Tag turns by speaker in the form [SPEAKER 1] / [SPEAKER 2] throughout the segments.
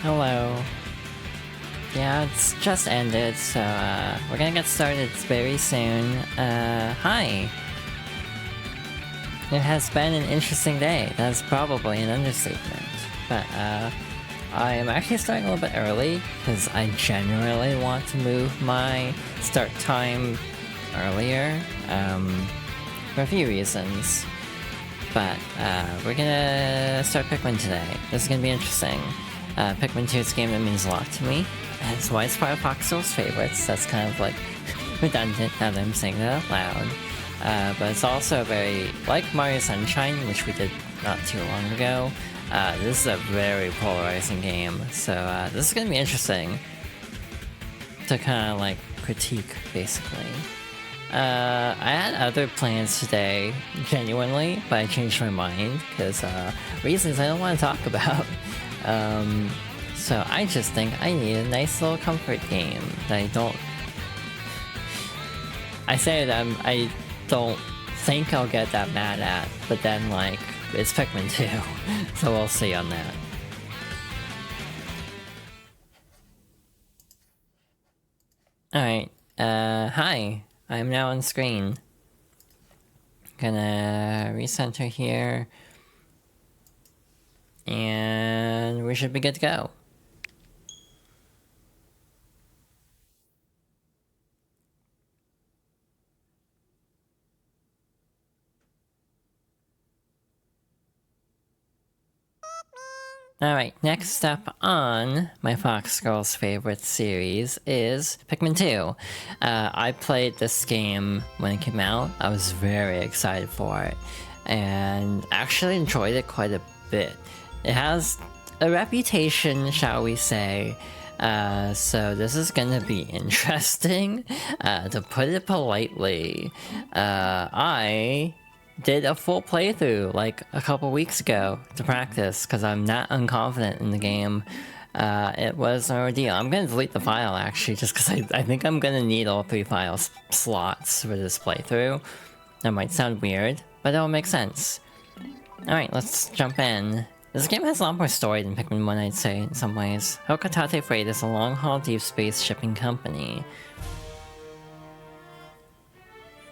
[SPEAKER 1] Hello. Yeah, it's just ended, so we're gonna get started very soon. Hi. It has been an interesting day. That's probably an understatement. But I am actually starting a little bit early because I generally want to move my start time earlier for a few reasons. But we're gonna start Pikmin today. This is gonna be interesting. Pikmin 2 is a game that means a lot to me. That's why it's part of Foxhill's favorites. That's kind of like redundant now that I'm saying that out loud. But it's also very, like Mario Sunshine, which we did not too long ago. This is a very polarizing game, so this is gonna be interesting to kind of like critique, basically. I had other plans today, genuinely, but I changed my mind, because reasons I don't want to talk about. So I just think I need a nice little comfort game that I don't... I say that I don't think I'll get that mad at, but then, like, it's Pikmin 2, so we'll see on that. Alright, hi. I'm now on screen. Gonna recenter here. And we should be good to go. Alright, next up on my Fox Girls favorite series is Pikmin 2. I played this game when it came out. I was very excited for it, and actually enjoyed it quite a bit. It has a reputation, shall we say, so this is gonna be interesting, to put it politely. I did a full playthrough like a couple weeks ago to practice because I'm not unconfident in the game. It was an ordeal. I'm gonna delete the file actually just because I think I'm gonna need all 3 file slots for this playthrough. That might sound weird, but it'll make sense. Alright, let's jump in. This game has a lot more story than Pikmin 1, I'd say, in some ways. Hokotate Freight is a long-haul deep space shipping company.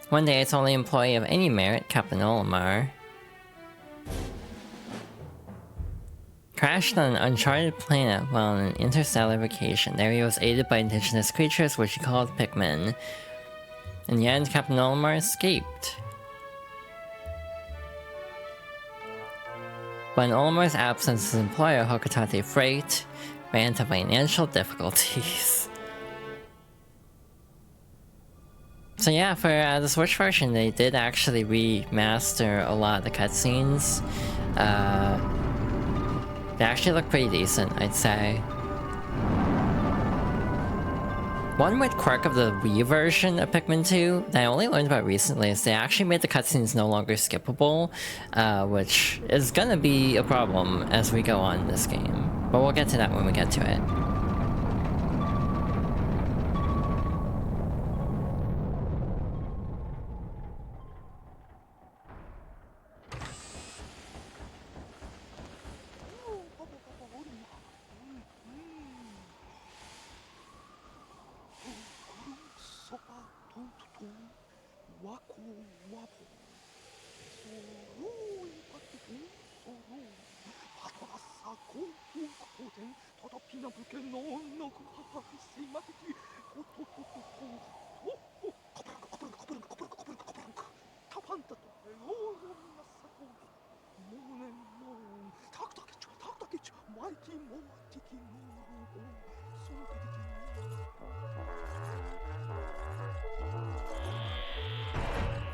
[SPEAKER 1] One day, its only employee of any merit, Captain Olimar, crashed on an uncharted planet while on an interstellar vacation. There he was aided by indigenous creatures, which he called Pikmin. In the end, Captain Olimar escaped. But in Olimar's absence, his employer, Hokotate Freight, ran into financial difficulties. So yeah, for the Switch version, they did actually remaster a lot of the cutscenes. They actually look pretty decent, I'd say. One weird quirk of the Wii version of Pikmin 2 that I only learned about recently is they actually made the cutscenes no longer skippable, which is gonna be a problem as we go on in this game. But we'll get to that when we get to it.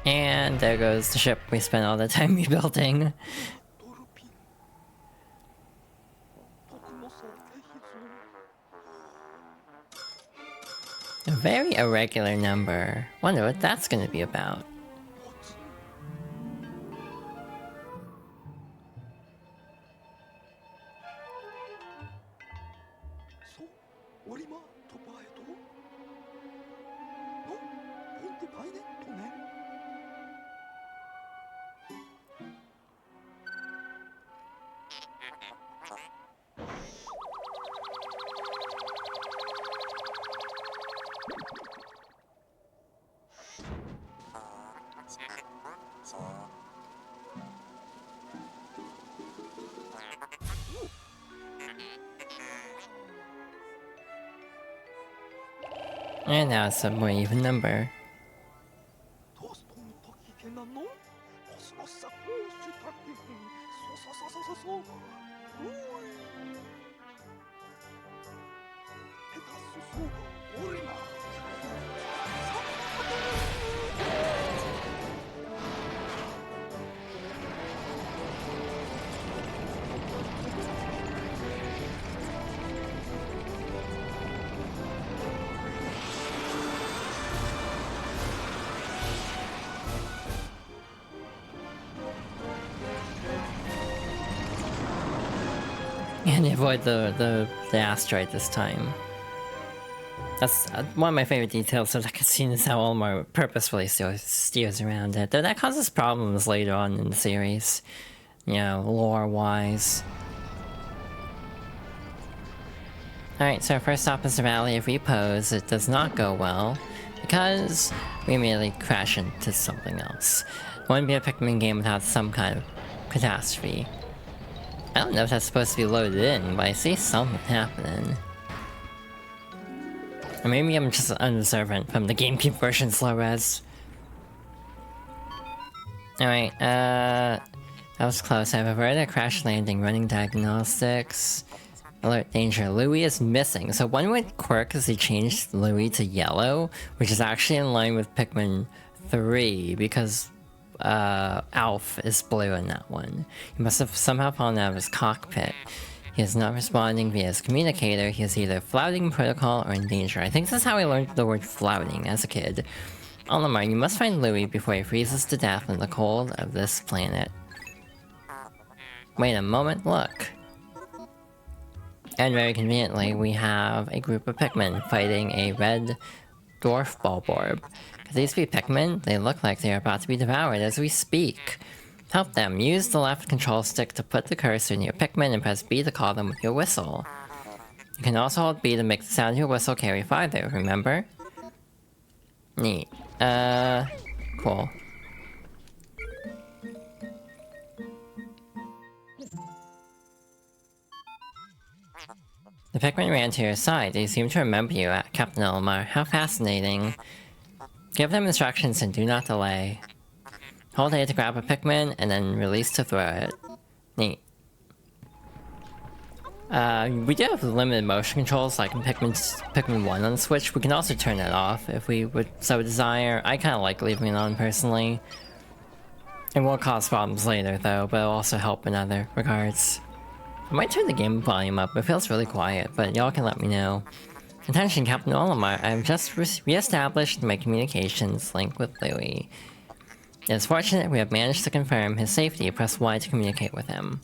[SPEAKER 1] And there goes the ship we spent all the time rebuilding. A very irregular number. Wonder what that's gonna be about. And now it's a more even number. And avoid the asteroid this time. That's one of my favorite details of the cutscene is how Olimar purposefully steers around it. Though that causes problems later on in the series. You know, lore-wise. Alright, so our first stop is the Valley of Repose. It does not go well, because we immediately crash into something else. It wouldn't be a Pikmin game without some kind of catastrophe. I don't know if that's supposed to be loaded in, but I see something happening. Or maybe I'm just unobservant from the GameCube version slow res. Alright, that was close. I've averted a crash landing, running diagnostics. Alert danger. Louis is missing. So one weird quirk is they changed Louis to yellow, which is actually in line with Pikmin 3, because Alf is blue in that one. He must have somehow fallen out of his cockpit. He is not responding via his communicator. He is either flouting protocol or in danger. I think this is how I learned the word flouting as a kid. Olimar, you must find Louis before he freezes to death in the cold of this planet. Wait a moment, look. And very conveniently, we have a group of Pikmin fighting a red dwarf Bulborb. Could these be Pikmin? They look like they are about to be devoured as we speak. Help them. Use the left control stick to put the cursor near Pikmin and press B to call them with your whistle. You can also hold B to make the sound of your whistle carry farther, remember? Neat. Cool. The Pikmin ran to your side. They seem to remember you, Captain Olimar. How fascinating. Give them instructions and do not delay. Hold A to grab a Pikmin, and then release to throw it. Neat. We do have limited motion controls, like in Pikmin 1 on the Switch. We can also turn that off if we would so desire. I kinda like leaving it on, personally. It will cause problems later, though, but it'll also help in other regards. I might turn the game volume up, it feels really quiet, but y'all can let me know. Attention, Captain Olimar, I have just re-established my communications link with Louis. It is fortunate we have managed to confirm his safety. Press Y to communicate with him.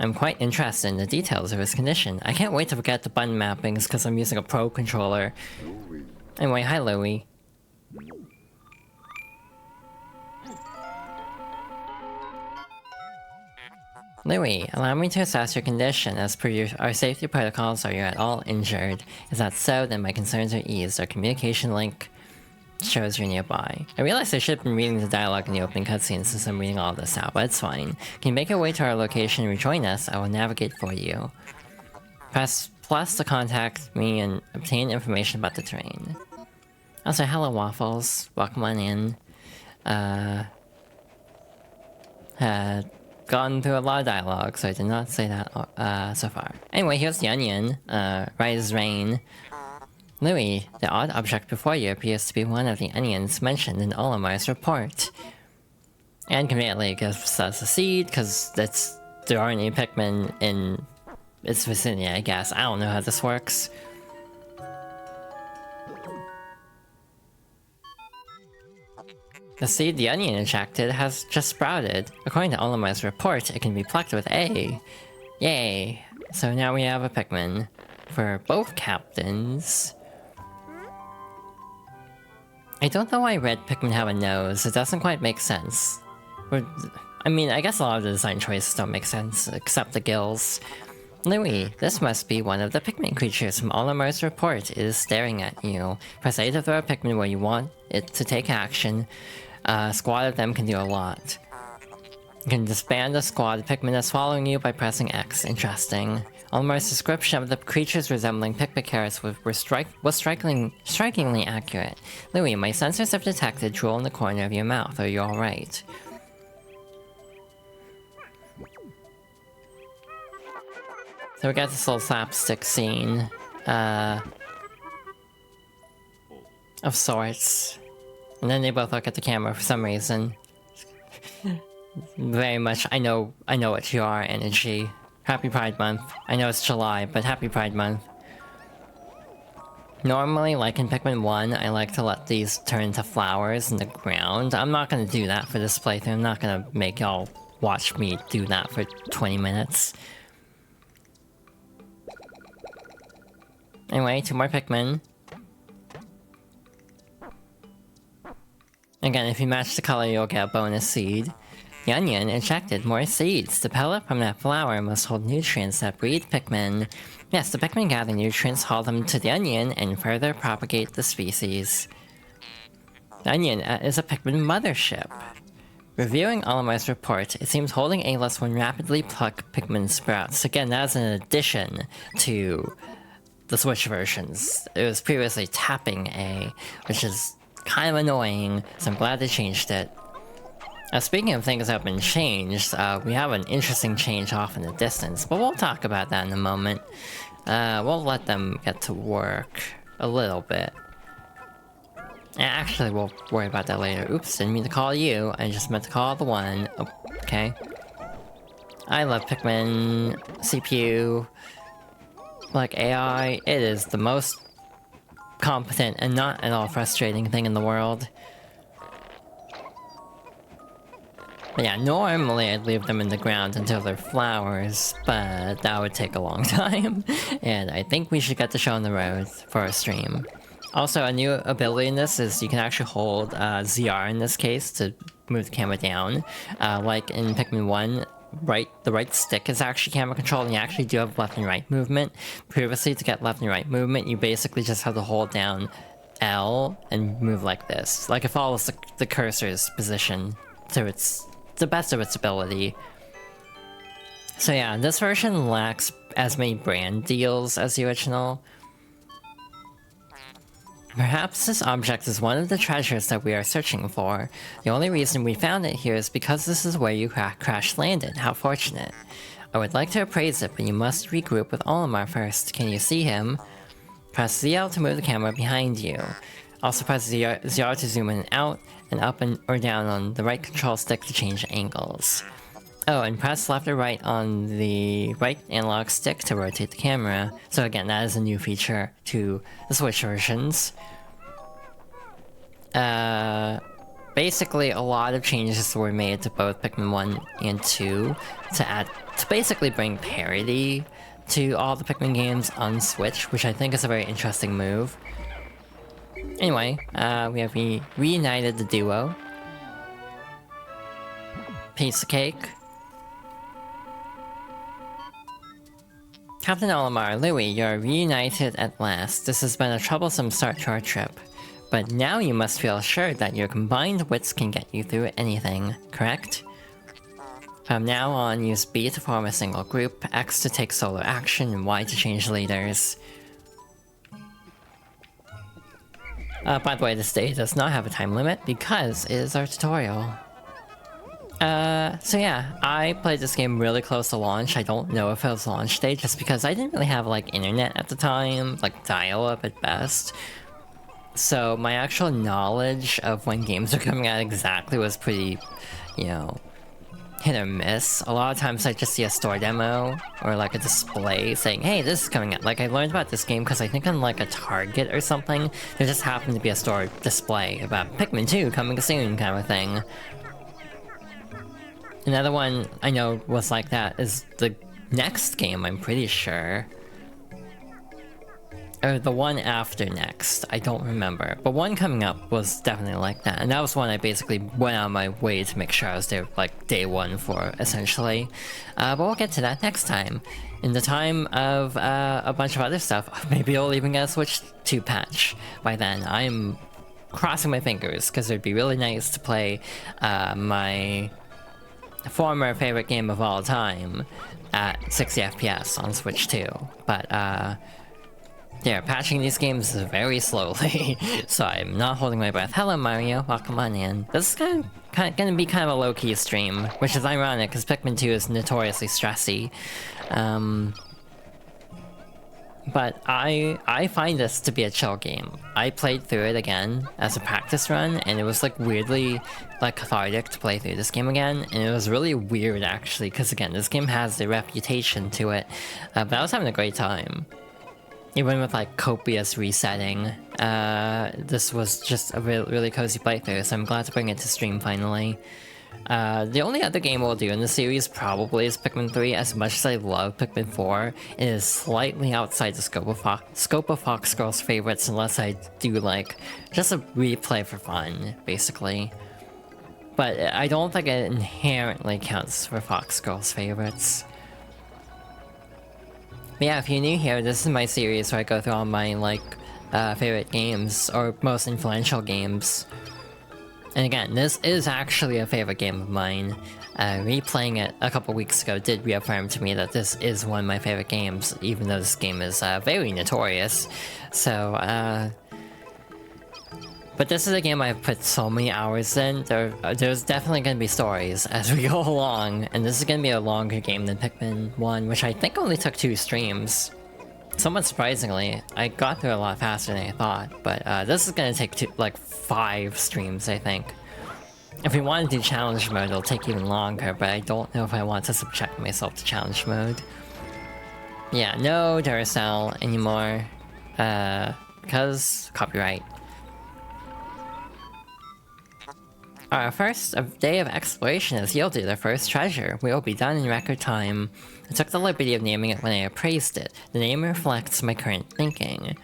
[SPEAKER 1] I'm quite interested in the details of his condition. I can't wait to forget the button mappings because I'm using a Pro controller. Anyway, hi Louis. Louis, allow me to assess your condition. As per our safety protocols, are you at all injured? If that's so, then my concerns are eased. Our communication link shows you're nearby. I realized I should have been reading the dialogue in the opening cutscene since I'm reading all this out, but it's fine. Can you make your way to our location and rejoin us? I will navigate for you. Press plus to contact me and obtain information about the terrain. Also, hello Waffles. Welcome on in. Had gone through a lot of dialogue, so I did not say that so far. Anyway, here's the onion. Right as rain. Louis, the odd object before you appears to be one of the onions mentioned in Olimar's report. And conveniently it gives us a seed, because there aren't any Pikmin in its vicinity, I guess. I don't know how this works. The seed the onion ejected has just sprouted. According to Olimar's report, it can be plucked with A. Yay! So now we have a Pikmin. For both captains. I don't know why red Pikmin have a nose. It doesn't quite make sense. I mean, I guess a lot of the design choices don't make sense, except the gills. Louis, this must be one of the Pikmin creatures from Olimar's report. It is staring at you. Press A to throw a Pikmin where you want it to take action. A squad of them can do a lot. You can disband a squad of Pikmin that's following you by pressing X. Interesting. Olimar's description of the creatures resembling Pikmin carrots was strikingly accurate. Louis, my sensors have detected drool in the corner of your mouth. Are you alright? So we got this little slapstick scene. Of sorts. And then they both look at the camera for some reason. Very much, I know what you are energy. Happy Pride Month. I know it's July, but happy Pride Month. Normally, like in Pikmin 1, I like to let these turn into flowers in the ground. I'm not gonna do that for this playthrough. I'm not gonna make y'all watch me do that for 20 minutes. Anyway, 2 more Pikmin. Again, if you match the color, you'll get a bonus seed. The onion ejected more seeds. The pellet from that flower must hold nutrients that breed Pikmin. Yes, the Pikmin gather nutrients, haul them to the onion, and further propagate the species. The onion is a Pikmin mothership. Reviewing Olimar's report, it seems holding A-list will rapidly pluck Pikmin sprouts. Again, that is in addition to the Switch versions. It was previously tapping A, which is kind of annoying, so I'm glad they changed it. Speaking of things that have been changed, we have an interesting change off in the distance, but we'll talk about that in a moment. We'll let them get to work a little bit. Actually, we'll worry about that later. Oops, didn't mean to call you. I just meant to call the one. Oh, okay. I love Pikmin, CPU, like AI. It is the most competent and not at all frustrating thing in the world. But yeah, normally I'd leave them in the ground until they're flowers, but that would take a long time. And I think we should get the show on the road for our stream. Also, a new ability in this is you can actually hold ZR in this case to move the camera down. Like in Pikmin 1, the right stick is actually camera control, and you actually do have left and right movement. Previously, to get left and right movement, you basically just have to hold down L and move like this. Like it follows the cursor's position to the best of its ability. So yeah, this version lacks as many brand deals as the original. Perhaps this object is one of the treasures that we are searching for. The only reason we found it here is because this is where you crash landed. How fortunate. I would like to appraise it, but you must regroup with Olimar first. Can you see him? Press ZL to move the camera behind you. Also press ZR to zoom in and out, and up or down on the right control stick to change angles. Oh, and press left or right on the right analog stick to rotate the camera. So again, that is a new feature to the Switch versions. Basically, a lot of changes were made to both Pikmin 1 and 2 to basically bring parity to all the Pikmin games on Switch, which I think is a very interesting move. Anyway, we have reunited the duo. Piece of cake. Captain Olimar, Louis, you're reunited at last. This has been a troublesome start to our trip. But now you must feel assured that your combined wits can get you through anything, correct? From now on, use B to form a single group, X to take solo action, and Y to change leaders. By the way, this day does not have a time limit because it is our tutorial. So yeah, I played this game really close to launch. I don't know if it was launch day just because I didn't really have like internet at the time, like dial-up at best. So my actual knowledge of when games are coming out exactly was pretty, you know, hit or miss. A lot of times I just see a store demo or like a display saying, hey, this is coming out. Like I learned about this game because I think on like a Target or something, there just happened to be a store display about Pikmin 2 coming soon kind of thing. Another one I know was like that is the next game, I'm pretty sure. Or the one after next, I don't remember. But one coming up was definitely like that. And that was one I basically went out of my way to make sure I was there like day one for, essentially. But we'll get to that next time. In the time of a bunch of other stuff, maybe I'll even get a Switch 2 patch by then. I'm crossing my fingers, because it'd be really nice to play my former favorite game of all time at 60 FPS on Switch too. But they're patching these games very slowly, so I'm not holding my breath. Hello Mario, welcome on in. This is gonna be kind of a low-key stream, which is ironic because Pikmin 2 is notoriously stressy. But I find this to be a chill game. I played through it again as a practice run, and it was like weirdly like cathartic to play through this game again, and it was really weird actually, because again, this game has the reputation to it, but I was having a great time. Even with like copious resetting, this was just a really cozy playthrough, so I'm glad to bring it to stream finally. The only other game we'll do in the series probably is Pikmin 3. As much as I love Pikmin 4, it is slightly outside the scope of Fox Girls' favorites unless I do like just a replay for fun, basically. But I don't think it inherently counts for Fox Girls' favorites. But yeah, if you're new here, this is my series where I go through all my like favorite games or most influential games. And again, this is actually a favorite game of mine. Replaying it a couple weeks ago did reaffirm to me that this is one of my favorite games, even though this game is very notorious. So, but this is a game I've put so many hours in. There's definitely going to be stories as we go along, and this is going to be a longer game than Pikmin 1, which I think only took 2 streams. Somewhat surprisingly, I got through a lot faster than I thought, but this is going to take like 5 streams, I think. If we want to do challenge mode, it'll take even longer, but I don't know if I want to subject myself to challenge mode. Yeah, no Duracell anymore, because copyright. Our first day of exploration has yielded our first treasure. We will be done in record time. I took the liberty of naming it when I appraised it. The name reflects my current thinking.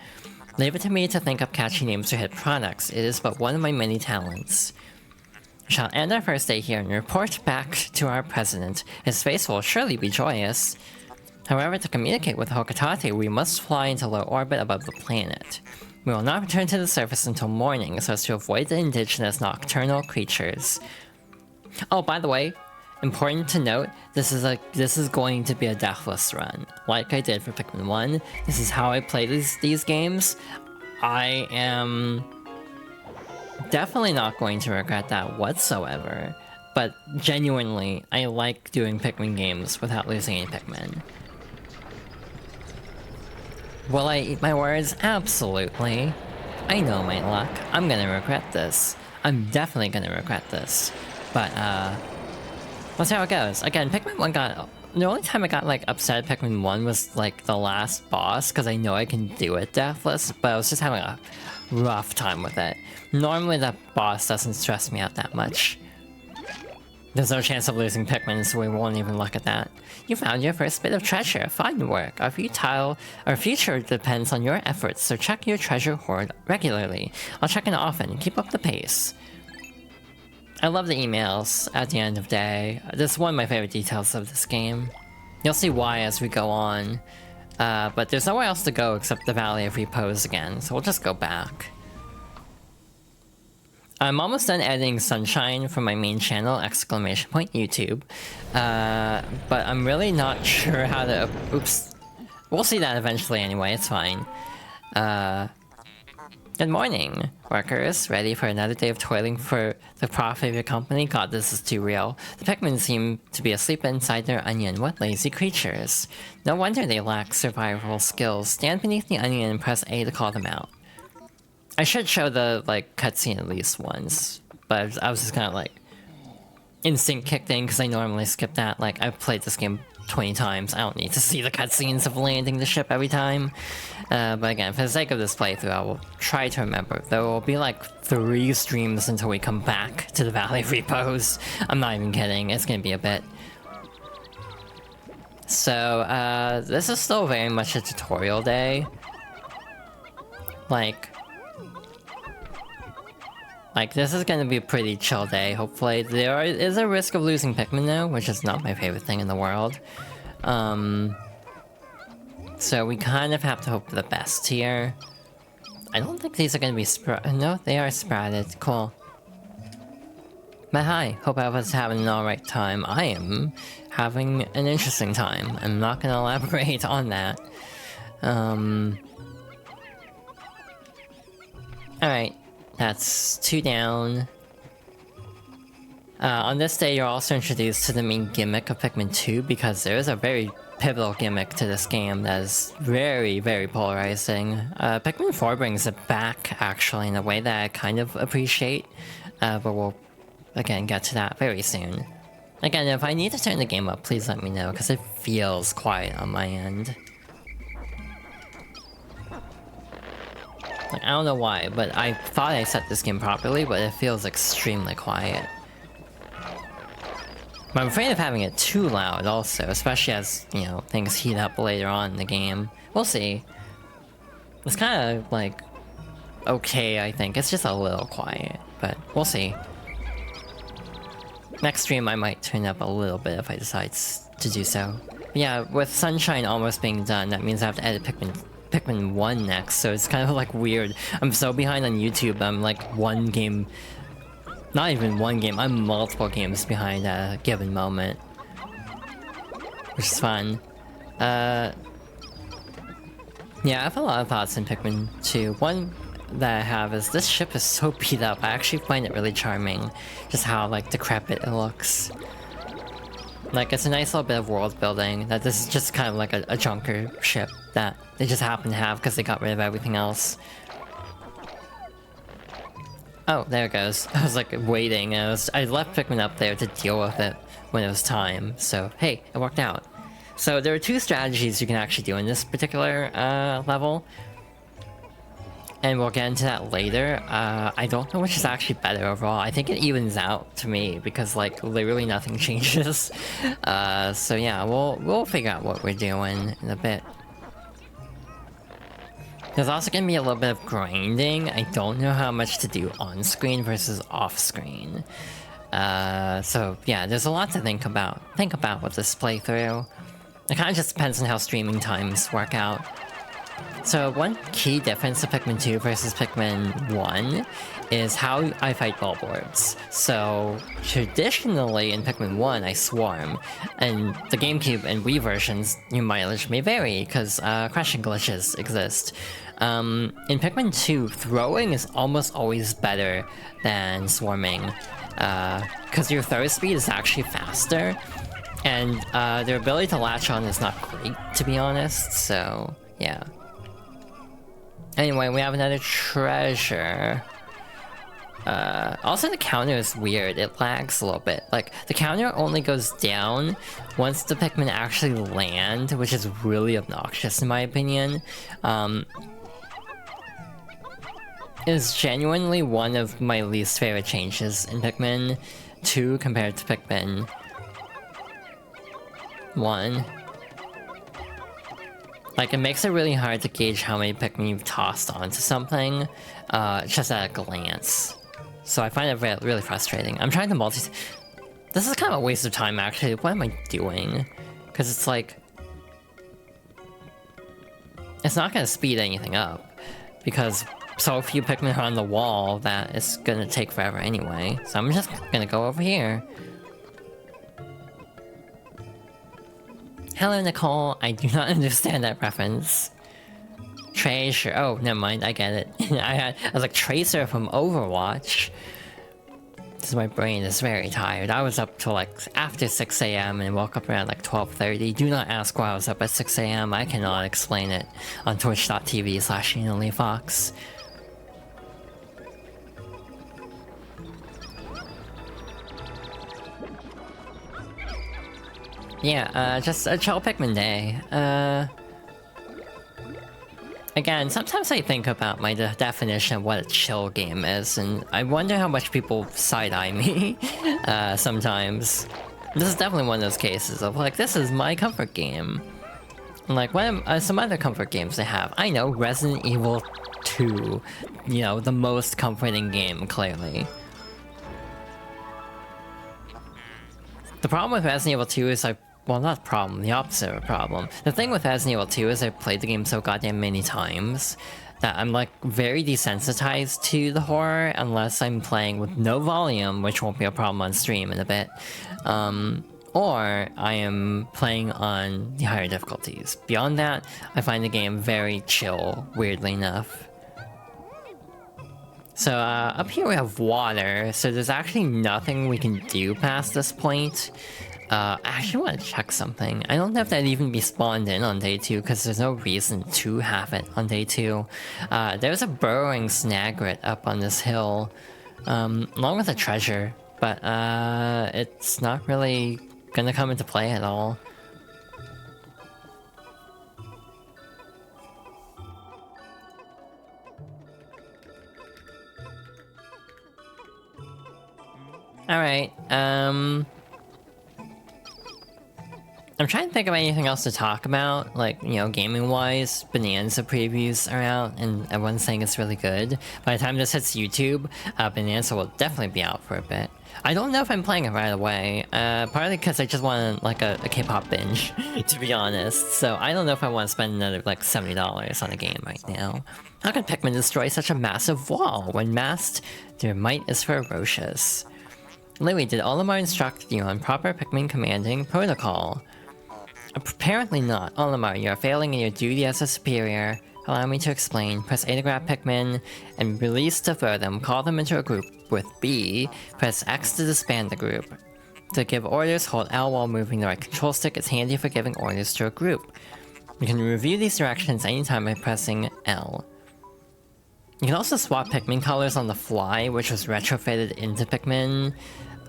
[SPEAKER 1] Leave it to me to think up catchy names for hit products. It is but one of my many talents. We shall end our first day here and report back to our president. His face will surely be joyous. However, to communicate with Hokitate, we must fly into low orbit above the planet. We will not return to the surface until morning, so as to avoid the indigenous nocturnal creatures. Oh, by the way, important to note, this is going to be a deathless run. Like I did for Pikmin 1, this is how I play these games. I am definitely not going to regret that whatsoever. But genuinely, I like doing Pikmin games without losing any Pikmin. Will I eat my words? Absolutely. I know my luck. I'm gonna regret this. I'm definitely gonna regret this. But, we'll see how it goes. Again, Pikmin 1 got... The only time I got, like, upset at Pikmin 1 was, like, the last boss, because I know I can do it deathless, but I was just having a rough time with it. Normally that boss doesn't stress me out that much. There's no chance of losing Pikmin, so we won't even look at that. You found your first bit of treasure. Fine work. Our future depends on your efforts, so check your treasure hoard regularly. I'll check in often. Keep up the pace. I love the emails at the end of day. This is one of my favorite details of this game. You'll see why as we go on. But there's nowhere else to go except the Valley of Repose again, so we'll just go back. I'm almost done editing Sunshine for my main channel, YouTube. But I'm really not sure how to... Oops. We'll see that eventually anyway, it's fine. Good morning, workers. Ready for another day of toiling for the profit of your company? God, this is too real. The Pikmin seem to be asleep inside their onion. What lazy creatures. No wonder they lack survival skills. Stand beneath the onion and press A to call them out. I should show the, like, cutscene at least once, but I was just kind of, like, instinct kicked in because I normally skip that. Like, I've played this game 20 times. I don't need to see the cutscenes of landing the ship every time. But again, for the sake of this playthrough, I will try to remember. There will be, like, 3 streams until we come back to the Valley of Repose. I'm not even kidding. It's gonna be a bit. So, this is still very much a tutorial day. Like, this is gonna be a pretty chill day, hopefully. There is a risk of losing Pikmin though, which is not my favorite thing in the world. So we kind of have to hope for the best here. I don't think these are gonna be no, they are sprouted. Cool. But hi, hope I was having an alright time. I am having an interesting time. I'm not gonna elaborate on that. Alright, that's 2 down. On this day, you're also introduced to the main gimmick of Pikmin 2, because there is a very pivotal gimmick to this game that is very, very polarizing. Pikmin 4 brings it back, actually, in a way that I kind of appreciate, but we'll, again, get to that very soon. Again, if I need to turn the game up, please let me know, because it feels quiet on my end. Like, I don't know why, but I thought I set this game properly, but it feels extremely quiet. But I'm afraid of having it too loud also, especially as, you know, things heat up later on in the game. We'll see. It's kind of, like, okay, I think. It's just a little quiet, but we'll see. Next stream I might turn up a little bit if I decide to do so. But yeah, with Sunshine almost being done, that means I have to edit Pikmin 1 next, so it's kind of like weird. I'm so behind on YouTube, I'm like one game... Not even one game, I'm multiple games behind at a given moment. Which is fun. Yeah, I have a lot of thoughts in Pikmin 2. One that I have is this ship is so beat up. I actually find it really charming. Just how, like, decrepit it looks. Like, it's a nice little bit of world building. That this is just kind of like a junker ship that they just happen to have because they got rid of everything else. Oh, there it goes. I was like waiting, and I left Pikmin up there to deal with it when it was time, so hey, it worked out. So there are 2 strategies you can actually do in this particular level. And we'll get into that later. I don't know which is actually better overall. I think it evens out to me, because like literally nothing changes. So yeah, we'll figure out what we're doing in a bit. There's also gonna be a little bit of grinding. I don't know how much to do on screen versus off screen. So yeah, there's a lot to think about with this playthrough. It kind of just depends on how streaming times work out. So one key difference of Pikmin 2 versus Pikmin 1 is how I fight billboards. So traditionally in Pikmin 1 I swarm, and the GameCube and Wii versions, your mileage may vary because crashing glitches exist. In Pikmin 2, throwing is almost always better than swarming, because your throw speed is actually faster, and their ability to latch on is not great, to be honest, so yeah. Anyway, we have another treasure. Also the counter is weird, it lags a little bit. Like, the counter only goes down once the Pikmin actually land, which is really obnoxious in my opinion. It is genuinely one of my least favorite changes in Pikmin 2 compared to Pikmin 1. Like, it makes it really hard to gauge how many Pikmin you've tossed onto something, just at a glance. So I find it really frustrating. I'm trying to This is kind of a waste of time, actually. What am I doing? Because it's like... It's not going to speed anything up, because so few Pikmin are on the wall that it's going to take forever anyway. So I'm just going to go over here. Hello, Nicole. I do not understand that reference. Treasure. Oh, never mind. I get it. I was like, Tracer from Overwatch. Because my brain is very tired. I was up till like after 6 AM and woke up around like 12:30. Do not ask why I was up at 6 AM. I cannot explain it on twitch.tv/YunaLeeFox. Yeah, just a chill Pikmin day. Again, sometimes I think about my definition of what a chill game is, and I wonder how much people side-eye me, sometimes. This is definitely one of those cases of, like, this is my comfort game. And, like, what are some other comfort games I have? I know, Resident Evil 2. You know, the most comforting game, clearly. The problem with Resident Evil 2 is well, not problem, the opposite of a problem. The thing with Resident Evil 2 is I've played the game so goddamn many times that I'm like very desensitized to the horror unless I'm playing with no volume, which won't be a problem on stream in a bit. Or I am playing on the higher difficulties. Beyond that, I find the game very chill, weirdly enough. So up here we have water, so there's actually nothing we can do past this point. I actually want to check something. I don't know if that'd even be spawned in on day 2, because there's no reason to have it on day 2. There's a burrowing snagret up on this hill, along with a treasure, but it's not really gonna come into play at all. Alright, I'm trying to think of anything else to talk about, like, you know, gaming-wise. Bonanza previews are out, and everyone's saying it's really good. By the time this hits YouTube, Bonanza will definitely be out for a bit. I don't know if I'm playing it right away, partly because I just want, like, a K-pop binge, to be honest. So I don't know if I want to spend another, like, $70 on a game right now. How can Pikmin destroy such a massive wall? When masked, their might is ferocious. Louis, did Olimar instruct you on proper Pikmin commanding protocol? Apparently not. Olimar, you are failing in your duty as a superior. Allow me to explain. Press A to grab Pikmin, and release to throw them. Call them into a group with B. Press X to disband the group. To give orders, hold L while moving the right control stick. It's handy for giving orders to a group. You can review these directions anytime by pressing L. You can also swap Pikmin colors on the fly, which was retrofitted into Pikmin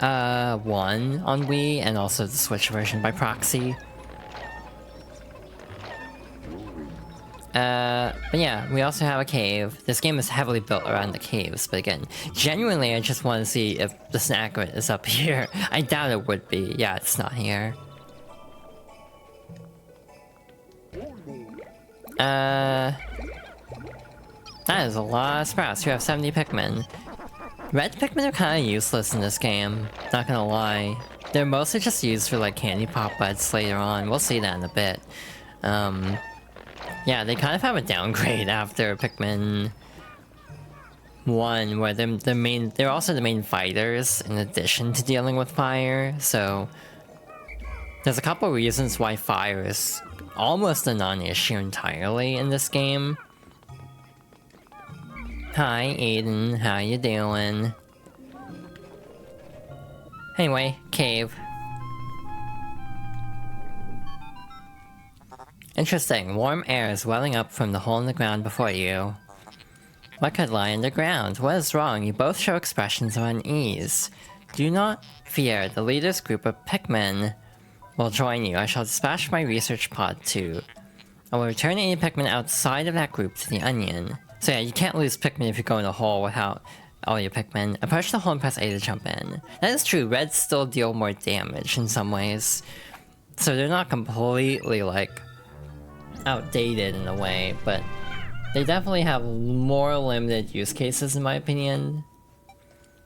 [SPEAKER 1] 1 on Wii, and also the Switch version by proxy. But yeah, we also have a cave. This game is heavily built around the caves, but again, genuinely I just want to see if the snagret is up here. I doubt it would be. Yeah, it's not here. That is a lot of sprouts. We have 70 Pikmin. Red Pikmin are kind of useless in this game, not gonna lie. They're mostly just used for like candy pop buds later on. We'll see that in a bit. Yeah, they kind of have a downgrade after Pikmin 1, where they're also the main fighters in addition to dealing with fire, so there's a couple reasons why fire is almost a non-issue entirely in this game. Hi, Aiden, how you doing? Anyway, cave. Interesting. Warm air is welling up from the hole in the ground before you. What could lie underground? What is wrong? You both show expressions of unease. Do not fear. The leader's group of Pikmin will join you. I shall dispatch my research pod too. I will return any Pikmin outside of that group to the Onion. So yeah, you can't lose Pikmin if you go in a hole without all your Pikmin. Approach the hole and press A to jump in. That is true. Reds still deal more damage in some ways. So they're not completely, like, outdated in a way, but they definitely have more limited use cases in my opinion.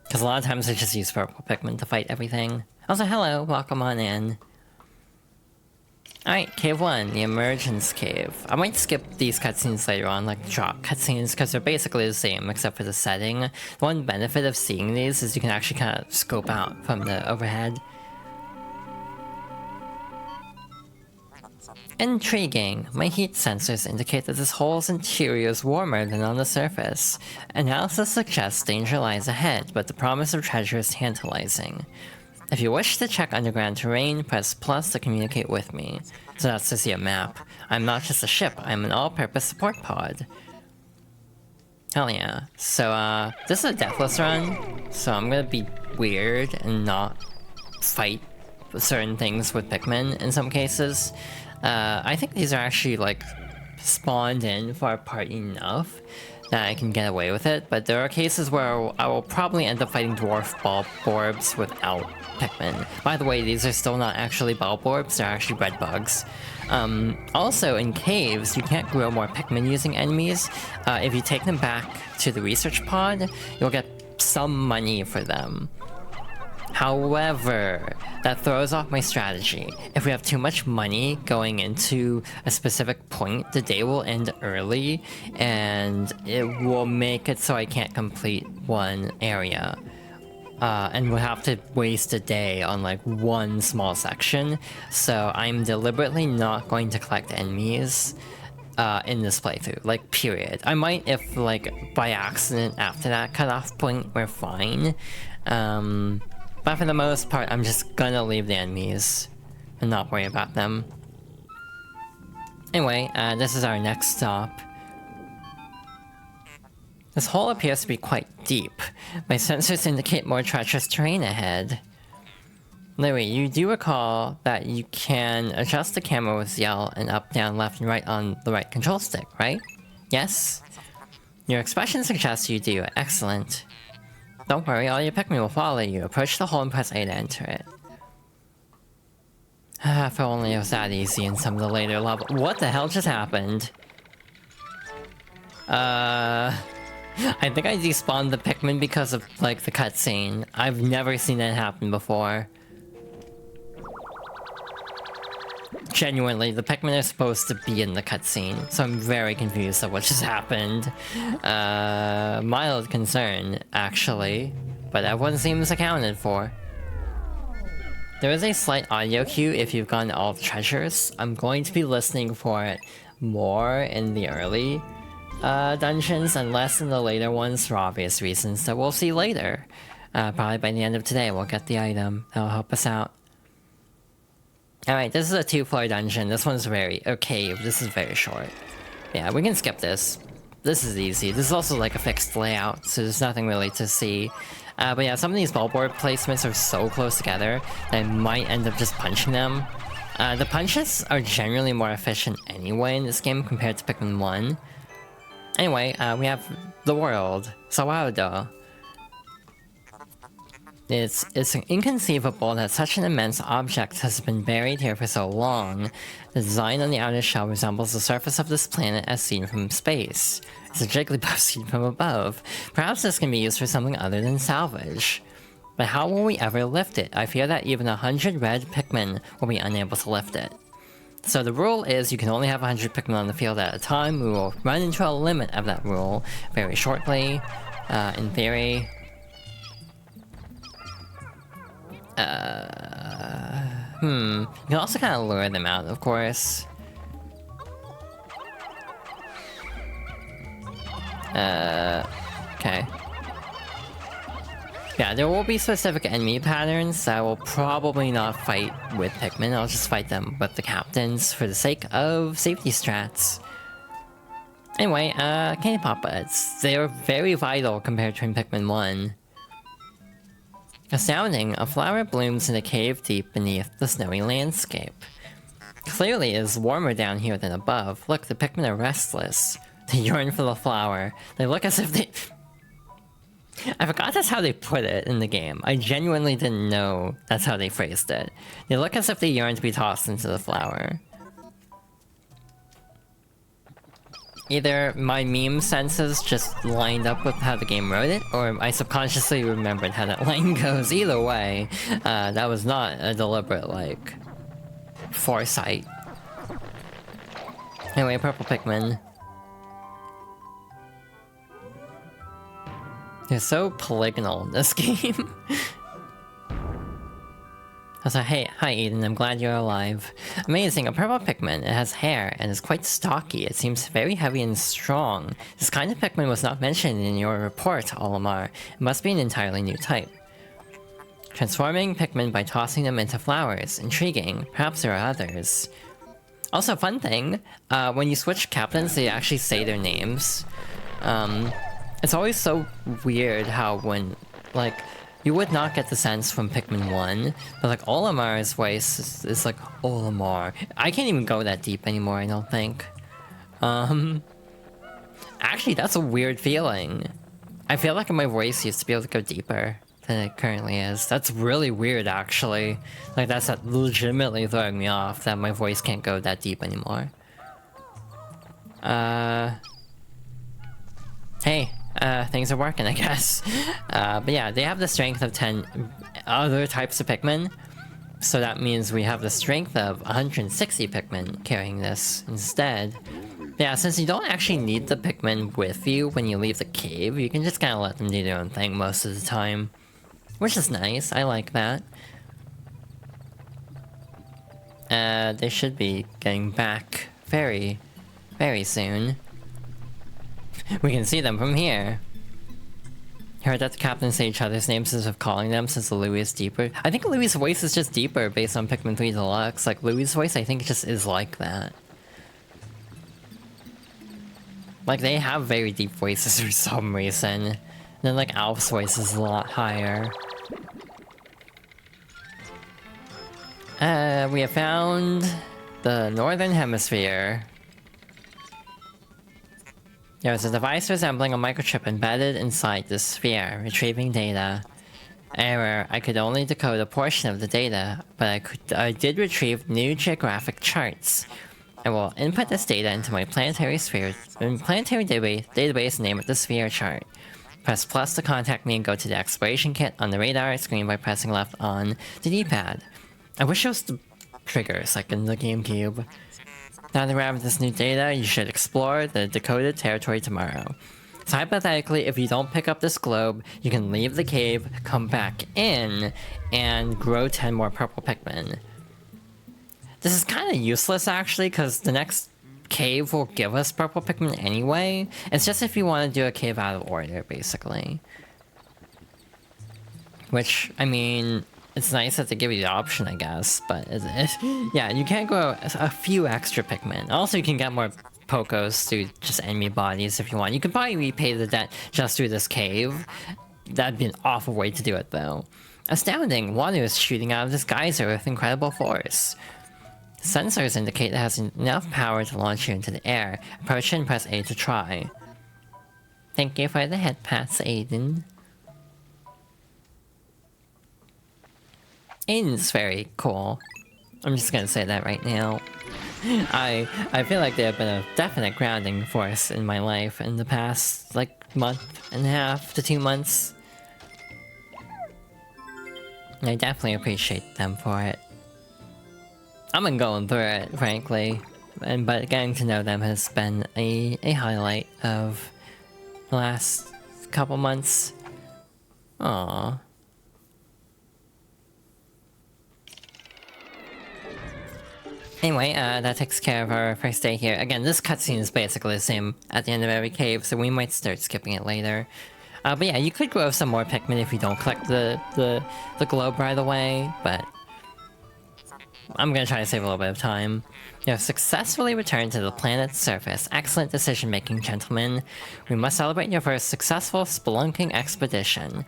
[SPEAKER 1] Because a lot of times they just use purple Pikmin to fight everything. Also, hello, welcome on in. Alright, Cave 1, the Emergence Cave. I might skip these cutscenes later on, like drop cutscenes, because they're basically the same except for the setting. The one benefit of seeing these is you can actually kind of scope out from the overhead. Intriguing. My heat sensors indicate that this hole's interior is warmer than on the surface. Analysis suggests danger lies ahead, but the promise of treasure is tantalizing. If you wish to check underground terrain, press plus to communicate with me. So that's to see a map. I'm not just a ship, I'm an all-purpose support pod. Hell yeah. So, this is a deathless run, so I'm gonna be weird and not fight certain things with Pikmin in some cases. I think these are actually, like, spawned in far apart enough that I can get away with it, but there are cases where I will probably end up fighting dwarf Bulborbs without Pikmin. By the way, these are still not actually Bulborbs, they're actually red bugs. Also, in caves, you can't grow more Pikmin using enemies. If you take them back to the research pod, you'll get some money for them. However, that throws off my strategy. If we have too much money going into a specific point, the day will end early, and it will make it so I can't complete one area. And we'll have to waste a day on like one small section, so I'm deliberately not going to collect enemies in this playthrough, like, period. I might if, like, by accident after that cutoff point, we're fine. But for the most part, I'm just gonna leave the enemies and not worry about them. Anyway, this is our next stop. This hole appears to be quite deep. My sensors indicate more treacherous terrain ahead. Louis, you do recall that you can adjust the camera with L and up, down, left, and right on the right control stick, right? Yes? Your expression suggests you do. Excellent. Don't worry, all your Pikmin will follow you. Approach the hole and press A to enter it. If only it was that easy in some of the later levels. What the hell just happened? I think I despawned the Pikmin because of, like, the cutscene. I've never seen that happen before. Genuinely, the Pikmin are supposed to be in the cutscene, so I'm very confused at what just happened. Mild concern, actually, but everyone seems accounted for. There is a slight audio cue if you've gotten all the treasures. I'm going to be listening for it more in the early dungeons and less in the later ones for obvious reasons that we'll see later. Probably by the end of today we'll get the item that'll help us out. Alright, this is a 2-floor dungeon. This one's very... a cave. This is very short. Yeah, we can skip this. This is easy. This is also like a fixed layout, so there's nothing really to see. But yeah, some of these ballboard placements are so close together that I might end up just punching them. The punches are generally more efficient anyway in this game compared to Pikmin 1. Anyway, we have the world. Sawado. It's inconceivable that such an immense object has been buried here for so long. The design on the outer shell resembles the surface of this planet as seen from space. It's a Jigglypuff seen from above. Perhaps this can be used for something other than salvage. But how will we ever lift it? I fear that even 100 red Pikmin will be unable to lift it. So the rule is you can only have 100 Pikmin on the field at a time. We will run into a limit of that rule very shortly, in theory. You can also kind of lure them out, of course. Okay. Yeah, there will be specific enemy patterns that I will probably not fight with Pikmin. I'll just fight them with the captains for the sake of safety strats. Anyway, Candy Pop Buds. They are very vital compared to in Pikmin 1. Astounding, a flower blooms in a cave deep beneath the snowy landscape. Clearly it is warmer down here than above. Look, the Pikmin are restless. They yearn for the flower. They look as if they... I forgot that's how they put it in the game. I genuinely didn't know that's how they phrased it. They look as if they yearn to be tossed into the flower. Either my meme senses just lined up with how the game wrote it, or I subconsciously remembered how that line goes. Either way, that was not a deliberate, like, foresight. Anyway, purple Pikmin. They're so polygonal in this game. I was like, hey, hi Eden, I'm glad you're alive. Amazing, a purple Pikmin. It has hair and is quite stocky. It seems very heavy and strong. This kind of Pikmin was not mentioned in your report, Olimar. It must be an entirely new type. Transforming Pikmin by tossing them into flowers. Intriguing. Perhaps there are others. Also, fun thing, when you switch captains, they actually say their names. It's always so weird how when, like, you would not get the sense from Pikmin 1, but like Olimar's voice is like Olimar. I can't even go that deep anymore, I don't think. Actually, that's a weird feeling. I feel like my voice used to be able to go deeper than it currently is. That's really weird, actually. Like, that's legitimately throwing me off that my voice can't go that deep anymore. Hey. Things are working, I guess. But yeah, they have the strength of 10 other types of Pikmin. So that means we have the strength of 160 Pikmin carrying this instead. Yeah, since you don't actually need the Pikmin with you when you leave the cave, you can just kind of let them do their own thing most of the time. Which is nice, I like that. They should be getting back very, very soon. We can see them from here. Heard that the captains say each other's names instead of calling them since Louis is deeper. I think Louis' voice is just deeper based on Pikmin 3 Deluxe. Like, Louis' voice I think just is like that. Like, they have very deep voices for some reason. And then, like, Alf's voice is a lot higher. We have found the Northern Hemisphere. There is a device resembling a microchip embedded inside the sphere, retrieving data. Error, I could only decode a portion of the data, but I did retrieve new geographic charts. I will input this data into my planetary database and name it the sphere chart. Press plus to contact me and go to the exploration kit on the radar screen by pressing left on the D-pad. I wish it was the triggers, like in the GameCube. Now that we have this new data, you should explore the decoded territory tomorrow. So hypothetically, if you don't pick up this globe, you can leave the cave, come back in, and grow 10 more purple Pikmin. This is kind of useless actually, because the next cave will give us purple Pikmin anyway. It's just if you want to do a cave out of order, basically. Which, I mean, it's nice that they give you the option, I guess, but yeah, you can grow a few extra Pikmin. Also, you can get more Pokos through just enemy bodies if you want. You could probably repay the debt just through this cave. That'd be an awful way to do it, though. Astounding! Water is shooting out of this geyser with incredible force. Sensors indicate it has enough power to launch you into the air. Approach it and press A to try. Thank you for the head pats, Aiden. Aiden's very cool. I'm just gonna say that right now. I feel like they have been a definite grounding force in my life in the past, like, month and a half to 2 months. I definitely appreciate them for it. I've been going through it, frankly, but getting to know them has been a highlight of the last couple months. Aww. Anyway, that takes care of our first day here. Again, this cutscene is basically the same at the end of every cave, so we might start skipping it later. But yeah, you could grow some more Pikmin if you don't collect the globe right away, but I'm gonna try to save a little bit of time. You have successfully returned to the planet's surface. Excellent decision-making, gentlemen. We must celebrate your first successful spelunking expedition.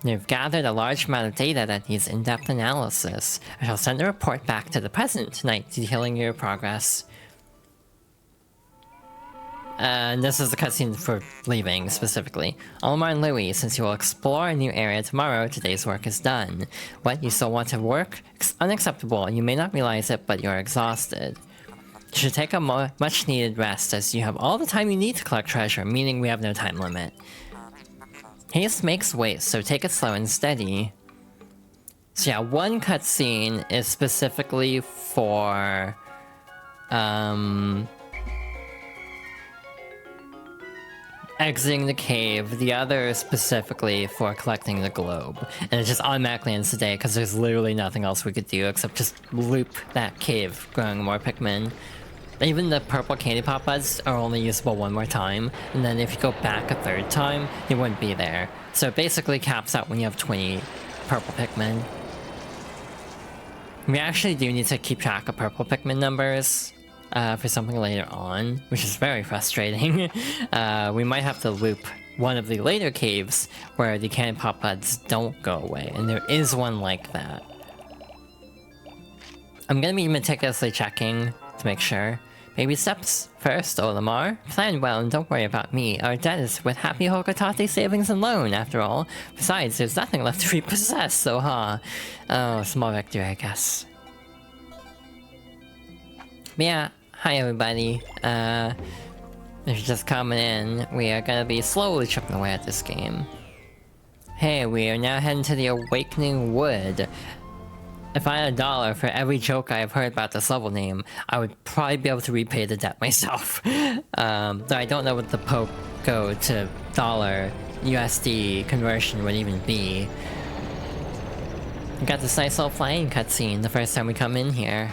[SPEAKER 1] You've gathered a large amount of data that needs in-depth analysis. I shall send a report back to the present tonight detailing your progress. And this is the cutscene for leaving, specifically. Olimar and Louis, since you will explore a new area tomorrow, today's work is done. What, you still want to work? Unacceptable. You may not realize it, but you're exhausted. You should take a much-needed rest, as you have all the time you need to collect treasure, meaning we have no time limit. Haste makes waste, so take it slow and steady. So yeah, one cutscene is specifically for... exiting the cave, the other is specifically for collecting the globe. And it just automatically ends the day, because there's literally nothing else we could do except just loop that cave, growing more Pikmin. Even the purple candy pop buds are only usable one more time, and then if you go back a third time, they wouldn't be there. So it basically caps out when you have 20 purple Pikmin. We actually do need to keep track of purple Pikmin numbers for something later on, which is very frustrating. We might have to loop one of the later caves where the candy pop buds don't go away, and there is one like that. I'm gonna be meticulously checking to make sure. Baby steps first, Olimar. Plan well and don't worry about me. Our debt is with Happy Hokotate Savings and Loan, after all. Besides, there's nothing left to repossess, so Oh, small victory, I guess. But yeah, hi everybody. If you're just coming in, we are gonna be slowly chipping away at this game. Hey, we are now heading to the Awakening Wood. If I had $1 for every joke I have heard about this level name, I would probably be able to repay the debt myself. Though I don't know what the Poco to dollar USD conversion would even be. We got this nice little flying cutscene the first time we come in here.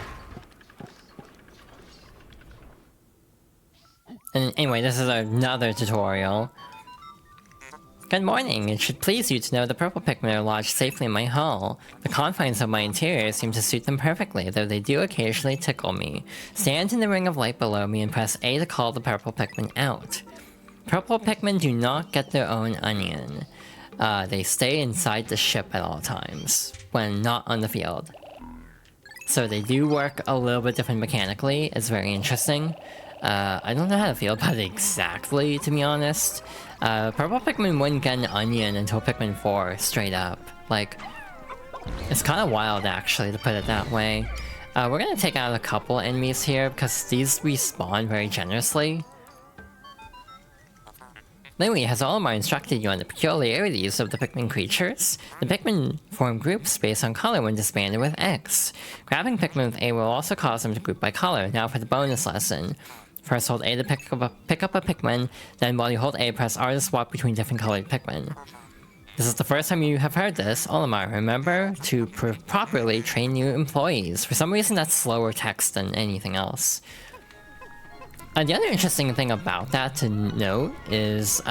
[SPEAKER 1] And anyway, this is another tutorial. Good morning. It should please you to know the purple Pikmin are lodged safely in my hull. The confines of my interior seem to suit them perfectly, though they do occasionally tickle me. Stand in the ring of light below me and press A to call the purple Pikmin out. Purple Pikmin do not get their own onion. They stay inside the ship at all times, when not on the field. So they do work a little bit different mechanically. It's very interesting. I don't know how to feel about it exactly, to be honest. Purple Pikmin wouldn't get an onion until Pikmin 4, straight up. Like, it's kind of wild, actually, to put it that way. We're gonna take out a couple enemies here, because these respawn very generously. Louie, has Olimar instructed you on the peculiarities of the Pikmin creatures? The Pikmin form groups based on color when disbanded with X. Grabbing Pikmin with A will also cause them to group by color. Now for the bonus lesson. First hold A to pick up a Pikmin, then while you hold A, press R to swap between different colored Pikmin. This is the first time you have heard this. Olimar, remember to properly train new employees. For some reason that's slower text than anything else. The other interesting thing about that to note is,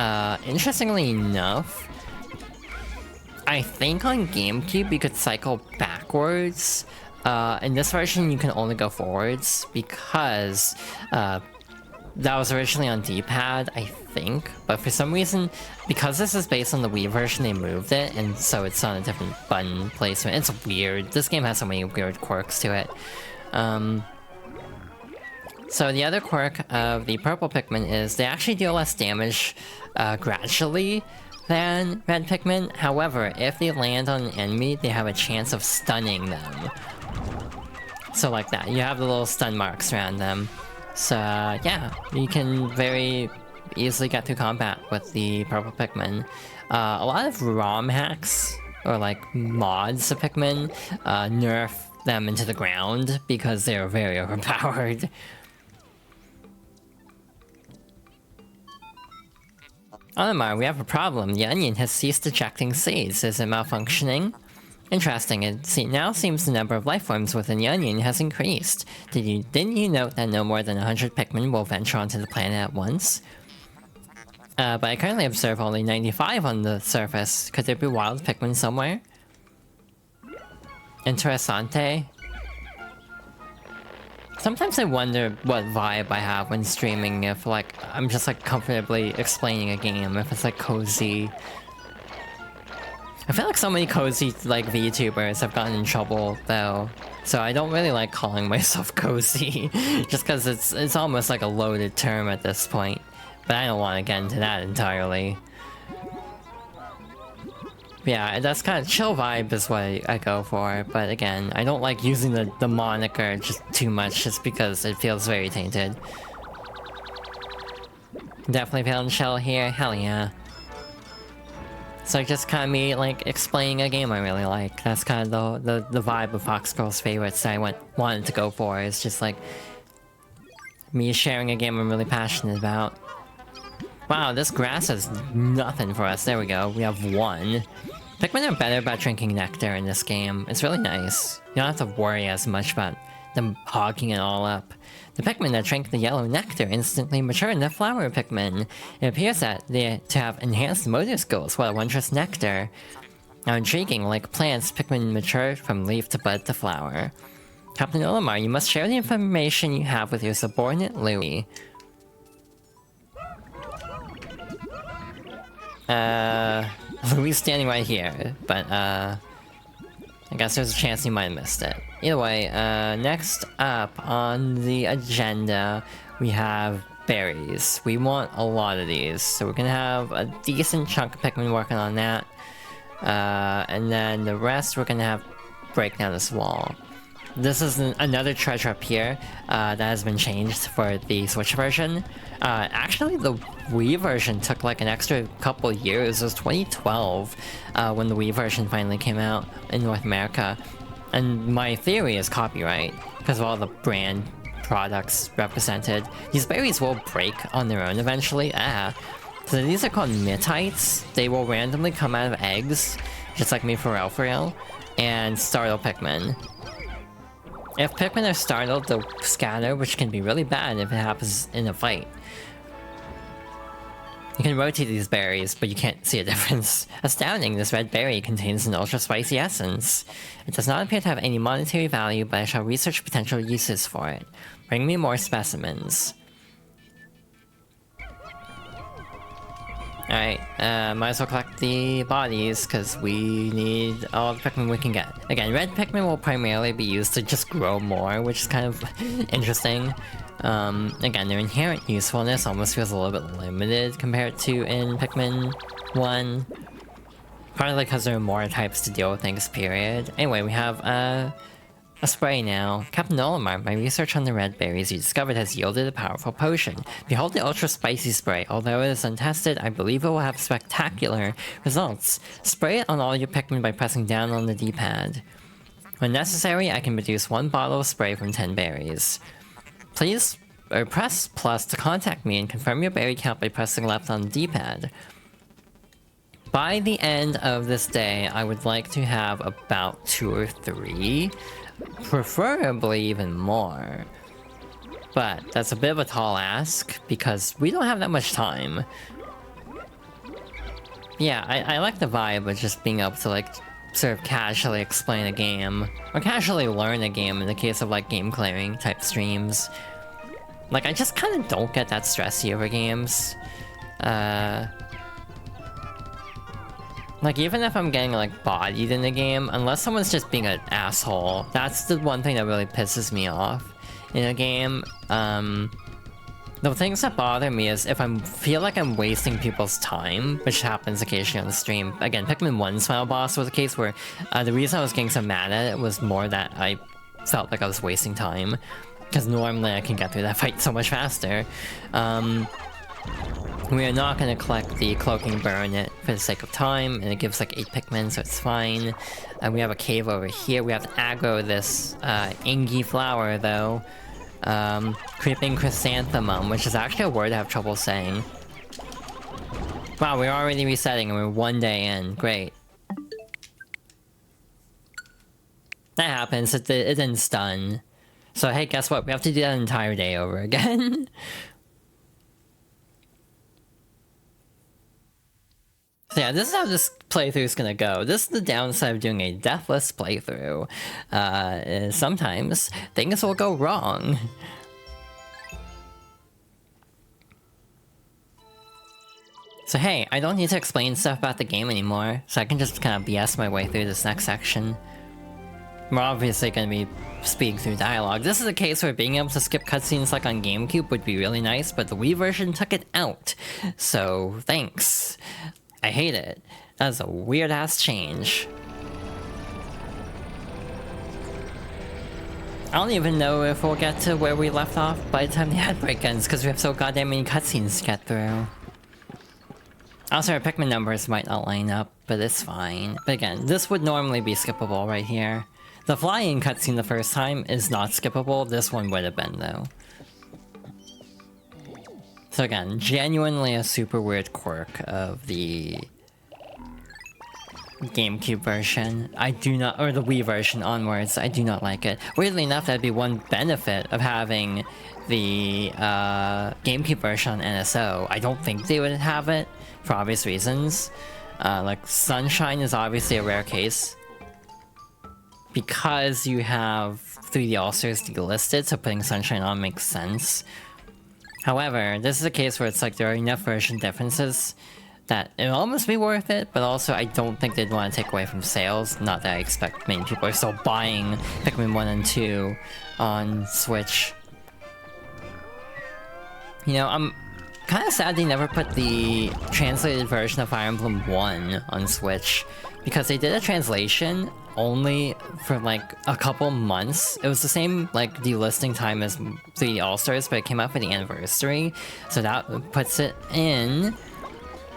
[SPEAKER 1] interestingly enough, I think on GameCube you could cycle backwards. In this version you can only go forwards because that was originally on D-pad, I think, but for some reason, because this is based on the Wii version, they moved it, and so it's on a different button placement. It's weird. This game has so many weird quirks to it. So the other quirk of the purple Pikmin is they actually deal less damage gradually than red Pikmin. However, if they land on an enemy, they have a chance of stunning them. So like that, you have the little stun marks around them. So yeah, you can very easily get through combat with the purple Pikmin. A lot of ROM hacks, or like mods of Pikmin, nerf them into the ground because they're very overpowered. Olimar, we have a problem. The onion has ceased ejecting seeds. Is it malfunctioning? Interesting. It now seems the number of life forms within the onion has increased. Didn't you note that no more than 100 Pikmin will venture onto the planet at once? But I currently observe only 95 on the surface. Could there be wild Pikmin somewhere? Interessante. Sometimes I wonder what vibe I have when streaming, if like, I'm just like comfortably explaining a game, if it's like cozy. I feel like so many cozy like VTubers have gotten in trouble though, so I don't really like calling myself cozy, just cause it's almost like a loaded term at this point, but I don't want to get into that entirely. Yeah, that's kind of chill vibe is what I go for, but again, I don't like using the moniker just too much just because it feels very tainted. Definitely feeling chill here, hell yeah. So just kind of me like explaining a game I really like. That's kind of the vibe of Fox Girls Favorites that I wanted to go for. It's just like me sharing a game I'm really passionate about. Wow, this grass has nothing for us. There we go. We have one. Pikmin are better about drinking nectar in this game. It's really nice. You don't have to worry as much about them hogging it all up. The Pikmin that drank the yellow nectar instantly mature into flower Pikmin. It appears that they to have enhanced motor skills while wondrous nectar. Now intriguing, like plants, Pikmin mature from leaf to bud to flower. Captain Olimar, you must share the information you have with your subordinate Louie. Louie's standing right here, but I guess there's a chance you might have missed it. Either way, next up on the agenda, we have berries. We want a lot of these, so we're gonna have a decent chunk of Pikmin working on that. And then the rest we're gonna have break down this wall. this is another treasure up here that has been changed for the Switch version. Actually, the Wii version took like an extra couple years. It was 2012 when the Wii version finally came out in North America. And my theory is copyright, because of all the brand products represented. These berries will break on their own eventually. So these are called Mitites. They will randomly come out of eggs, just like me for real, and startle Pikmin. If Pikmin are startled, they'll scatter, which can be really bad if it happens in a fight. You can rotate these berries, but you can't see a difference. Astounding, this red berry contains an ultra-spicy essence. It does not appear to have any monetary value, but I shall research potential uses for it. Bring me more specimens. Alright, might as well collect the bodies, because we need all the Pikmin we can get. Again, red Pikmin will primarily be used to just grow more, which is kind of interesting. Again, their inherent usefulness almost feels a little bit limited compared to in Pikmin 1. Partly because there are more types to deal with things, period. Anyway, we have, a spray now. Captain Olimar, my research on the red berries you discovered has yielded a powerful potion. Behold the ultra spicy spray. Although it is untested, I believe it will have spectacular results. Spray it on all your Pikmin by pressing down on the D-pad. When necessary, I can produce 1 bottle of spray from 10 berries. Please, press plus to contact me and confirm your berry count by pressing left on the D-pad. By the end of this day, I would like to have about 2 or 3. Preferably even more. But that's a bit of a tall ask, because we don't have that much time. Yeah, I like the vibe of just being able to, like, sort of casually explain a game. Or casually learn a game in the case of, like, game clearing type streams. Like, I just kind of don't get that stressy over games. Like, even if I'm getting, like, bodied in the game, unless someone's just being an asshole, that's the one thing that really pisses me off in a game. The things that bother me is if I feel like I'm wasting people's time, which happens occasionally on the stream. Again, Pikmin 1's final boss was a case where the reason I was getting so mad at it was more that I felt like I was wasting time. Because normally I can get through that fight so much faster. We are not going to collect the Cloaking Baronet for the sake of time, and it gives like 8 Pikmin, so it's fine. We have a cave over here. We have to aggro this Ingy flower, though. Creeping Chrysanthemum, which is actually a word I have trouble saying. Wow, we're already resetting, and we're 1 day in. Great. That happens. It didn't stun. So hey, guess what? We have to do that an entire day over again. So yeah, this is how this playthrough is gonna go. This is the downside of doing a deathless playthrough. Sometimes things will go wrong. So hey, I don't need to explain stuff about the game anymore, so I can just kind of BS my way through this next section. We're obviously gonna be speaking through dialogue. This is a case where being able to skip cutscenes like on GameCube would be really nice, but the Wii version took it out. So thanks. I hate it. That's a weird-ass change. I don't even know if we'll get to where we left off by the time the ad break ends, because we have so goddamn many cutscenes to get through. Also, our Pikmin numbers might not line up, but it's fine. But again, this would normally be skippable right here. The flying cutscene the first time is not skippable, this one would have been, though. So again, genuinely a super weird quirk of the GameCube version. I do not, or the Wii version onwards, I do not like it. Weirdly enough, that'd be one benefit of having the GameCube version on NSO. I don't think they would have it, for obvious reasons. Like, Sunshine is obviously a rare case. Because you have 3D All-Stars delisted, so putting Sunshine on makes sense. However, this is a case where it's like there are enough version differences that it'll almost be worth it, but also I don't think they'd want to take away from sales. Not that I expect many people are still buying Pikmin 1 and 2 on Switch. You know, I'm kind of sad they never put the translated version of Fire Emblem 1 on Switch, because they did a translation only for like a couple months. It was the same like delisting time as 3D All-Stars, but it came out for the anniversary. So that puts it in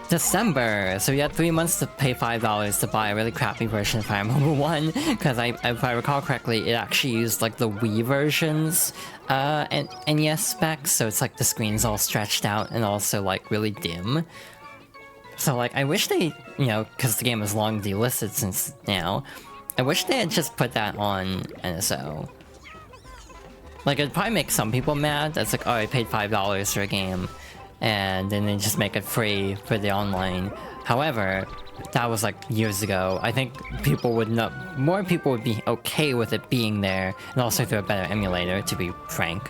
[SPEAKER 1] December. So you had 3 months to pay $5 to buy a really crappy version of Fire Emblem 1, because if I recall correctly, it actually used like the Wii version's and NES specs, so it's like the screen's all stretched out and also like really dim. So like I wish they, you know, because the game is long delisted since now, I wish they had just put that on NSO. Like it'd probably make some people mad. That's like, oh, I paid $5 for a game, and then they just make it free for the online. However, that was like years ago. I think people would not, more people would be okay with it being there, and also through a better emulator, to be frank.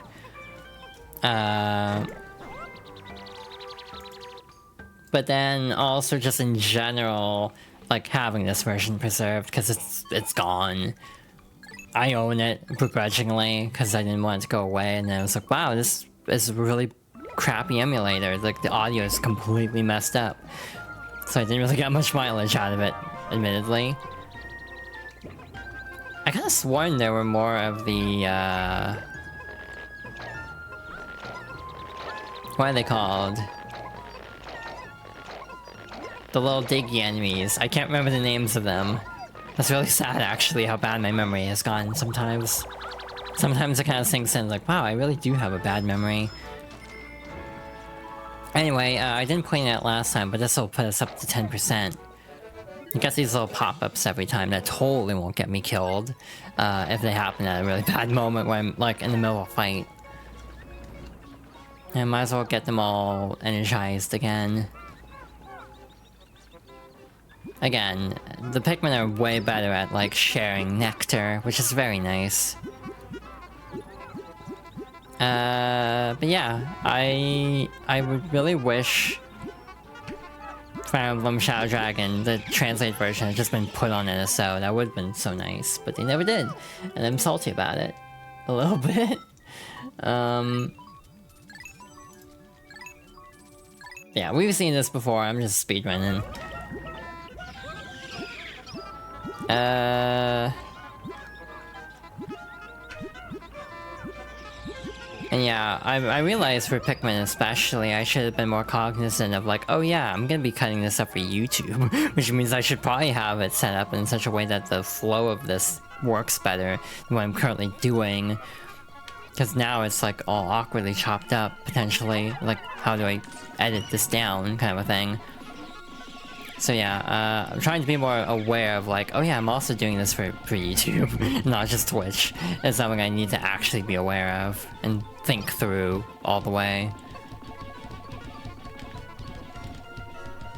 [SPEAKER 1] But then also just in general, like having this version preserved, because it's gone. I own it begrudgingly because I didn't want it to go away, and then I was like, wow, this is a really crappy emulator. Like the audio is completely messed up. So I didn't really get much mileage out of it, admittedly. I kind of sworn there were more of the what are they called? The little diggy enemies. I can't remember the names of them. That's really sad, actually, how bad my memory has gotten sometimes. Sometimes it kind of sinks in, like, wow, I really do have a bad memory. Anyway, I didn't point it out last time, but this will put us up to 10%. You get these little pop-ups every time that totally won't get me killed. If they happen at a really bad moment when I'm, like, in the middle of a fight. I might as well get them all energized again. Again, the Pikmin are way better at, like, sharing nectar, which is very nice. But yeah, I would really wish Fire Emblem Shadow Dragon, the translated version, had just been put on NSO. That would have been so nice, but they never did, and I'm salty about it. A little bit. Yeah, we've seen this before, I'm just speedrunning. And yeah, I realized for Pikmin especially, I should have been more cognizant of like, oh yeah, I'm gonna be cutting this up for YouTube, which means I should probably have it set up in such a way that the flow of this works better than what I'm currently doing. Because now it's like all awkwardly chopped up, potentially. Like, how do I edit this down, kind of a thing. So yeah, I'm trying to be more aware of like, oh yeah, I'm also doing this for YouTube, not just Twitch. It's something I need to actually be aware of and think through all the way.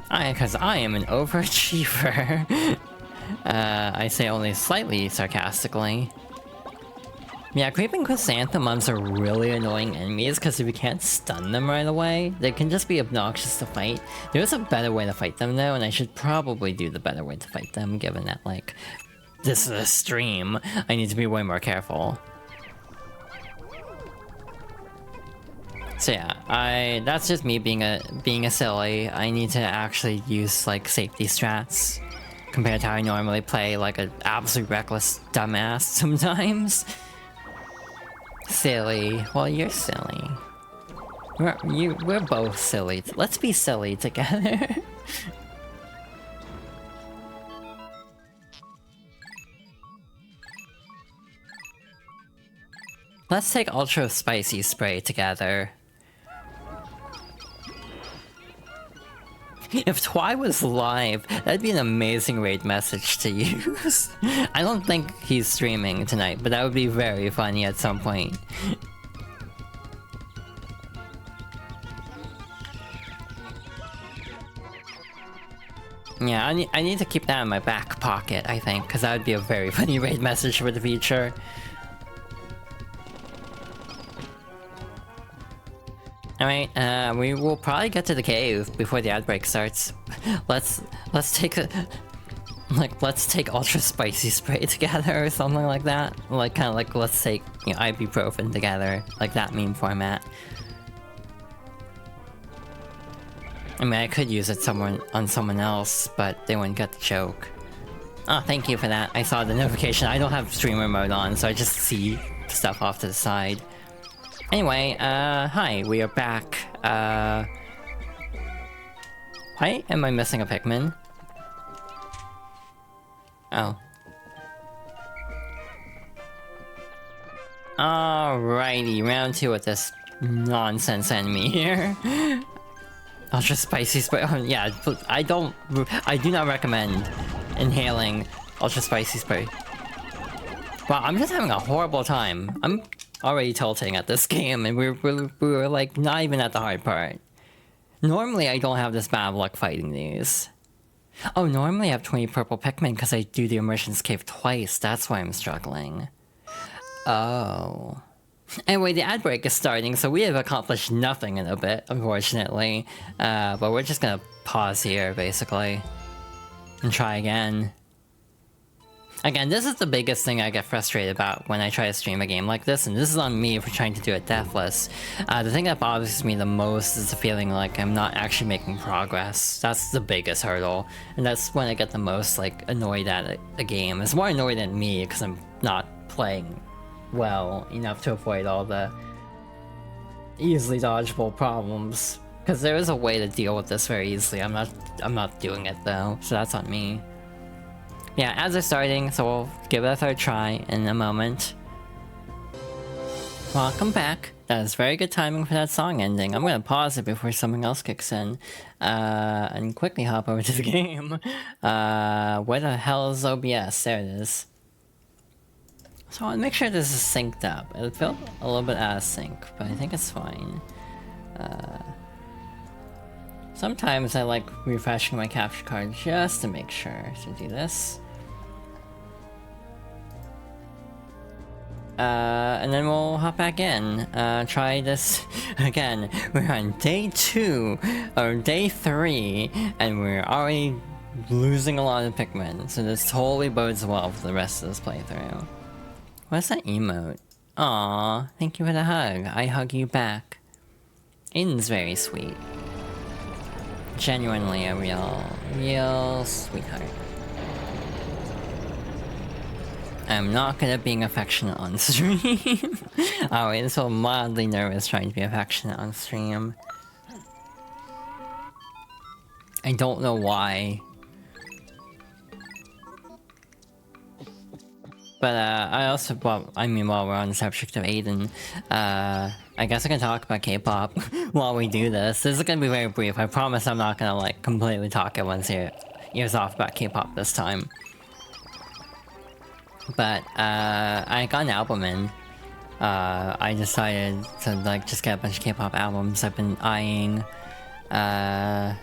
[SPEAKER 1] Because I am an overachiever. I say only slightly sarcastically. Yeah, creeping chrysanthemums are really annoying enemies because if you can't stun them right away, they can just be obnoxious to fight. There is a better way to fight them though, and I should probably do the better way to fight them, given that, like, this is a stream. I need to be way more careful. So yeah, that's just me being a silly. I need to actually use, like, safety strats compared to how I normally play, like, an absolute reckless dumbass sometimes. Silly. Well, you're silly. We're both silly. Let's be silly together. Let's take Ultra Spicy Spray together. If Twy was live, that'd be an amazing raid message to use. I don't think he's streaming tonight, but that would be very funny at some point. Yeah, I need to keep that in my back pocket, I think, because that would be a very funny raid message for the future. Alright, we will probably get to the cave before the outbreak starts. Let's take Ultra Spicy Spray together or something like that. Like, kinda like, let's take, you know, ibuprofen together. Like that meme format. I mean, I could use it on someone else, but they wouldn't get the joke. Oh, thank you for that. I saw the notification. I don't have streamer mode on, so I just see stuff off to the side. Anyway, hi, we are back. Why am I missing a Pikmin? Oh. Alrighty, round 2 with this nonsense enemy here. Ultra spicy spray. Oh, yeah, I do not recommend inhaling ultra spicy spray. Wow, I'm just having a horrible time. I'm already tilting at this game, and we're like not even at the hard part. Normally, I don't have this bad of luck fighting these. Oh, normally I have 20 purple Pikmin because I do the Immersion's Cave twice. That's why I'm struggling. Oh. Anyway, the ad break is starting, so we have accomplished nothing in a bit, unfortunately. But we're just gonna pause here, basically. And try again. Again, this is the biggest thing I get frustrated about when I try to stream a game like this, and this is on me for trying to do it deathless. The thing that bothers me the most is the feeling like I'm not actually making progress. That's the biggest hurdle, and that's when I get the most, like, annoyed at a game. It's more annoyed at me, because I'm not playing well enough to avoid all the easily dodgeable problems. Because there is a way to deal with this very easily. I'm not doing it though, so that's on me. Yeah, ads are starting, so we'll give it a third try in a moment. Welcome back. That is very good timing for that song ending. I'm gonna pause it before something else kicks in. And quickly hop over to the game. Where the hell is OBS? There it is. So I want to make sure this is synced up. It felt a little bit out of sync, but I think it's fine. Sometimes I like refreshing my capture card just to make sure to do this. And then we'll hop back in. Try this again. We're on day 2 or day 3, and we're already losing a lot of Pikmin. So this totally bodes well for the rest of this playthrough. What's that emote? Aww, thank you for the hug. I hug you back. Aiden's very sweet. Genuinely a real sweetheart. I'm not good at being affectionate on stream. Oh wait, so mildly nervous trying to be affectionate on stream. I don't know why. But I also, well, I mean, while we're on the subject of Aiden, I guess I can talk about K-pop while we do this. This is gonna be very brief. I promise I'm not gonna like completely talk everyone's ears off about K-pop this time. But I got an album in. I decided to like just get a bunch of K-pop albums I've been eyeing. The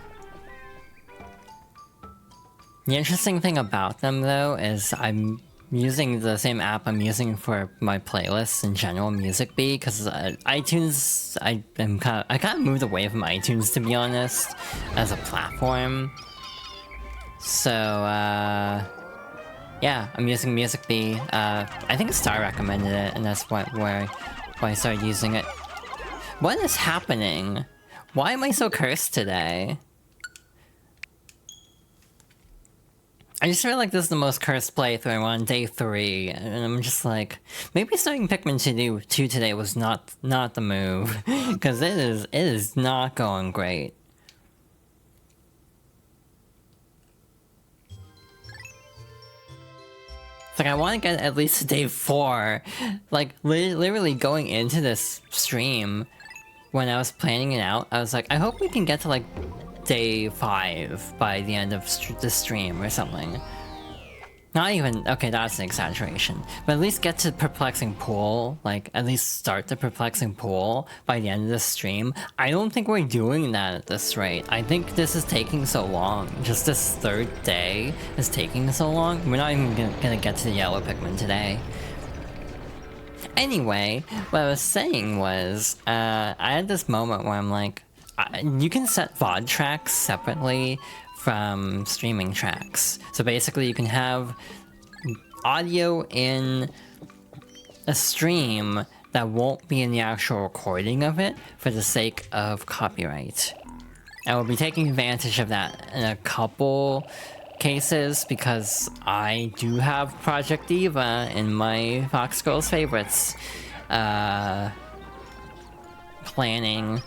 [SPEAKER 1] interesting thing about them though is I'm using the same app I'm using for my playlists in general, Music Bee, because iTunes, I kind of moved away from iTunes, to be honest, as a platform. So yeah, I'm using Music Bee. I think Star recommended it, and that's why I started using it. What is happening? Why am I so cursed today? I just feel like this is the most cursed playthrough on day 3, and I'm just like, maybe starting Pikmin 2 today was not the move, because it is not going great. It's like I want to get at least to day 4, like literally going into this stream. When I was planning it out, I was like, I hope we can get to like day 5 by the end of the stream or something. Not even, okay, that's an exaggeration, but at least get to Perplexing Pool, like at least start the Perplexing Pool by the end of the stream. I don't think we're doing that at this rate. I think this is taking so long. Just this 3rd day is taking so long. We're not even gonna get to the yellow Pikmin today. Anyway, what I was saying was, I had this moment where I'm like, you can set VOD tracks separately from streaming tracks. So basically you can have audio in a stream that won't be in the actual recording of it for the sake of copyright. And we'll be taking advantage of that in a couple cases because I do have Project Diva in my Fox Girls favorites planning.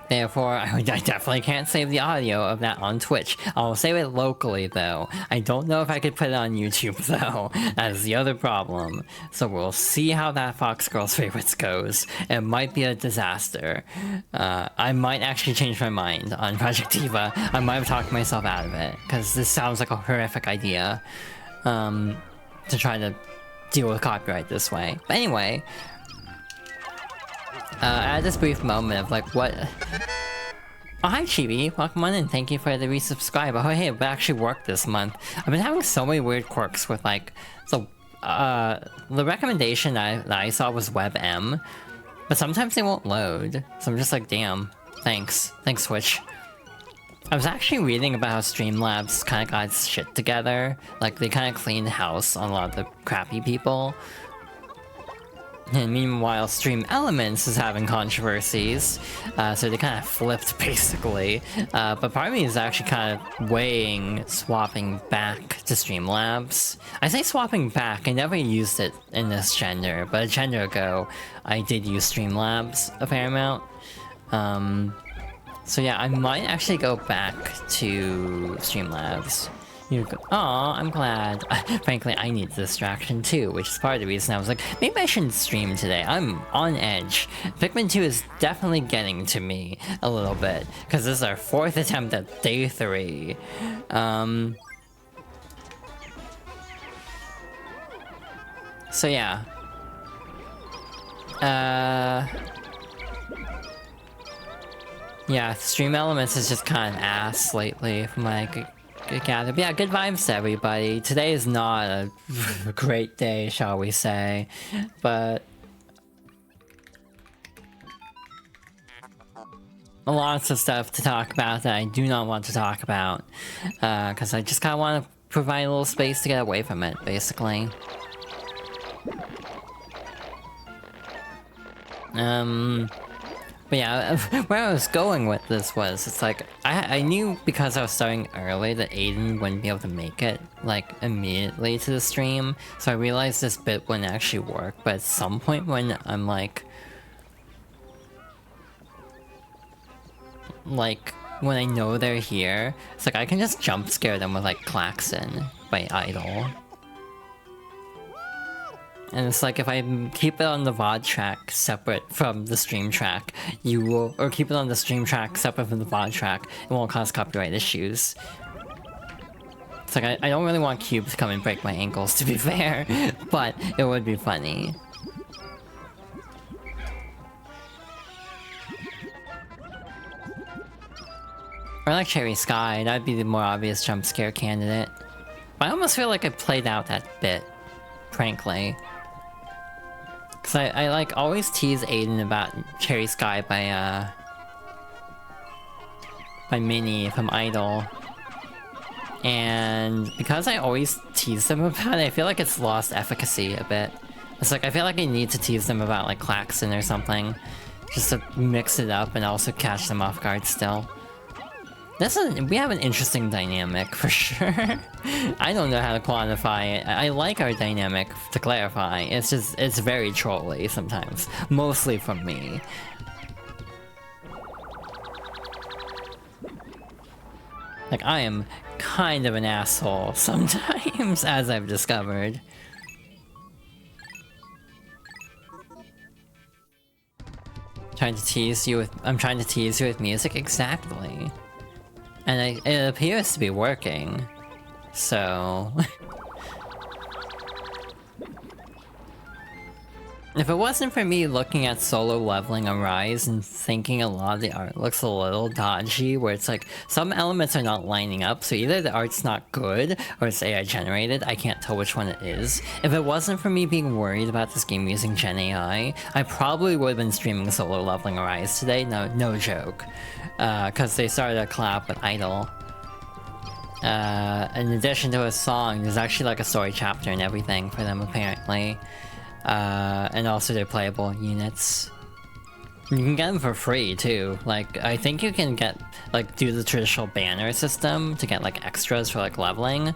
[SPEAKER 1] Therefore, I definitely can't save the audio of that on Twitch. I'll save it locally, though. I don't know if I could put it on YouTube, though. That is the other problem. So we'll see how that Fox Girls Favorites goes. It might be a disaster. I might actually change my mind on Project Diva. I might have talked myself out of it, because this sounds like a horrific idea to try to deal with copyright this way. But anyway... I had this brief moment of like, what? Oh, hi Chibi, welcome on in, thank you for the resubscribe. Oh hey, it actually worked this month. I've been having so many weird quirks with like, so, the recommendation that I saw was WebM, but sometimes they won't load, so I'm just like, damn, thanks Switch. I was actually reading about how Streamlabs kind of got its shit together, like they kind of cleaned house on a lot of the crappy people. And meanwhile, Stream Elements is having controversies, so they kind of flipped, basically. But part of me is actually kind of weighing swapping back to Streamlabs. I say swapping back, I never used it in this gender, but a gender ago, I did use Streamlabs a fair amount. So yeah, I might actually go back to Streamlabs. Aw, I'm glad. Frankly, I need distraction too, which is part of the reason I was like, maybe I shouldn't stream today. I'm on edge. Pikmin 2 is definitely getting to me a little bit, because this is our 4th attempt at day 3. So yeah. Yeah, Stream Elements is just kind of ass lately from like... gather. But yeah, good vibes to everybody. Today is not a great day, shall we say, but lots of stuff to talk about that I do not want to talk about, because I just kind of want to provide a little space to get away from it, basically. But yeah, where I was going with this was, it's like, I knew because I was starting early that Aiden wouldn't be able to make it, like, immediately to the stream, so I realized this bit wouldn't actually work, but at some point when I'm like, when I know they're here, it's like I can just jump scare them with, like, Klaxon by Idol. And it's like, if I keep it on the VOD track separate from the stream track, you will, or keep it on the stream track separate from the VOD track, it won't cause copyright issues. It's like, I don't really want Cube to come and break my ankles, to be fair, but it would be funny. Or like Cherry Sky, that'd be the more obvious jump scare candidate. But I almost feel like I played out that bit, frankly. Cause I like always tease Aiden about Cherry Sky by Minnie from Idol. And because I always tease them about it, I feel like it's lost efficacy a bit. It's like, I feel like I need to tease them about like Klaxon or something, just to mix it up and also catch them off guard still. We have an interesting dynamic, for sure. I don't know how to quantify it. I like our dynamic, to clarify. It's just, it's very trolly sometimes. Mostly from me. Like, I am kind of an asshole sometimes, as I've discovered. I'm trying to tease you with music, exactly. And it appears to be working, so... If it wasn't for me looking at solo leveling Arise and thinking a lot of the art looks a little dodgy, where it's like, some elements are not lining up, so either the art's not good, or it's AI generated, I can't tell which one it is. If it wasn't for me being worried about this game using Gen AI, I probably would have been streaming solo leveling Arise today, no joke. Cause they started a collab with Idol. In addition to a song, there's actually like a story chapter and everything for them apparently. And also their playable units. You can get them for free too. Like, I think you can get, like, do the traditional banner system to get, like, extras for, like, leveling.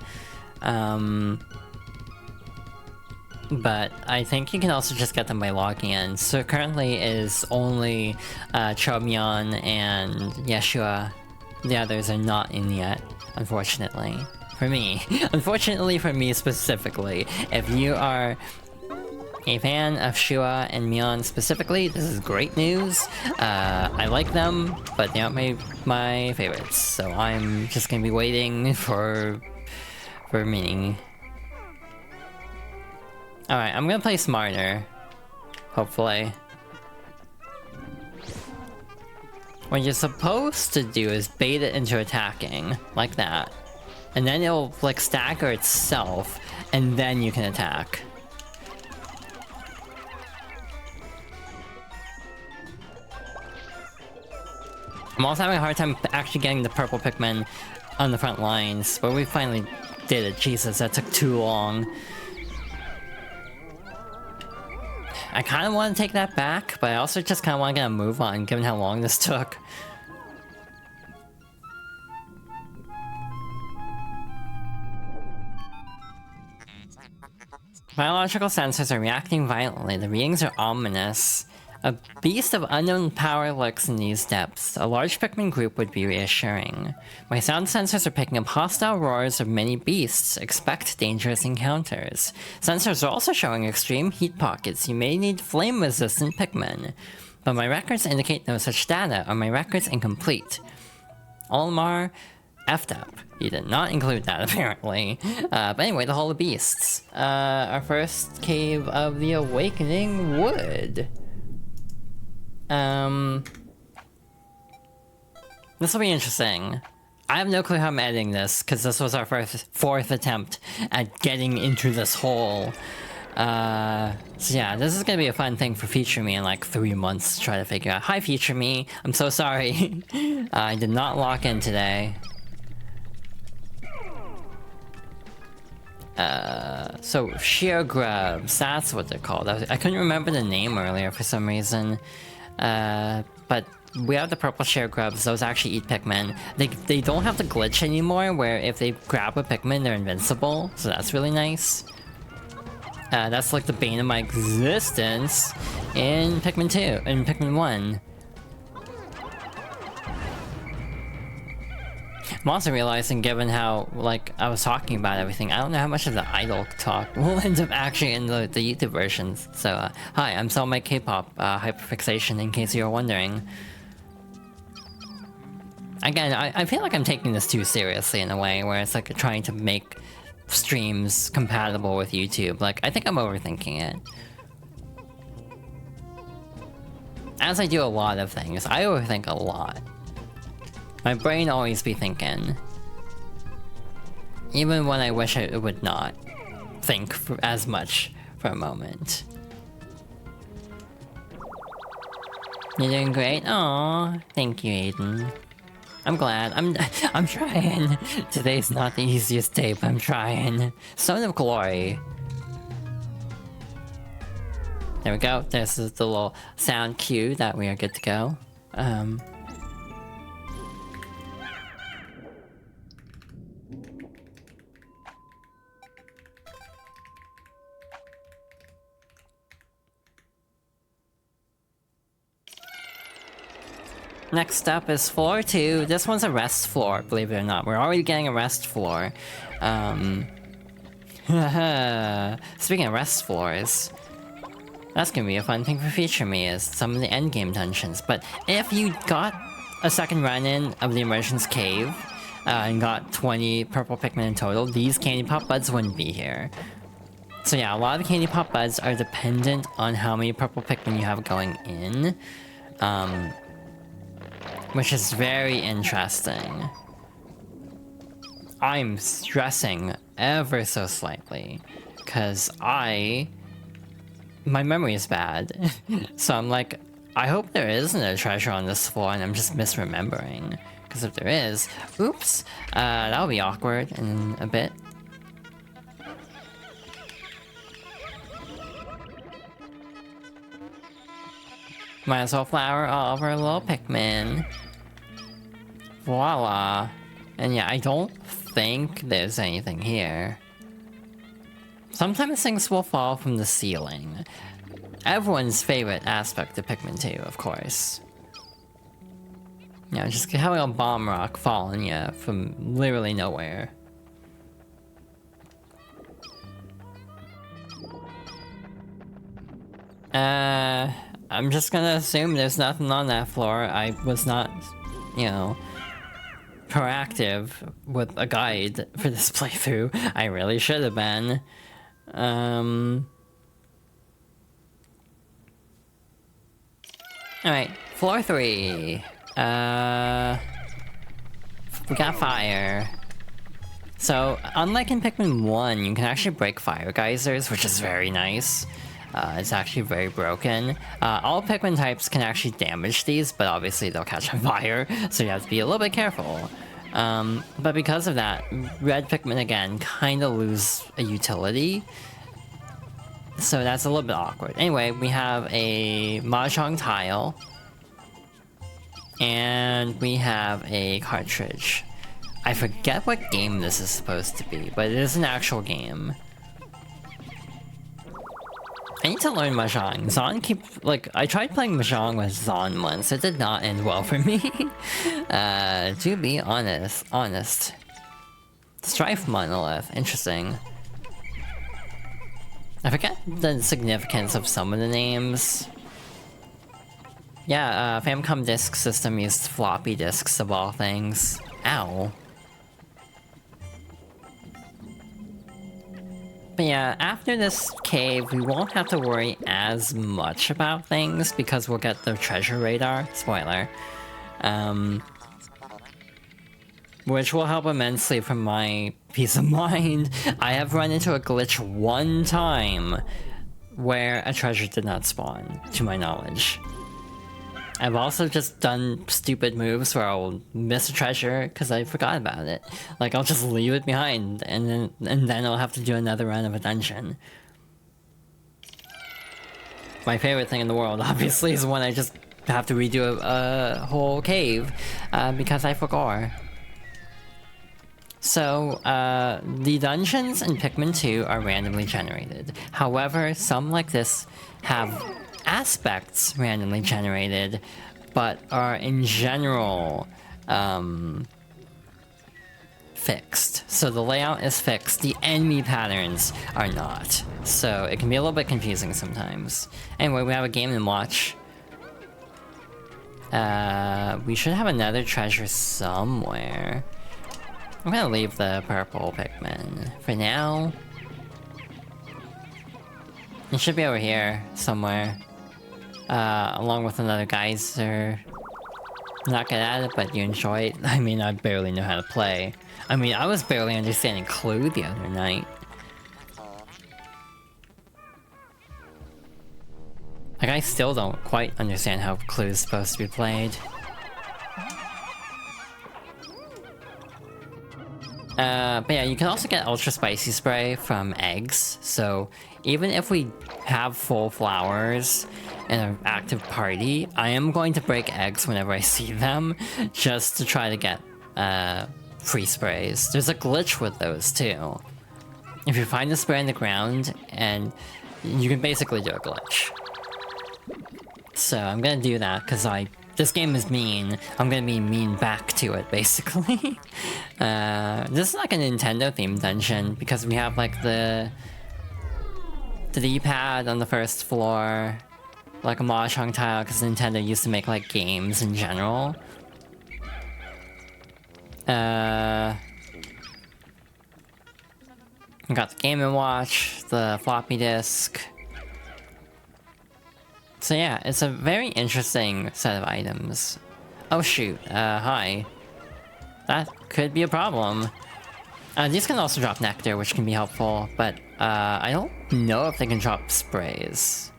[SPEAKER 1] But I think you can also just get them by logging in. So currently it is only Chomyeon and Yeshua. The others are not in yet, unfortunately. For me. Unfortunately for me specifically. If you are a fan of Shua and Myeon specifically, this is great news. I like them, but they aren't my favorites. So I'm just gonna be waiting for me. Alright, I'm gonna play smarter. Hopefully. What you're supposed to do is bait it into attacking, like that. And then it'll, like, stagger itself, and then you can attack. I'm also having a hard time actually getting the purple Pikmin on the front lines, but we finally did it. Jesus, that took too long. I kind of want to take that back, but I also just kind of want to get a move on, given how long this took. Biological sensors are reacting violently. The readings are ominous. A beast of unknown power lurks in these depths. A large Pikmin group would be reassuring. My sound sensors are picking up hostile roars of many beasts. Expect dangerous encounters. Sensors are also showing extreme heat pockets. You may need flame-resistant Pikmin. But my records indicate no such data. Are my records incomplete? Olmar effed up. He did not include that, apparently. But anyway, the Hall of Beasts. Our first Cave of the Awakening Wood. This will be interesting. I have no clue how I'm editing this, because this was our fourth attempt at getting into this hole. So yeah, this is gonna be a fun thing for Feature Me in like 3 months to try to figure out. Hi, Feature Me. I'm so sorry. I did not lock in today. So sheer grubs, that's what they're called. I couldn't remember the name earlier for some reason. But we have the purple sheer grubs, those actually eat Pikmin. They don't have the glitch anymore where if they grab a Pikmin they're invincible, so that's really nice. That's like the bane of my existence in Pikmin 2, in Pikmin 1. I'm also realizing, given how, like, I was talking about everything, I don't know how much of the idle talk will end up actually in the YouTube versions. So, hi, I'm selling my K-pop hyperfixation, in case you were wondering. Again, I feel like I'm taking this too seriously in a way, where it's like trying to make streams compatible with YouTube. Like, I think I'm overthinking it. As I do a lot of things, I overthink a lot. My brain always be thinking. Even when I wish it would not think as much for a moment. You're doing great? Aww, thank you, Aiden. I'm glad. I'm trying. Today's not the easiest day, but I'm trying. Son of Glory. There we go. This is the little sound cue that we are good to go. Next up is floor 2. This one's a rest floor, believe it or not. We're already getting a rest floor. Speaking of rest floors, that's gonna be a fun thing for Feature Me, is some of the endgame dungeons. But if you got a second run-in of the Immersion's Cave, and got 20 purple Pikmin in total, these Candy Pop Buds wouldn't be here. So yeah, a lot of the Candy Pop Buds are dependent on how many purple Pikmin you have going in. Which is very interesting. I'm stressing ever so slightly, because my memory is bad. So I'm like, I hope there isn't a treasure on this floor and I'm just misremembering. Because if there is, oops, that'll be awkward in a bit. Might as well flower all of our little Pikmin. Voila. And yeah, I don't think there's anything here. Sometimes things will fall from the ceiling. Everyone's favorite aspect of Pikmin 2, of course. Yeah, just having a bomb rock fall on you from literally nowhere. I'm just gonna assume there's nothing on that floor. I was not, you know, proactive with a guide for this playthrough. I really should have been. Alright, floor 3. We got fire. So, unlike in Pikmin 1, you can actually break fire geysers, which is very nice. It's actually very broken. All Pikmin types can actually damage these, but obviously they'll catch on fire, so you have to be a little bit careful. But because of that, red Pikmin again kind of lose a utility. So that's a little bit awkward. Anyway, we have a Mahjong tile. And we have a cartridge. I forget what game this is supposed to be, but it is an actual game. I need to learn Mahjong. I tried playing Mahjong with Zon once. It did not end well for me. To be honest. Strife Monolith. Interesting. I forget the significance of some of the names. Yeah, Famicom Disk System used floppy disks of all things. Ow. But yeah, after this cave, we won't have to worry as much about things because we'll get the treasure radar. Spoiler. Which will help immensely for my peace of mind. I have run into a glitch one time where a treasure did not spawn, to my knowledge. I've also just done stupid moves where I'll miss a treasure because I forgot about it. Like, I'll just leave it behind, and then I'll have to do another run of a dungeon. My favorite thing in the world, obviously, is when I just have to redo a whole cave because I forgot. So, the dungeons in Pikmin 2 are randomly generated. However, some like this have aspects randomly generated, but are in general fixed. So the layout is fixed, the enemy patterns are not. So it can be a little bit confusing sometimes. Anyway, we have a game and watch. We should have another treasure somewhere. I'm gonna leave the purple Pikmin for now. It should be over here somewhere. Along with another geyser. Not good at it, but you enjoy it. I mean, I barely know how to play. I mean, I was barely understanding Clue the other night. Like, I still don't quite understand how Clue is supposed to be played. But yeah, you can also get Ultra Spicy Spray from eggs, so even if we have full flowers in an active party, I am going to break eggs whenever I see them, just to try to get free sprays. There's a glitch with those too. If you find a spray in the ground, and you can basically do a glitch. So I'm gonna do that, because this game is mean. I'm gonna be mean back to it, basically. This is like a Nintendo-themed dungeon, because we have like the D-pad on the first floor, like a Mahjong tile, because Nintendo used to make like games in general. We got the Game & Watch, the floppy disk. So yeah, it's a very interesting set of items. Oh shoot, hi. That could be a problem. These can also drop nectar, which can be helpful, but I don't know if they can drop sprays.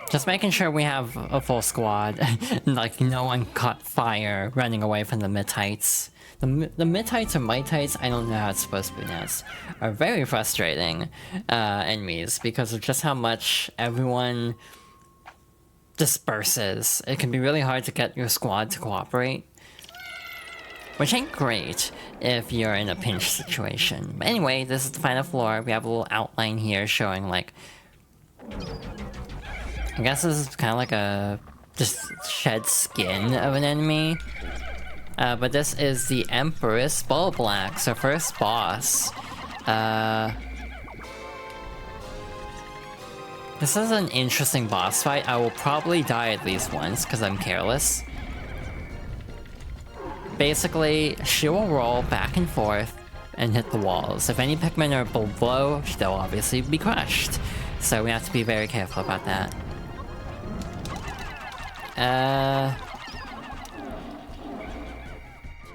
[SPEAKER 1] Just making sure we have a full squad. Like, no one caught fire running away from the Mid-Heights. The Mid-Heights or Might-Heights, I don't know how it's supposed to be pronounced, are very frustrating enemies because of just how much everyone disperses. It can be really hard to get your squad to cooperate. Which ain't great if you're in a pinch situation. But anyway, this is the final floor. We have a little outline here showing, like... I guess this is kind of like a... just shed skin of an enemy. But this is the Empress Bullblax, our first boss. This is an interesting boss fight. I will probably die at least once, because I'm careless. Basically, she will roll back and forth and hit the walls. If any Pikmin are below, they'll obviously be crushed. So we have to be very careful about that.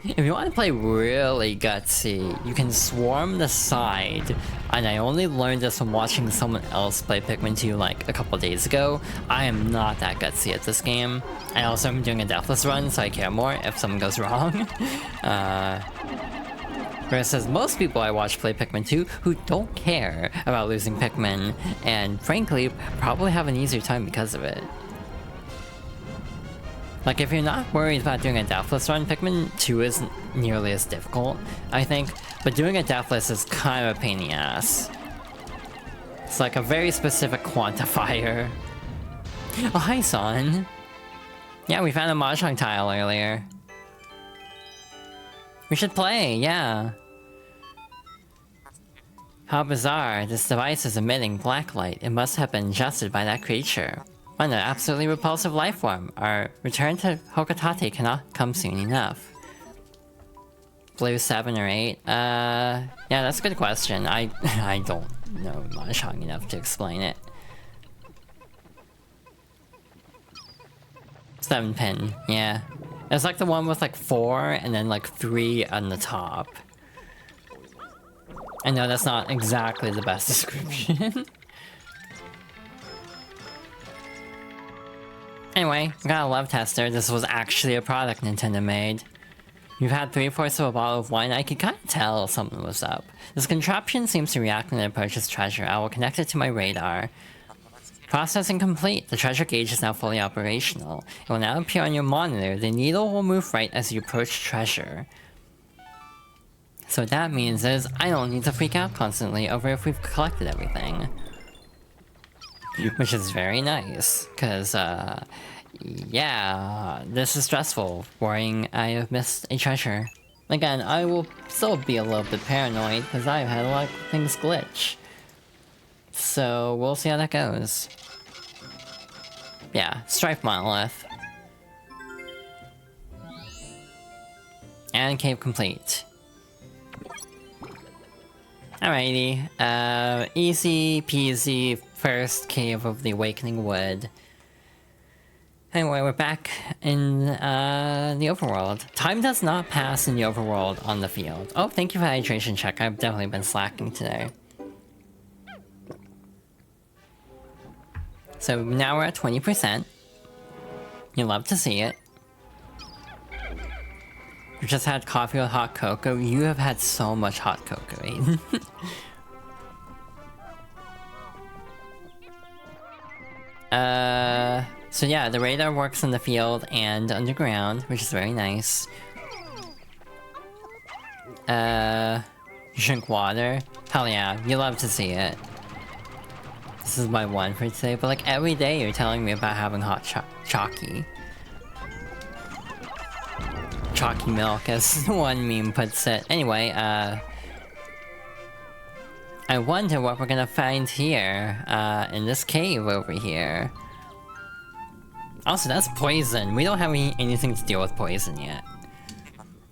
[SPEAKER 1] If you want to play really gutsy, you can swarm the side. And I only learned this from watching someone else play Pikmin 2 like a couple days ago. I am not that gutsy at this game. I also am doing a deathless run, so I care more if something goes wrong. Versus most people I watch play Pikmin 2 who don't care about losing Pikmin, and frankly, probably have an easier time because of it. Like, if you're not worried about doing a deathless run, Pikmin 2 isn't nearly as difficult, I think. But doing a deathless is kind of a pain in the ass. It's like a very specific quantifier. Oh, hi, Son. Yeah, we found a Mahjong tile earlier. We should play, yeah. How bizarre. This device is emitting black light. It must have been ingested by that creature. What an absolutely repulsive life form. Our return to Hokotate cannot come soon enough. Blue 7 or 8? Yeah, that's a good question. I don't know Mahjong enough to explain it. 7 pin, yeah. It's like the one with like 4 and then like 3 on the top. I know that's not exactly the best description. Anyway, we got a love tester. This was actually a product Nintendo made. You've had 3/4 of a bottle of wine. I could kind of tell something was up. This contraption seems to react when it approaches treasure. I will connect it to my radar. Processing complete. The treasure gauge is now fully operational. It will now appear on your monitor. The needle will move right as you approach treasure. So what that means is, I don't need to freak out constantly over if we've collected everything. Which is very nice, because, yeah, this is stressful, worrying I have missed a treasure. Again, I will still be a little bit paranoid, because I've had a lot of things glitch. So, we'll see how that goes. Yeah, Strife Monolith. And cave complete. Alrighty, easy peasy first cave of the Awakening Wood. Anyway, we're back in the overworld. Time does not pass in the overworld on the field. Oh, thank you for the hydration check. I've definitely been slacking today. So now we're at 20%. You love to see it. You just had coffee with hot cocoa. You have had so much hot cocoa, Aiden. So yeah, the radar works in the field and underground, which is very nice. You drink water? Hell yeah, you love to see it. This is my one for today, but like every day you're telling me about having hot chalky. Chalky milk, as one meme puts it. Anyway, I wonder what we're gonna find here, in this cave over here. Also, that's poison. We don't have anything to deal with poison yet.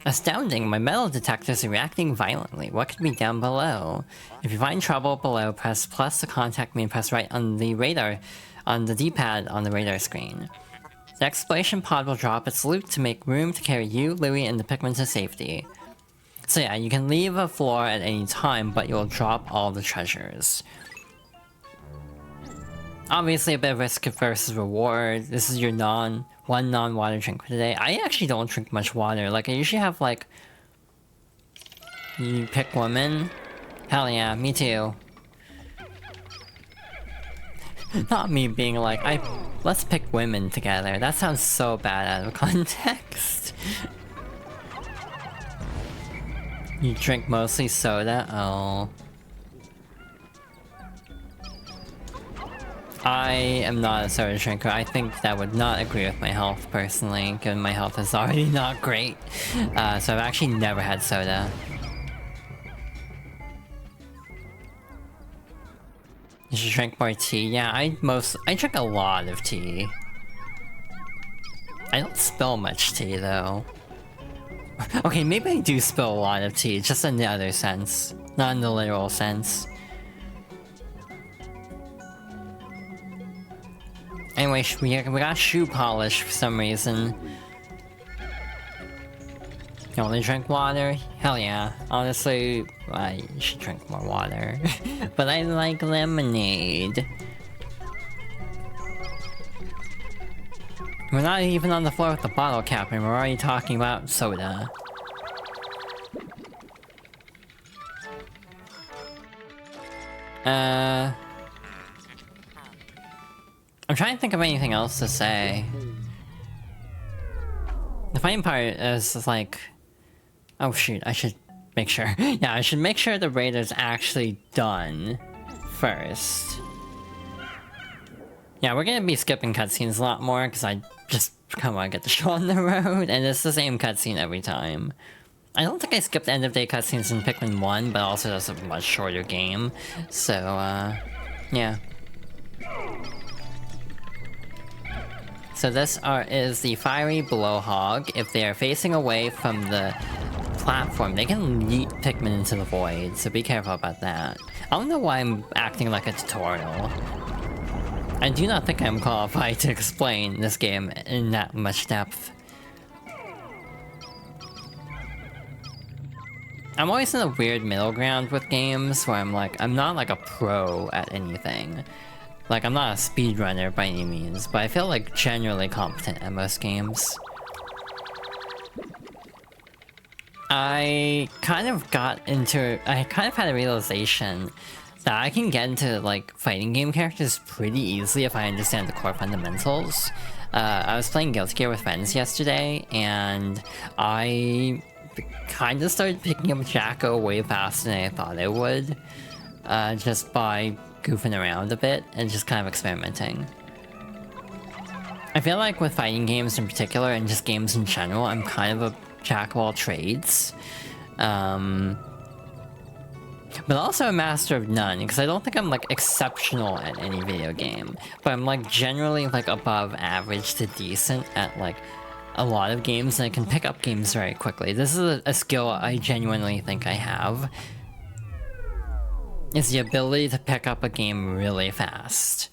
[SPEAKER 1] Astounding, my metal detectors are reacting violently. What could be down below? If you find trouble below, press plus to contact me and press right on the radar, on the D-pad on the radar screen. The exploration pod will drop its loot to make room to carry you, Louie, and the Pikmin to safety. So yeah, you can leave a floor at any time, but you'll drop all the treasures. Obviously a bit of risk versus reward. This is your one non-water drink for today. I actually don't drink much water. Like, I usually have, like... You pick women? Hell yeah, me too. Not me being like, let's pick women together. That sounds so bad out of context. You drink mostly soda? Oh. I am not a soda drinker. I think that would not agree with my health, personally, given my health is already not great. So I've actually never had soda. You should drink more tea. Yeah, I drink a lot of tea. I don't spill much tea, though. Okay, maybe I do spill a lot of tea, just in the other sense. Not in the literal sense. Anyway, we got shoe polish for some reason. You only drink water? Hell yeah. Honestly, I should drink more water. But I like lemonade. We're not even on the floor with the bottle cap and we're already talking about soda. I'm trying to think of anything else to say. The funny part is like... Oh shoot, I should make sure. Yeah, I should make sure the raid is actually done first. Yeah, we're gonna be skipping cutscenes a lot more because I just kind of want to get the show on the road, and it's the same cutscene every time. I don't think I skipped end of day cutscenes in Pikmin 1, but also that's a much shorter game. So, yeah. So this is the fiery blowhog. If they are facing away from the platform, they can yeet Pikmin into the void, so be careful about that. I don't know why I'm acting like a tutorial. I do not think I'm qualified to explain this game in that much depth. I'm always in a weird middle ground with games where I'm like, I'm not like a pro at anything. Like, I'm not a speedrunner by any means, but I feel like generally competent at most games. I kind of had a realization that I can get into, like, fighting game characters pretty easily if I understand the core fundamentals. I was playing Guilty Gear with friends yesterday, and I kind of started picking up Jacko way faster than I thought I would. Just by goofing around a bit and just kind of experimenting. I feel like with fighting games in particular, and just games in general, I'm kind of a jack of all trades. But also a master of none, because I don't think I'm like exceptional at any video game. But I'm like generally like above average to decent at like a lot of games, and I can pick up games very quickly. This is a skill I genuinely think I have. Is the ability to pick up a game really fast.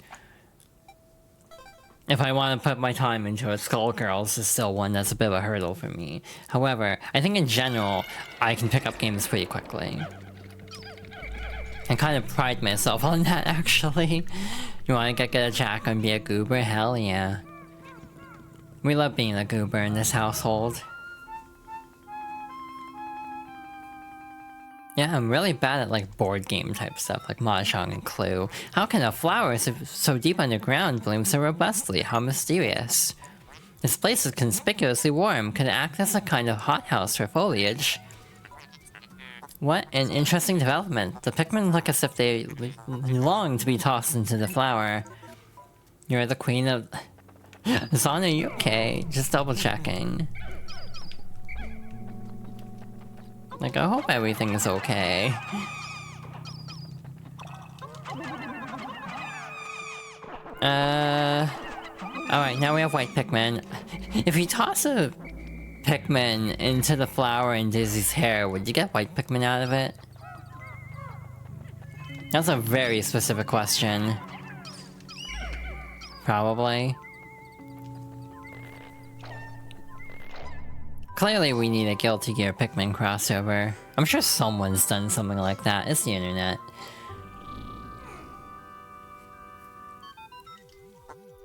[SPEAKER 1] If I want to put my time into it, Skullgirls is still one that's a bit of a hurdle for me. However, I think in general, I can pick up games pretty quickly. I kind of pride myself on that, actually. You want to get a jack and be a goober? Hell yeah. We love being a goober in this household. Yeah, I'm really bad at like board game type stuff like Mahjong and Clue. How can a flower so deep underground bloom so robustly? How mysterious. This place is conspicuously warm. Could it act as a kind of hothouse for foliage? What an interesting development. The Pikmin look as if they long to be tossed into the flower. You're the queen of... Zon, are you okay? Just double checking. Like, I hope everything is okay. Alright, now we have white Pikmin. If you toss a Pikmin into the flower in Dizzy's hair, would you get white Pikmin out of it? That's a very specific question. Probably. Clearly we need a Guilty Gear Pikmin crossover. I'm sure someone's done something like that. It's the internet.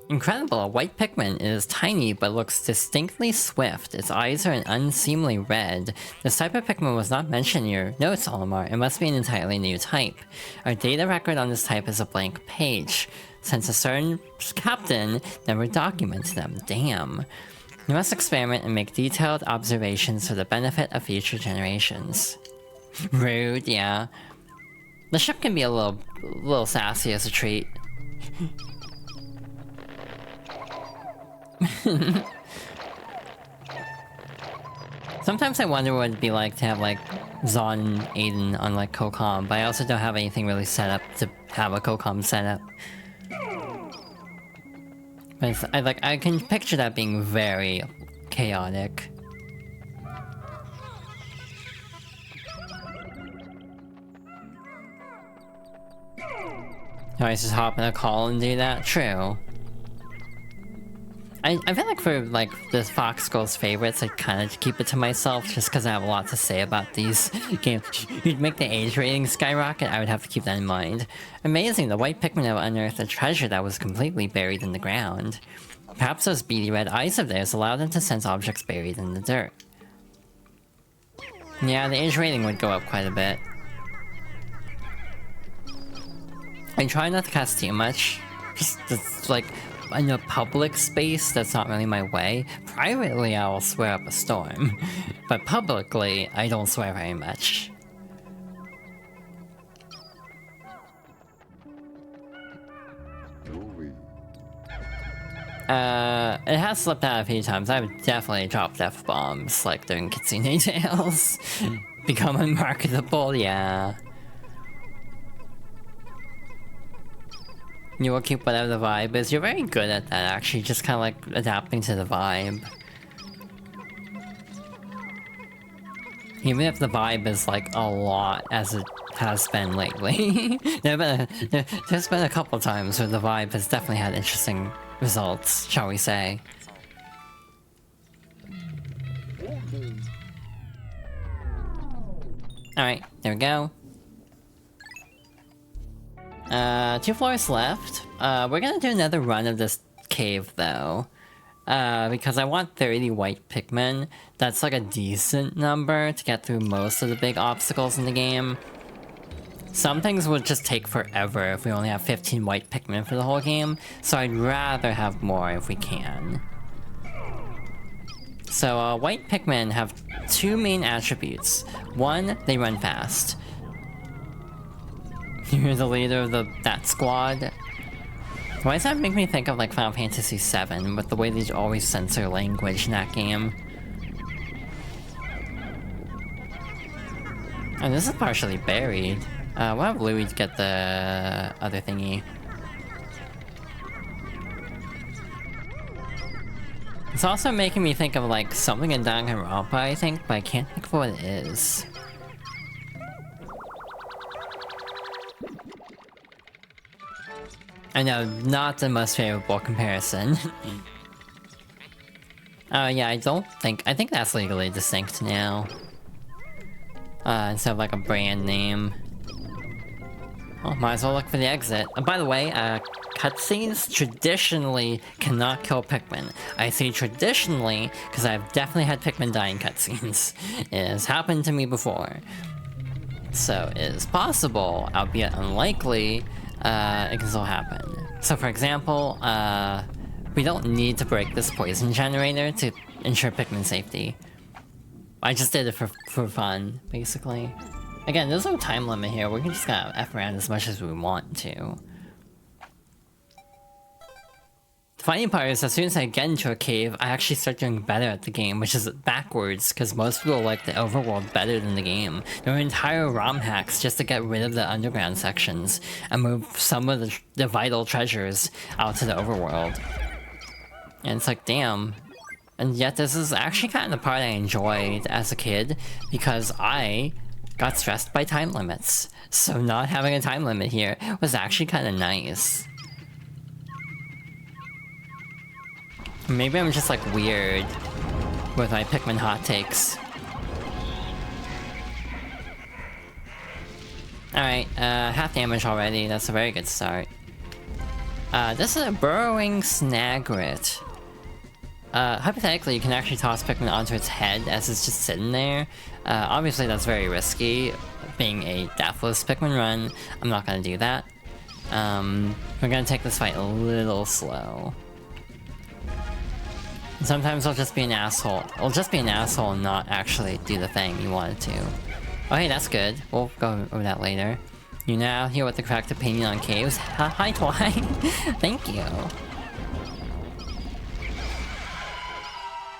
[SPEAKER 1] Incredible, a white Pikmin is tiny but looks distinctly swift. Its eyes are an unseemly red. This type of Pikmin was not mentioned in your notes, Olimar. It must be an entirely new type. Our data record on this type is a blank page, since a certain captain never documented them. Damn. You must experiment and make detailed observations for the benefit of future generations. Rude, yeah. The ship can be a little sassy as a treat. Sometimes I wonder what it'd be like to have like Zon and Aiden on like Kokam, but I also don't have anything really set up to have a Kokam setup. But I can picture that being very chaotic. Oh, I just hop in a call and do that? True. I feel like for like the Fox Girls favorites, I kind of keep it to myself just because I have a lot to say about these games. You'd make the age rating skyrocket, I would have to keep that in mind. Amazing, the white Pikmin have unearthed a treasure that was completely buried in the ground. Perhaps those beady red eyes of theirs allow them to sense objects buried in the dirt. Yeah, the age rating would go up quite a bit. I try not to cast too much. Just like in a public space, that's not really my way. Privately, I will swear up a storm. But publicly, I don't swear very much. It has slipped out a few times. I would definitely dropped F-bombs, like during Kitsune Tales. Become unmarketable, yeah. You will keep whatever the vibe is. You're very good at that, actually, just kind of like adapting to the vibe. Even if the vibe is like a lot, as it has been lately. There's been a couple times where the vibe has definitely had interesting results, shall we say. Alright, there we go. 2 floors left. We're gonna do another run of this cave, though. Because I want 30 white Pikmin. That's like a decent number to get through most of the big obstacles in the game. Some things would just take forever if we only have 15 white Pikmin for the whole game, so I'd rather have more if we can. So, white Pikmin have 2 main attributes. One, they run fast. You're the leader of that squad. Why does that make me think of like Final Fantasy VII, with the way they always censor language in that game? And this is partially buried. We'll have Louis get the other thingy. It's also making me think of like something in Danganronpa, I think, but I can't think of what it is. I know, not the most favorable comparison. Yeah, I think that's legally distinct now. Instead of like a brand name. Well, might as well look for the exit. By the way, cutscenes traditionally cannot kill Pikmin. I say traditionally, because I've definitely had Pikmin die in cutscenes. It has happened to me before. So it is possible, albeit unlikely, it can still happen. So for example, we don't need to break this poison generator to ensure Pikmin safety. I just did it for fun, basically. Again, there's no time limit here, we can just kind of F around as much as we want to. The funny part is, as soon as I get into a cave, I actually start doing better at the game, which is backwards, because most people like the overworld better than the game. There are entire ROM hacks just to get rid of the underground sections, and move some of the vital treasures out to the overworld. And it's like, damn. And yet this is actually kind of the part I enjoyed as a kid, because I got stressed by time limits. So not having a time limit here was actually kind of nice. Maybe I'm just like weird with my Pikmin hot takes. Alright, half damage already, that's a very good start. This is a burrowing snagret. Hypothetically, you can actually toss Pikmin onto its head as it's just sitting there. Obviously, that's very risky. Being a deathless Pikmin run, I'm not gonna do that. We're gonna take this fight a little slow. Sometimes I'll just be an asshole. I'll just be an asshole and not actually do the thing you wanted to. Oh hey, that's good. We'll go over that later. You're now here with the correct opinion on caves. Hi, Twine. Thank you.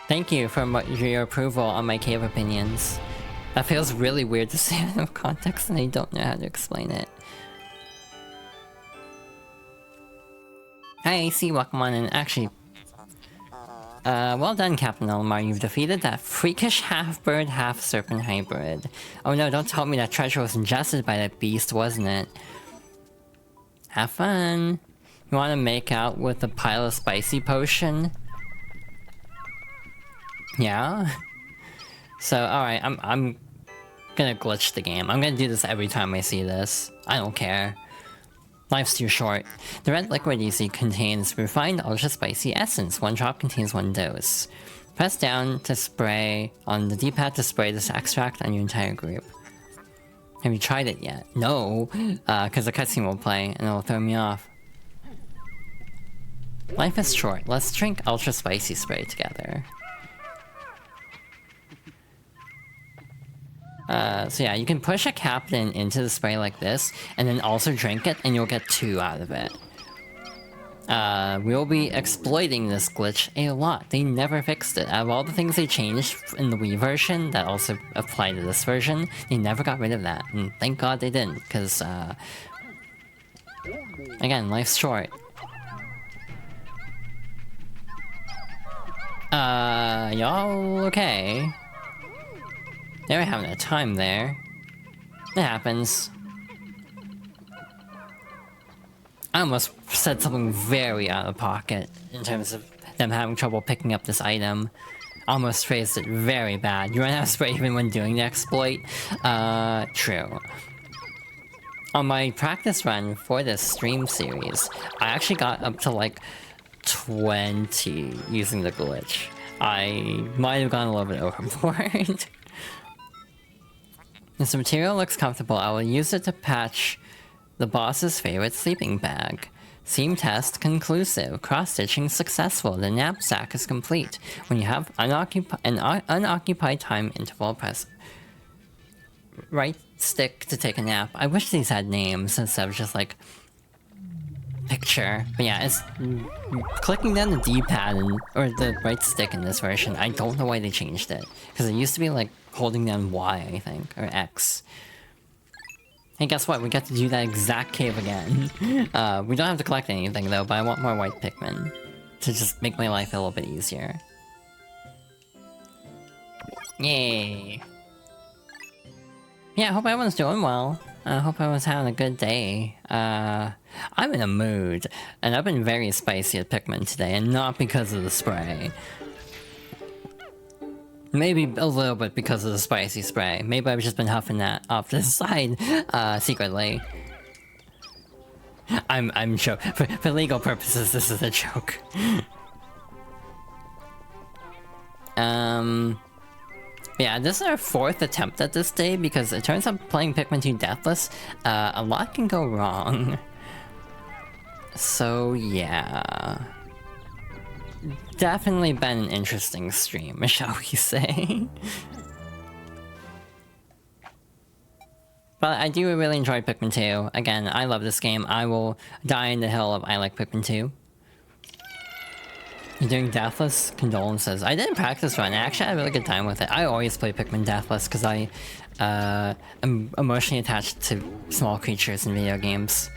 [SPEAKER 1] Thank you for your approval on my cave opinions. That feels really weird to say out of context and I don't know how to explain it. Hi AC, welcome on in. Actually, well done, Captain Elmar. You've defeated that freakish half-bird, half-serpent hybrid. Oh no, don't tell me that treasure was ingested by that beast, wasn't it? Have fun. You want to make out with a pile of spicy potion? Yeah? So, alright, I'm gonna glitch the game. I'm gonna do this every time I see this. I don't care. Life's too short. The red liquid you see contains refined ultra spicy essence. One drop contains 1 dose. Press down to spray on the D-pad to spray this extract on your entire group. Have you tried it yet? No, because the cutscene will play and it'll throw me off. Life is short. Let's drink ultra spicy spray together. So yeah, you can push a captain into the spray like this, and then also drink it, and you'll get 2 out of it. We'll be exploiting this glitch a lot. They never fixed it. Out of all the things they changed in the Wii version that also apply to this version, they never got rid of that. And thank God they didn't, because, again, life's short. Y'all okay? They were having a time there. It happens. I almost said something very out of pocket in terms of them having trouble picking up this item. Almost phrased it very bad. You run out of spray even when doing the exploit? True. On my practice run for this stream series, I actually got up to like 20 using the glitch. I might have gone a little bit overboard. This material looks comfortable. I will use it to patch the boss's favorite sleeping bag. Seam test conclusive. Cross-stitching successful. The knapsack is complete. When you have an unoccupied time interval, press right stick to take a nap. I wish these had names instead of just like picture. But yeah, it's clicking down the D-pad or the right stick in this version. I don't know why they changed it. Because it used to be like holding down Y, I think, or X. Hey, guess what? We get to do that exact cave again. We don't have to collect anything though, but I want more white Pikmin to just make my life a little bit easier. Yay! Yeah, I hope everyone's doing well. I hope everyone's having a good day. I'm in a mood, and I've been very spicy at Pikmin today, and not because of the spray. Maybe a little bit because of the spicy spray. Maybe I've just been huffing that off to the side, secretly. I'm sure, for legal purposes, this is a joke. Yeah, this is our 4th attempt at this day, because it turns out playing Pikmin 2 Deathless, a lot can go wrong. So, yeah. Definitely been an interesting stream, shall we say. But I do really enjoy Pikmin 2. Again, I love this game. I will die in the hill of I like Pikmin 2. You're doing Deathless? Condolences. I didn't practice run. I actually had a really good time with it. I always play Pikmin Deathless because I am emotionally attached to small creatures in video games.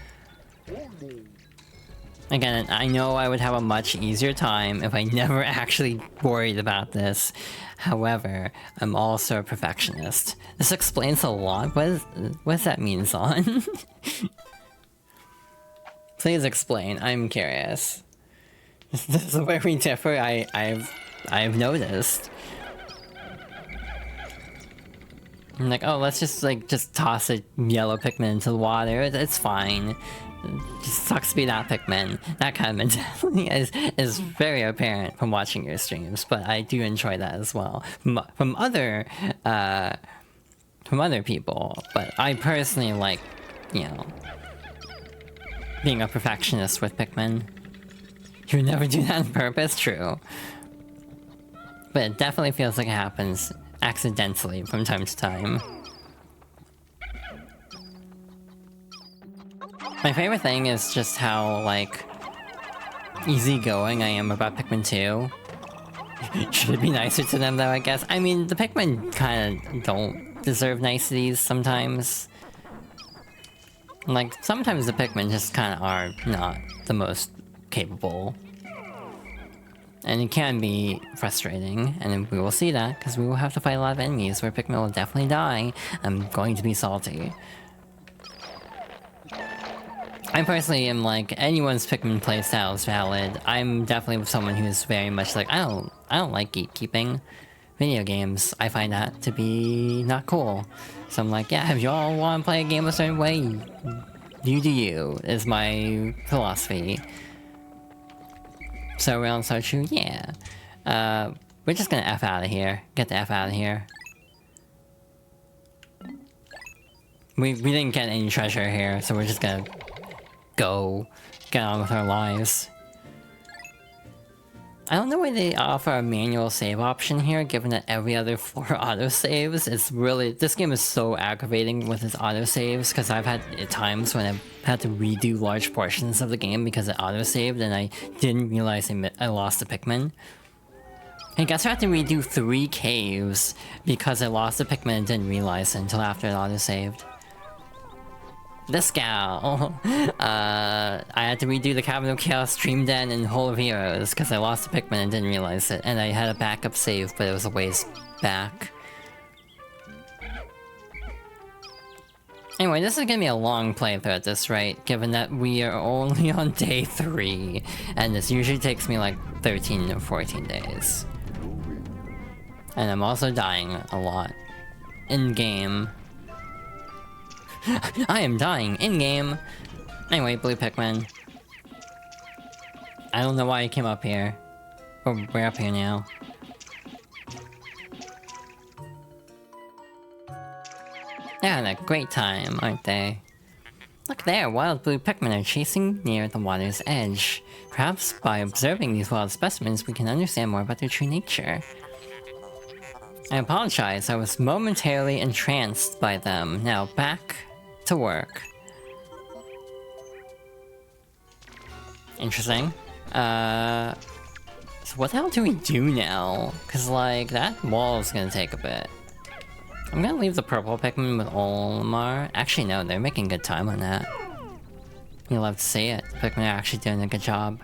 [SPEAKER 1] Again, I know I would have a much easier time if I never actually worried about this. However, I'm also a perfectionist. This explains a lot. What does that mean, Zon? Please explain. I'm curious. This is where we differ. I've noticed. I'm like, oh, let's just toss a yellow Pikmin into the water. It's fine. It just sucks to be that Pikmin. That kind of mentality is very apparent from watching your streams, but I do enjoy that as well from other people. But I personally like, you know, being a perfectionist with Pikmin. You never do that on purpose, true. But it definitely feels like it happens accidentally from time to time. My favorite thing is just how, like, easygoing I am about Pikmin 2. Should it be nicer to them, though, I guess? I mean, the Pikmin kind of don't deserve niceties sometimes. Like, sometimes the Pikmin just kind of are not the most capable. And it can be frustrating, and we will see that, because we will have to fight a lot of enemies where Pikmin will definitely die. I'm going to be salty. I personally am like, anyone's Pikmin playstyle is valid. I'm definitely someone who's very much like, I don't like gatekeeping video games. I find that to be not cool. So I'm like, yeah, if y'all want to play a game a certain way, you do you, is my philosophy. So around Sarchu, yeah. We're just gonna F out of here. Get the F out of here. We didn't get any treasure here, so we're just gonna go get on with our lives. I don't know why they offer a manual save option here, given that every other 4 autosaves. It's really... This game is so aggravating with its autosaves, because I've had times when I've had to redo large portions of the game because it autosaved and I didn't realize I lost a Pikmin. I guess I had to redo 3 caves because I lost a Pikmin and didn't realize it until after it autosaved. This gal! I had to redo the Cavern of Chaos, Dream Den, and Hole of Heroes because I lost a Pikmin and didn't realize it. And I had a backup save, but it was a ways back. Anyway, this is gonna be a long playthrough at this rate, given that we are only on day 3. And this usually takes me like 13 or 14 days. And I'm also dying a lot. In-game. I am dying in-game! Anyway, blue Pikmin. I don't know why he came up here. But we're up here now. They're having a great time, aren't they? Look there, wild blue Pikmin are chasing near the water's edge. Perhaps by observing these wild specimens, we can understand more about their true nature. I apologize, I was momentarily entranced by them. Now back to work. Interesting. So what the hell do we do now? Cause like, that wall is gonna take a bit. I'm gonna leave the purple Pikmin with Olimar. Actually no, they're making good time on that. You'll love to see it. The Pikmin are actually doing a good job.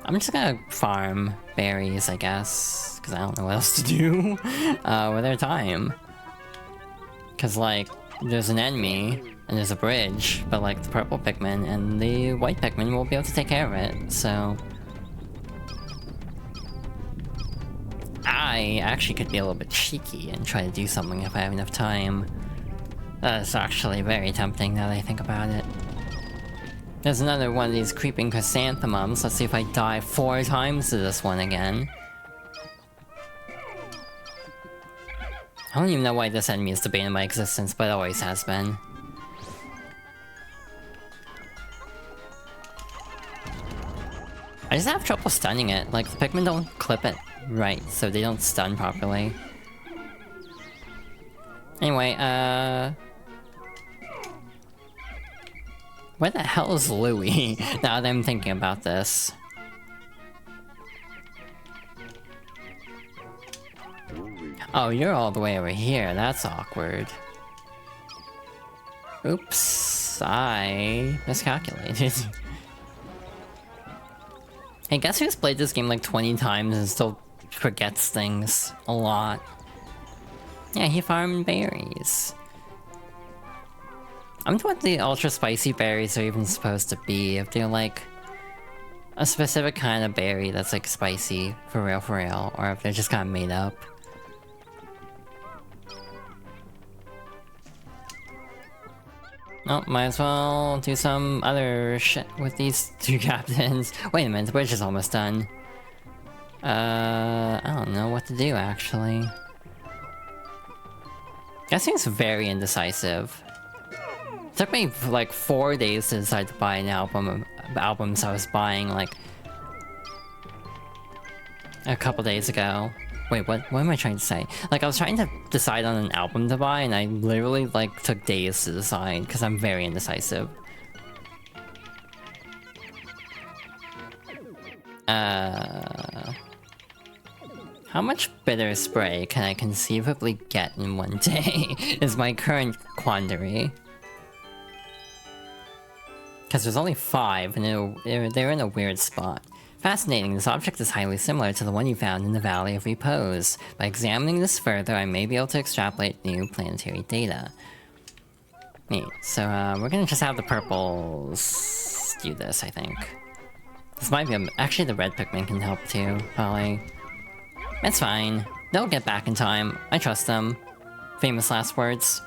[SPEAKER 1] I'm just gonna farm berries, I guess, because I don't know what else to do with our time. Because, like, there's an enemy, and there's a bridge, but, like, the purple Pikmin and the white Pikmin will be able to take care of it, so... I actually could be a little bit cheeky and try to do something if I have enough time. That's actually very tempting now that I think about it. There's another one of these creeping chrysanthemums. Let's see if I die 4 times to this one again. I don't even know why this enemy is debating my existence, but it always has been. I just have trouble stunning it. Like, the Pikmin don't clip it right, so they don't stun properly. Anyway, where the hell is Louie? Now that I'm thinking about this. Oh, you're all the way over here. That's awkward. Oops. I miscalculated. Hey, guess who's played this game like 20 times and still forgets things a lot? Yeah, he farmed berries. I wonder what the ultra spicy berries are even supposed to be. If they're like a specific kind of berry that's like spicy for real, or if they're just kind of made up. Oh, might as well do some other shit with these two captains. Wait a minute, the bridge is almost done. I don't know what to do, actually. That seems very indecisive. It took me like 4 days to decide to buy an album. Albums I was buying like a couple days ago. Wait, what am I trying to say? Like, I was trying to decide on an album to buy, and I literally, like, took days to decide, because I'm very indecisive. How much bitter spray can I conceivably get in one day, is my current quandary. Because there's only 5, and they're in a weird spot. Fascinating, this object is highly similar to the one you found in the Valley of Repose. By examining this further, I may be able to extrapolate new planetary data. Neat. So, we're gonna just have the purples do this, I think. This might be actually, the red Pikmin can help too, probably. It's fine. They'll get back in time. I trust them. Famous last words.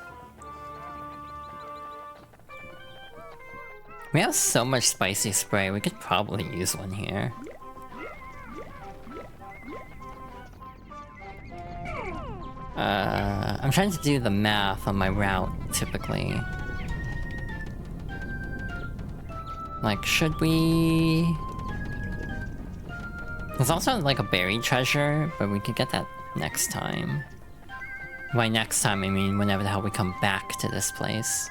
[SPEAKER 1] We have so much spicy spray, we could probably use one here. I'm trying to do the math on my route, typically. Like, should we... There's also, like, a buried treasure, but we could get that next time. By next time, I mean whenever the hell we come back to this place.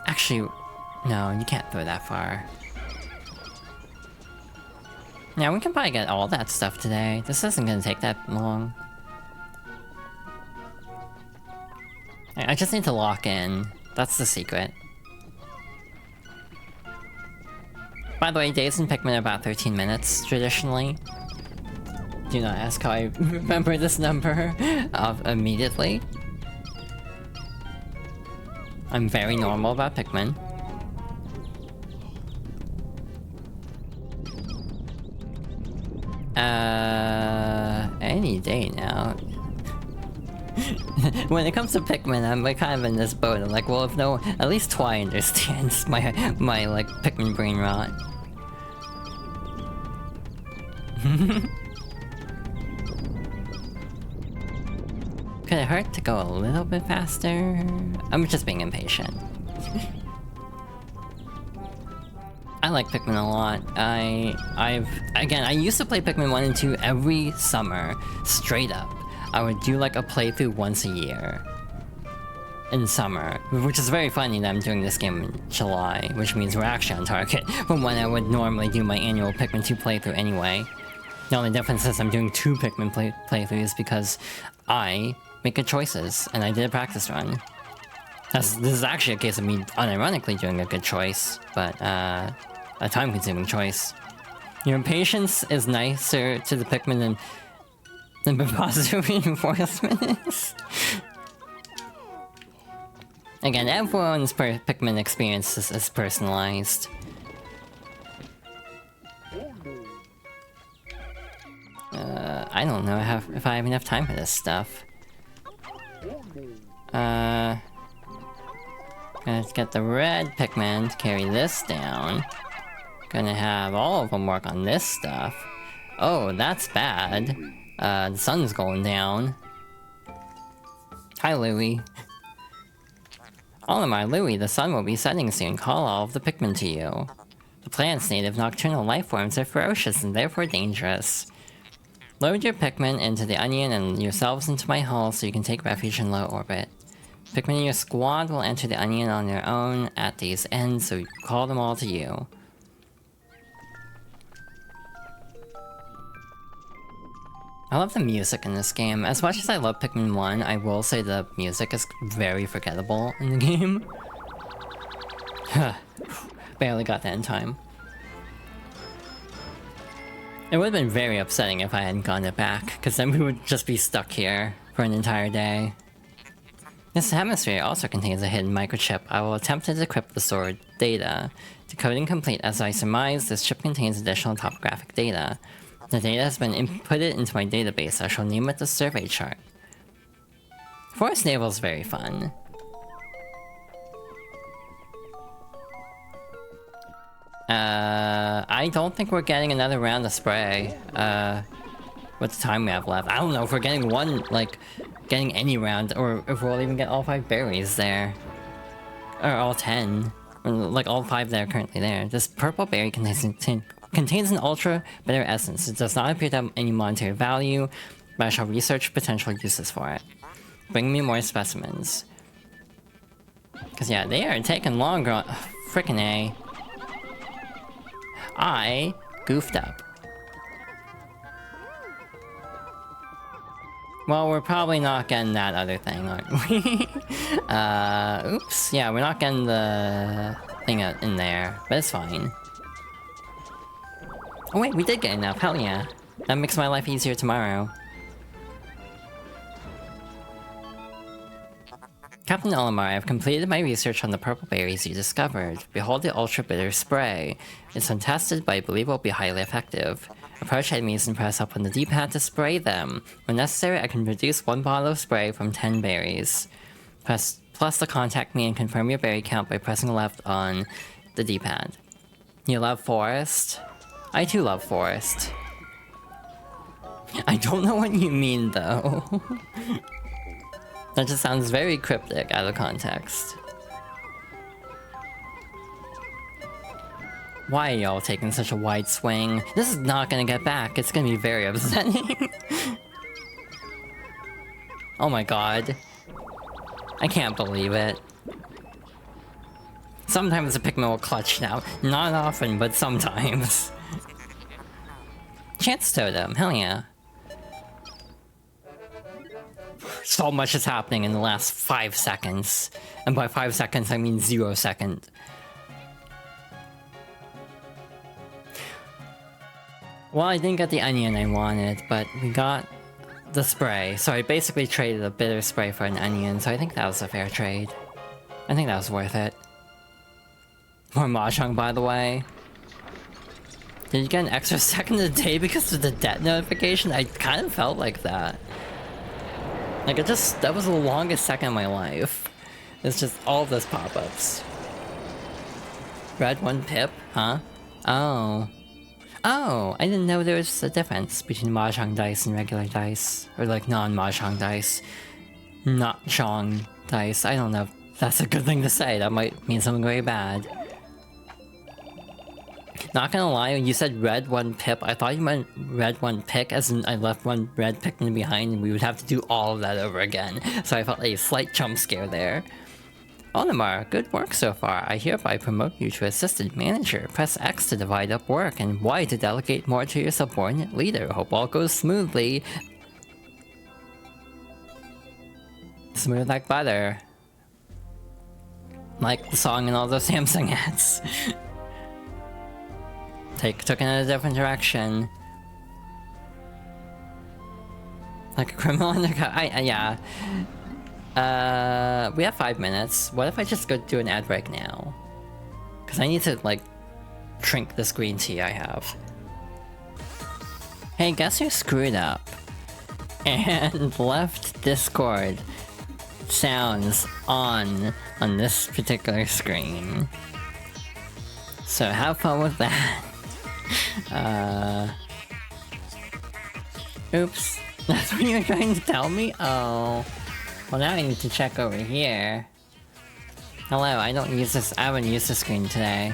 [SPEAKER 1] Actually, no, you can't throw that far. Yeah, we can probably get all that stuff today. This isn't gonna take that long. I just need to lock in. That's the secret. By the way, days in Pikmin are about 13 minutes, traditionally. Do not ask how I remember this number immediately. I'm very normal about Pikmin. Any day now. When it comes to Pikmin, I'm like kind of in this boat. I'm like, well, if no, at least Twi understands my like Pikmin brain rot. Could it hurt to go a little bit faster? I'm just being impatient. I like Pikmin a lot. I used to play Pikmin 1 and 2 every summer, straight up. I would do like a playthrough once a year. In summer, which is very funny that I'm doing this game in July, which means we're actually on target from when I would normally do my annual Pikmin 2 playthrough anyway. The only difference is I'm doing 2 Pikmin playthroughs because I make good choices, and I did a practice run. This is actually a case of me unironically doing a good choice, but a time-consuming choice. Your impatience is nicer to the Pikmin than positive reinforcement is. Again, everyone's Pikmin experience is personalized. I don't know if I have enough time for this stuff. Gonna get the red Pikmin to carry this down. Gonna have all of them work on this stuff. Oh, that's bad. The sun's going down. Hi, Louie. Olimar, Louie, the sun will be setting soon. Call all of the Pikmin to you. The plant's native nocturnal lifeforms are ferocious and therefore dangerous. Load your Pikmin into the onion and yourselves into my hull so you can take refuge in low orbit. Pikmin in your squad will enter the onion on their own at these ends, so call them all to you. I love the music in this game. As much as I love Pikmin 1, I will say the music is very forgettable in the game. Barely got that in time. It would have been very upsetting if I hadn't gotten it back, because then we would just be stuck here for an entire day. This hemisphere also contains a hidden microchip. I will attempt to decrypt the stored data. Decoding complete. As I surmise, this chip contains additional topographic data. The data has been inputted into my database. I shall name it the survey chart. Forest Naval is very fun. I don't think we're getting another round of spray. What's the time we have left? I don't know if we're getting one, like, getting any round, or if we'll even get all 5 berries there. Or all 10. Or, like, all 5 that are currently there. This purple berry contains an ultra bitter essence. It does not appear to have any monetary value, but I shall research potential uses for it. Bring me more specimens. Cause yeah, they are taking longer. Frickin' A. I goofed up. Well, we're probably not getting that other thing, aren't we? Oops. Yeah, we're not getting the thing in there, but it's fine. Oh wait, we did get enough, hell yeah. That makes my life easier tomorrow. Captain Olimar, I have completed my research on the purple berries you discovered. Behold the ultra bitter spray. It's untested, but I believe it will be highly effective. Approach enemies and press up on the D-pad to spray them. When necessary, I can produce 1 bottle of spray from 10 berries. Press plus to contact me and confirm your berry count by pressing left on the D-pad. You love forest? I too love forest. I don't know what you mean though. That just sounds very cryptic out of context. Why are y'all taking such a wide swing? This is not gonna get back, it's gonna be very upsetting. Oh my god. I can't believe it. Sometimes the Pikmin will clutch now. Not often, but sometimes. Chance Totem, hell yeah. So much is happening in the last 5 seconds. And by 5 seconds, I mean 0 second. Well, I didn't get the onion I wanted, but we got the spray. So I basically traded a bitter spray for an onion, so I think that was a fair trade. I think that was worth it. More Mahjong, by the way. Did you get an extra second a day because of the debt notification? I kind of felt like that. Like, that was the longest second of my life. It's just all those pop-ups. Red 1 pip? Huh? Oh. Oh, I didn't know there was a difference between Mahjong dice and regular dice. Or like non-Mahjong dice. Not Chong dice. I don't know if that's a good thing to say. That might mean something very bad. Not gonna lie, when you said red 1 pip, I thought you meant red 1 pick, as in I left 1 red Pikmin behind and we would have to do all of that over again. So I felt a slight jump scare there. Olimar, good work so far. I hereby promote you to Assistant Manager. Press X to divide up work and Y to delegate more to your subordinate leader. Hope all goes smoothly. Smooth like butter. Like the song in all those Samsung ads. Took in a different direction. Like a criminal undercover. Yeah. We have 5 minutes. What if I just go do an ad break now? Because I need to, like, drink this green tea I have. Hey, guess who screwed up? And left Discord sounds on this particular screen. So have fun with that. Oops. That's what you were trying to tell me? Oh. Well, now I need to check over here. Hello, I haven't used this screen today.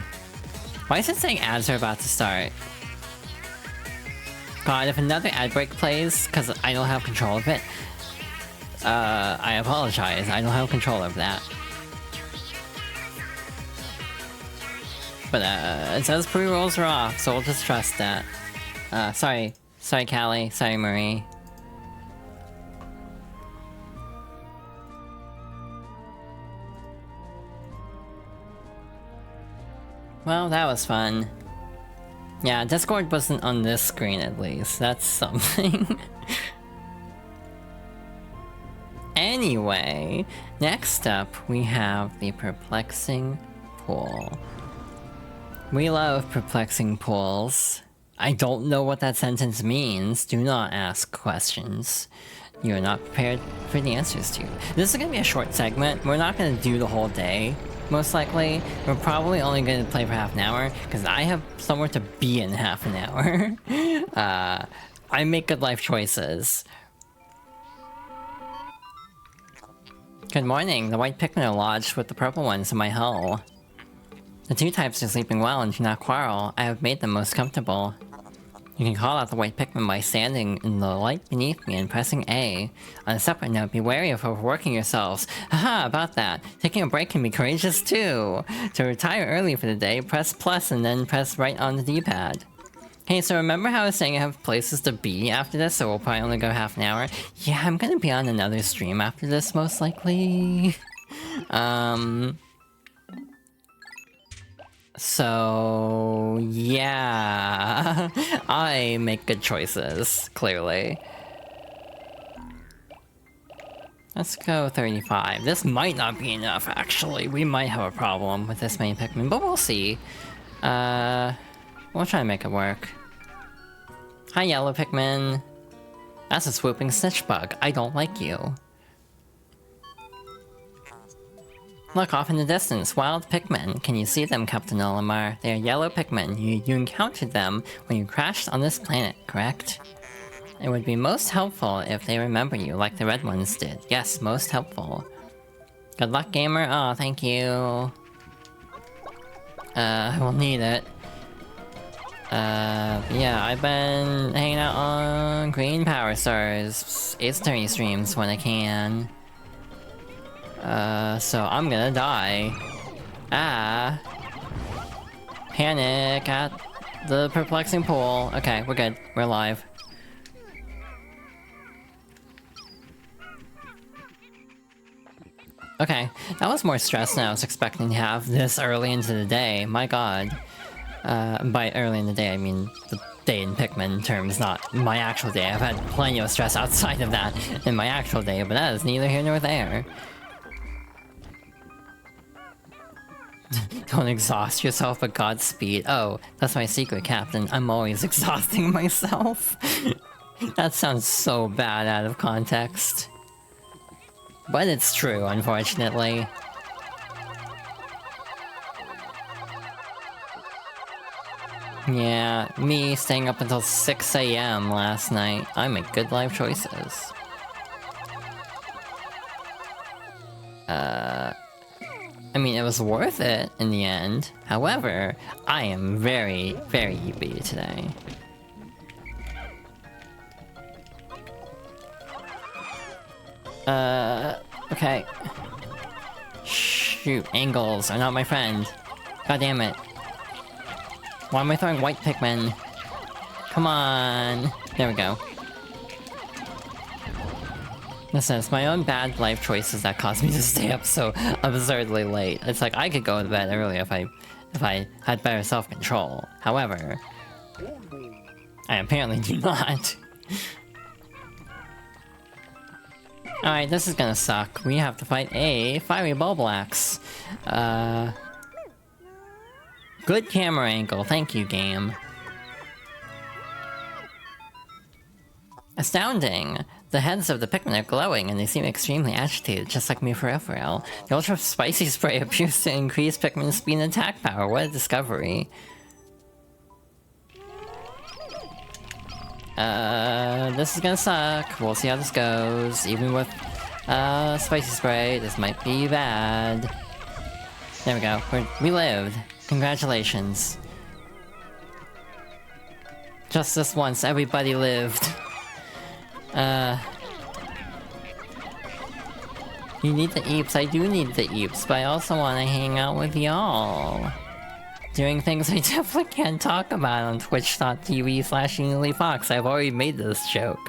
[SPEAKER 1] Why is it saying ads are about to start? God, if another ad break plays, because I don't have control of it, I apologize, I don't have control of that. But, it says pre-rolls are off, so we'll just trust that. Sorry, Callie, sorry, Marie. Well, that was fun. Yeah, Discord wasn't on this screen at least. That's something. Anyway, next up we have the perplexing pool. We love perplexing pools. I don't know what that sentence means. Do not ask questions you are not prepared for the answers to. This is gonna be a short segment. We're not gonna do the whole day. most likely. We're probably only going to play for half an hour, because I have somewhere to be in half an hour. I make good life choices. Good morning. The white Pikmin are lodged with the purple ones in my hull. The two types are sleeping well and do not quarrel. I have made them most comfortable. You can call out the white Pikmin by standing in the light beneath me and pressing A. On a separate note, be wary of overworking yourselves. Haha, about that. Taking a break can be courageous too. To retire early for the day, press plus and then press right on the D-pad. Hey, so remember how I was saying I have places to be after this, so we'll probably only go half an hour? Yeah, I'm gonna be on another stream after this, most likely. So... yeah... I make good choices, clearly. Let's go 35. This might not be enough, actually. We might have a problem with this many Pikmin, but we'll see. We'll try to make it work. Hi, yellow Pikmin. That's a swooping snitch bug. I don't like you. Look off in the distance, wild Pikmin. Can you see them, Captain Olimar? They are yellow Pikmin. You encountered them when you crashed on this planet, correct? It would be most helpful if they remember you like the red ones did. Yes, most helpful. Good luck, gamer. Oh, thank you. I will need it. Yeah, I've been hanging out on Green Power Stars Ace Attorney streams when I can. So I'm gonna die. Ah. Panic at the perplexing pool. Okay, we're good. We're alive. Okay, that was more stress than I was expecting to have this early into the day. My god. By early in the day, I mean the day in Pikmin terms, not my actual day. I've had plenty of stress outside of that in my actual day, but that is neither here nor there. Don't exhaust yourself, but Godspeed. Oh, that's my secret, Captain. I'm always exhausting myself. That sounds so bad out of context. But it's true, unfortunately. Yeah, me staying up until 6 AM last night. I make good life choices. I mean, it was worth it in the end. However, I am very, very heepy today. Okay. Shoot, angles are not my friend. God damn it. Why am I throwing white Pikmin? Come on. There we go. Listen, it's my own bad life choices that caused me to stay up so absurdly late. It's like, I could go to bed earlier if I had better self-control. However, I apparently do not. Alright, this is gonna suck. We have to fight a fiery Bulblax. Good camera angle, thank you, game. Astounding! The heads of the Pikmin are glowing and they seem extremely agitated, just like me for real. The ultra spicy spray appears to increase Pikmin's speed and attack power. What a discovery. This is gonna suck. We'll see how this goes. Even with, spicy spray, this might be bad. There we go. We lived. Congratulations. Just this once, everybody lived. You need the eeps, I do need the eeps, but I also want to hang out with y'all. Doing things I definitely can't talk about on twitch.tv/UniLeeFox. I've already made this joke.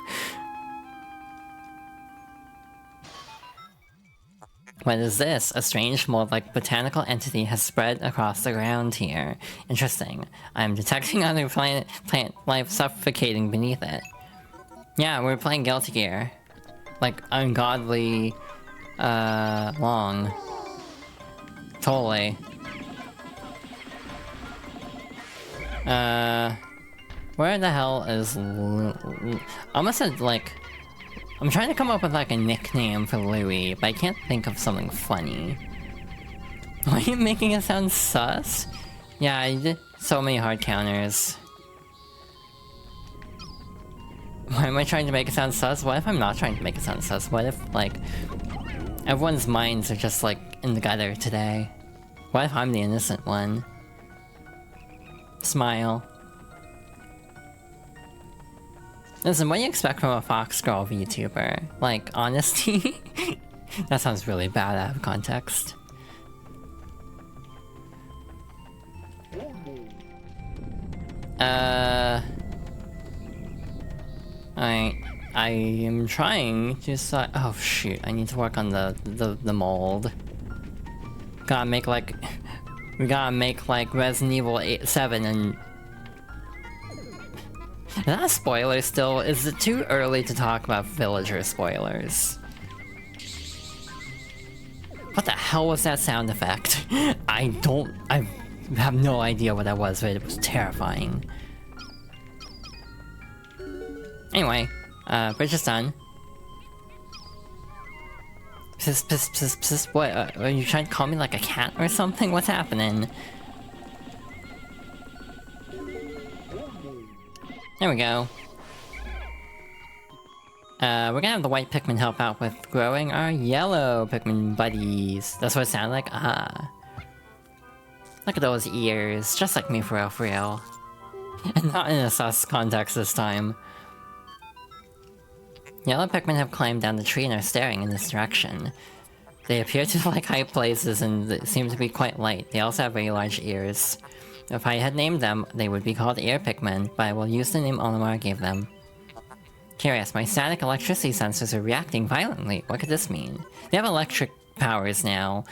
[SPEAKER 1] What is this? A strange mold-like botanical entity has spread across the ground here. Interesting. I'm detecting other plant life suffocating beneath it. Yeah, we're playing Guilty Gear. Like, ungodly... long. Totally. Where the hell is I almost said, like... I'm trying to come up with, like, a nickname for Louie, but I can't think of something funny. Why are you making it sound sus? Yeah, I did so many hard counters. Why am I trying to make it sound sus? What if I'm not trying to make it sound sus? What if, like, everyone's minds are just, like, in the gutter today? What if I'm the innocent one? Smile. Listen, what do you expect from a Fox Girl VTuber? Like, honesty? That sounds really bad out of context. I am trying to decide. Oh shoot! I need to work on the mold. Gotta make like, we gotta make like Resident Evil 7 and. Is that a spoiler still? Is it too early to talk about villager spoilers? What the hell was that sound effect? I have no idea what that was, but it was terrifying. Anyway, bridge is done. Psst, what? Are you trying to call me like a cat or something? What's happening? There we go. We're gonna have the white Pikmin help out with growing our yellow Pikmin buddies. That's what it sounded like? Ah. Look at those ears, just like me for real, for real. And not in a sus context this time. Yellow Pikmin have climbed down the tree and are staring in this direction. They appear to like high places and they seem to be quite light. They also have very large ears. If I had named them, they would be called ear Pikmin, but I will use the name Olimar gave them. Curious, my static electricity sensors are reacting violently. What could this mean? They have electric powers now.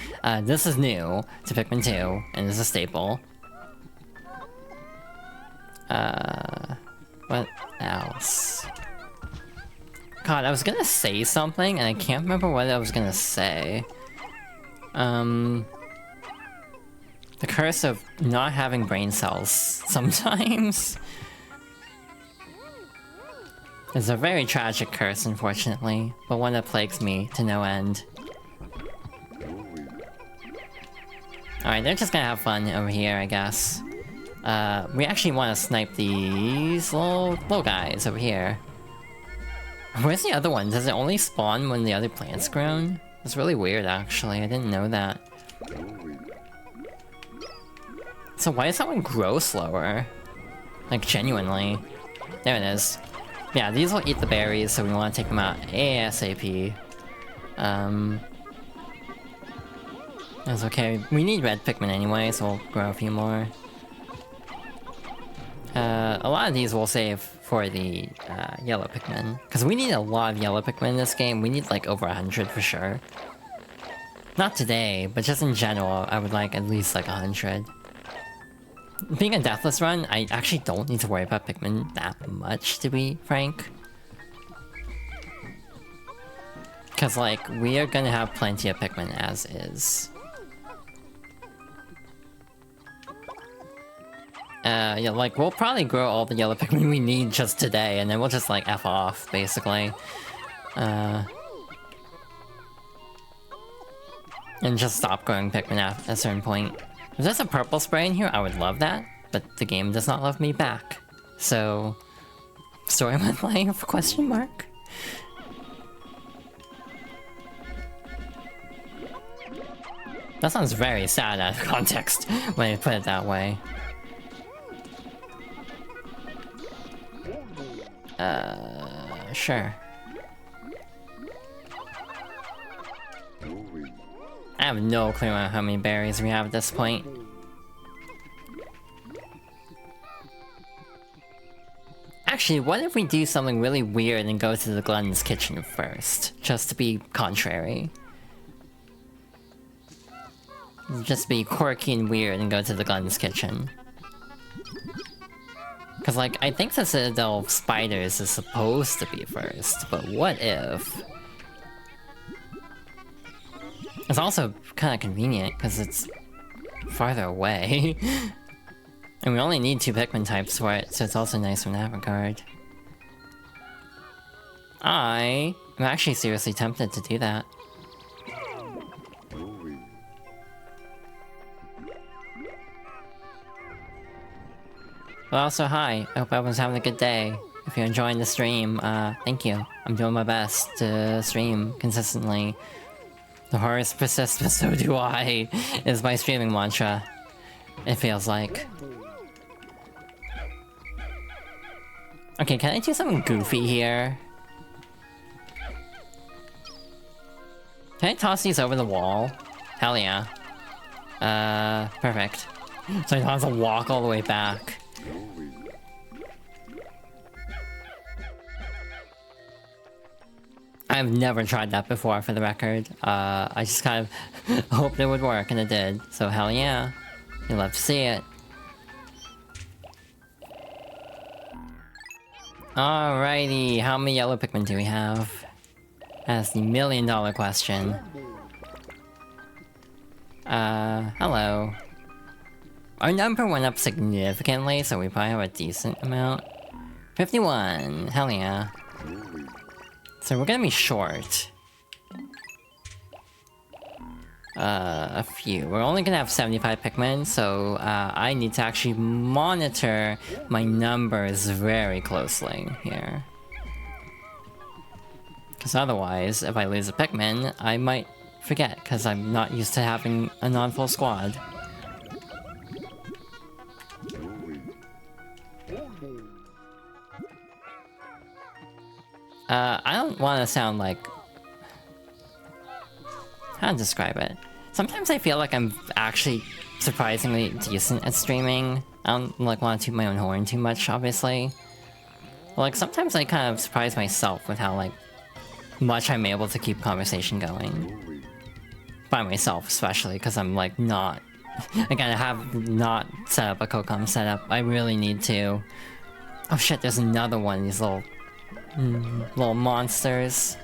[SPEAKER 1] This is new to Pikmin 2, and is a staple. What else? God, I was gonna say something, and I can't remember what I was gonna say. The curse of not having brain cells sometimes. It's a very tragic curse, unfortunately, but one that plagues me to no end. Alright, they're just gonna have fun over here, I guess. We actually want to snipe these little guys over here. Where's the other one? Does it only spawn when the other plant's grown? It's really weird, actually. I didn't know that. So why does that one grow slower? Like, genuinely. There it is. Yeah, these will eat the berries, so we want to take them out ASAP. That's okay. We need red Pikmin anyway, so we'll grow a few more. A lot of these we'll save for the yellow Pikmin. Because we need a lot of yellow Pikmin in this game. We need like over 100 for sure. Not today, but just in general, I would like at least like 100. Being a deathless run, I actually don't need to worry about Pikmin that much, to be frank. Because, like, we are gonna have plenty of Pikmin as is. Yeah, like, we'll probably grow all the yellow Pikmin we need just today, and then we'll just, like, F off, basically. And just stop growing Pikmin at a certain point. If there's a purple spray in here, I would love that, but the game does not love me back. So, story of my life, question mark? That sounds very sad out of context when you put it that way. Sure. I have no clue on how many berries we have at this point. Actually, what if we do something really weird and go to the Glutton's kitchen first? Just to be contrary. Just be quirky and weird and go to the Glutton's kitchen. Cause like, I think the Citadel of Spiders is supposed to be first, but what if? It's also kind of convenient, because it's farther away. And we only need 2 Pikmin types for it, so it's also nice from that regard. I am actually seriously tempted to do that. But also, hi. I hope everyone's having a good day. If you're enjoying the stream, thank you. I'm doing my best to stream consistently. The horrors persist, but so do I, is my streaming mantra. It feels like. Okay, can I do something goofy here? Can I toss these over the wall? Hell yeah. Perfect. So I don't have to walk all the way back. I've never tried that before, for the record. I just kind of hoped it would work, and it did. So hell yeah. You'll love to see it. Alrighty, how many yellow Pikmin do we have? That's the million-dollar question. Hello. Our number went up significantly, so we probably have a decent amount. 51, hell yeah. So we're gonna be short. A few. We're only gonna have 75 Pikmin, so I need to actually monitor my numbers very closely here. Because otherwise, if I lose a Pikmin, I might forget, because I'm not used to having a non-full squad. I don't want to sound like... How to describe it? Sometimes I feel like I'm actually surprisingly decent at streaming. I don't like want to toot my own horn too much, obviously. But, like, sometimes I kind of surprise myself with how, like, much I'm able to keep conversation going. By myself, especially, because I'm, like, not... Again, I have not set up a COCOM setup. I really need to. Oh shit, there's another one of these little monsters.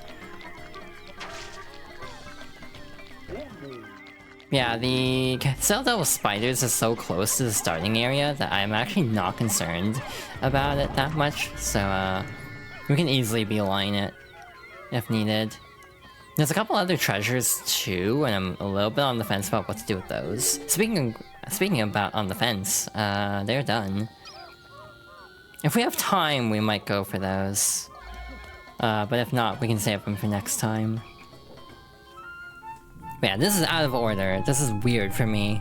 [SPEAKER 1] Yeah, the Citadel with spiders is so close to the starting area that I'm actually not concerned about it that much, so we can easily beeline it if needed. There's a couple other treasures too, and I'm a little bit on the fence about what to do with those. Speaking about on the fence, they're done. If we have time, we might go for those. But if not, we can save them for next time. But yeah, this is out of order. This is weird for me.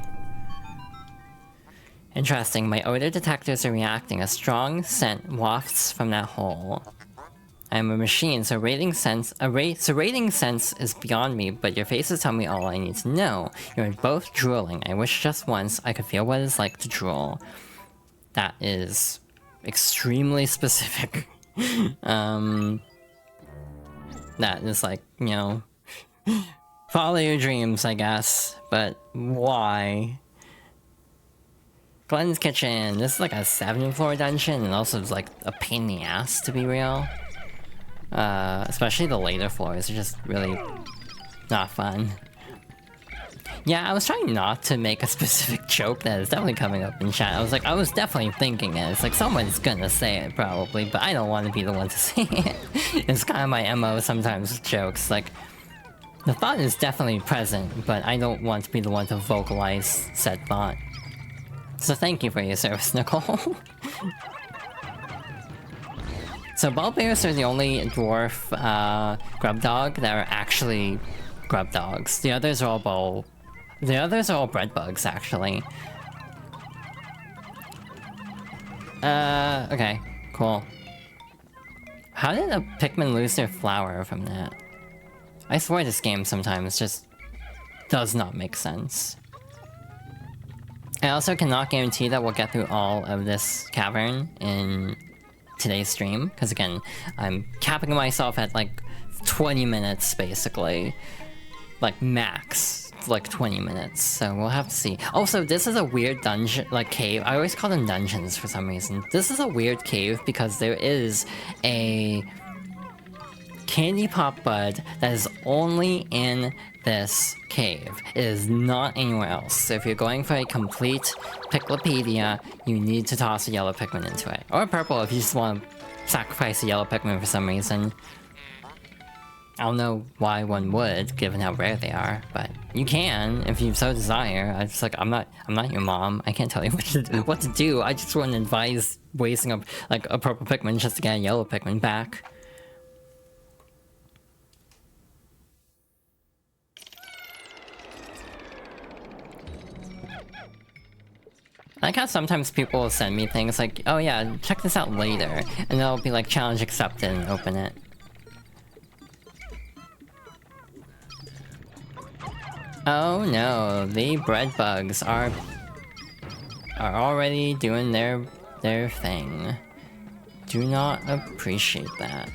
[SPEAKER 1] Interesting, my odor detectors are reacting. A strong scent wafts from that hole. I'm a machine, so rating sense is beyond me, but your faces tell me all I need to know. You're both drooling. I wish just once I could feel what it's like to drool. That is extremely specific. That is like, you know, follow your dreams, I guess, but why? Glenn's Kitchen. This is like a 7th floor dungeon, and also it's like a pain in the ass, to be real. Especially the later floors are just really not fun. Yeah, I was trying not to make a specific joke that is definitely coming up in chat. I was definitely thinking it. It's like someone's gonna say it probably, but I don't want to be the one to say it. It's kind of my MO sometimes with jokes. Like, the thought is definitely present, but I don't want to be the one to vocalize said thought. So thank you for your service, Nicole. So ball bears are the only dwarf grub dog that are actually grub dogs. The others are all bread bugs, actually. Okay, cool. How did a Pikmin lose their flower from that? I swear this game sometimes just does not make sense. I also cannot guarantee that we'll get through all of this cavern in today's stream, because again, I'm capping myself at like 20 minutes basically. Like max, like 20 minutes, so we'll have to see. Also, this is a weird dungeon, like cave. I always call them dungeons for some reason. This is a weird cave because there is a candy pop bud that is only in this cave. It is not anywhere else. So if you're going for a complete Piklopedia, you need to toss a yellow Pikmin into it. Or purple if you just want to sacrifice a yellow Pikmin for some reason. I don't know why one would, given how rare they are, but you can if you so desire. I just like I'm not your mom. I can't tell you what to do. I just wouldn't advise wasting up like a purple Pikmin just to get a yellow Pikmin back. I like how sometimes people will send me things like, oh yeah, check this out later, and they'll be like, challenge accepted, and open it. Oh no, the bread bugs are already doing their thing. Do not appreciate that.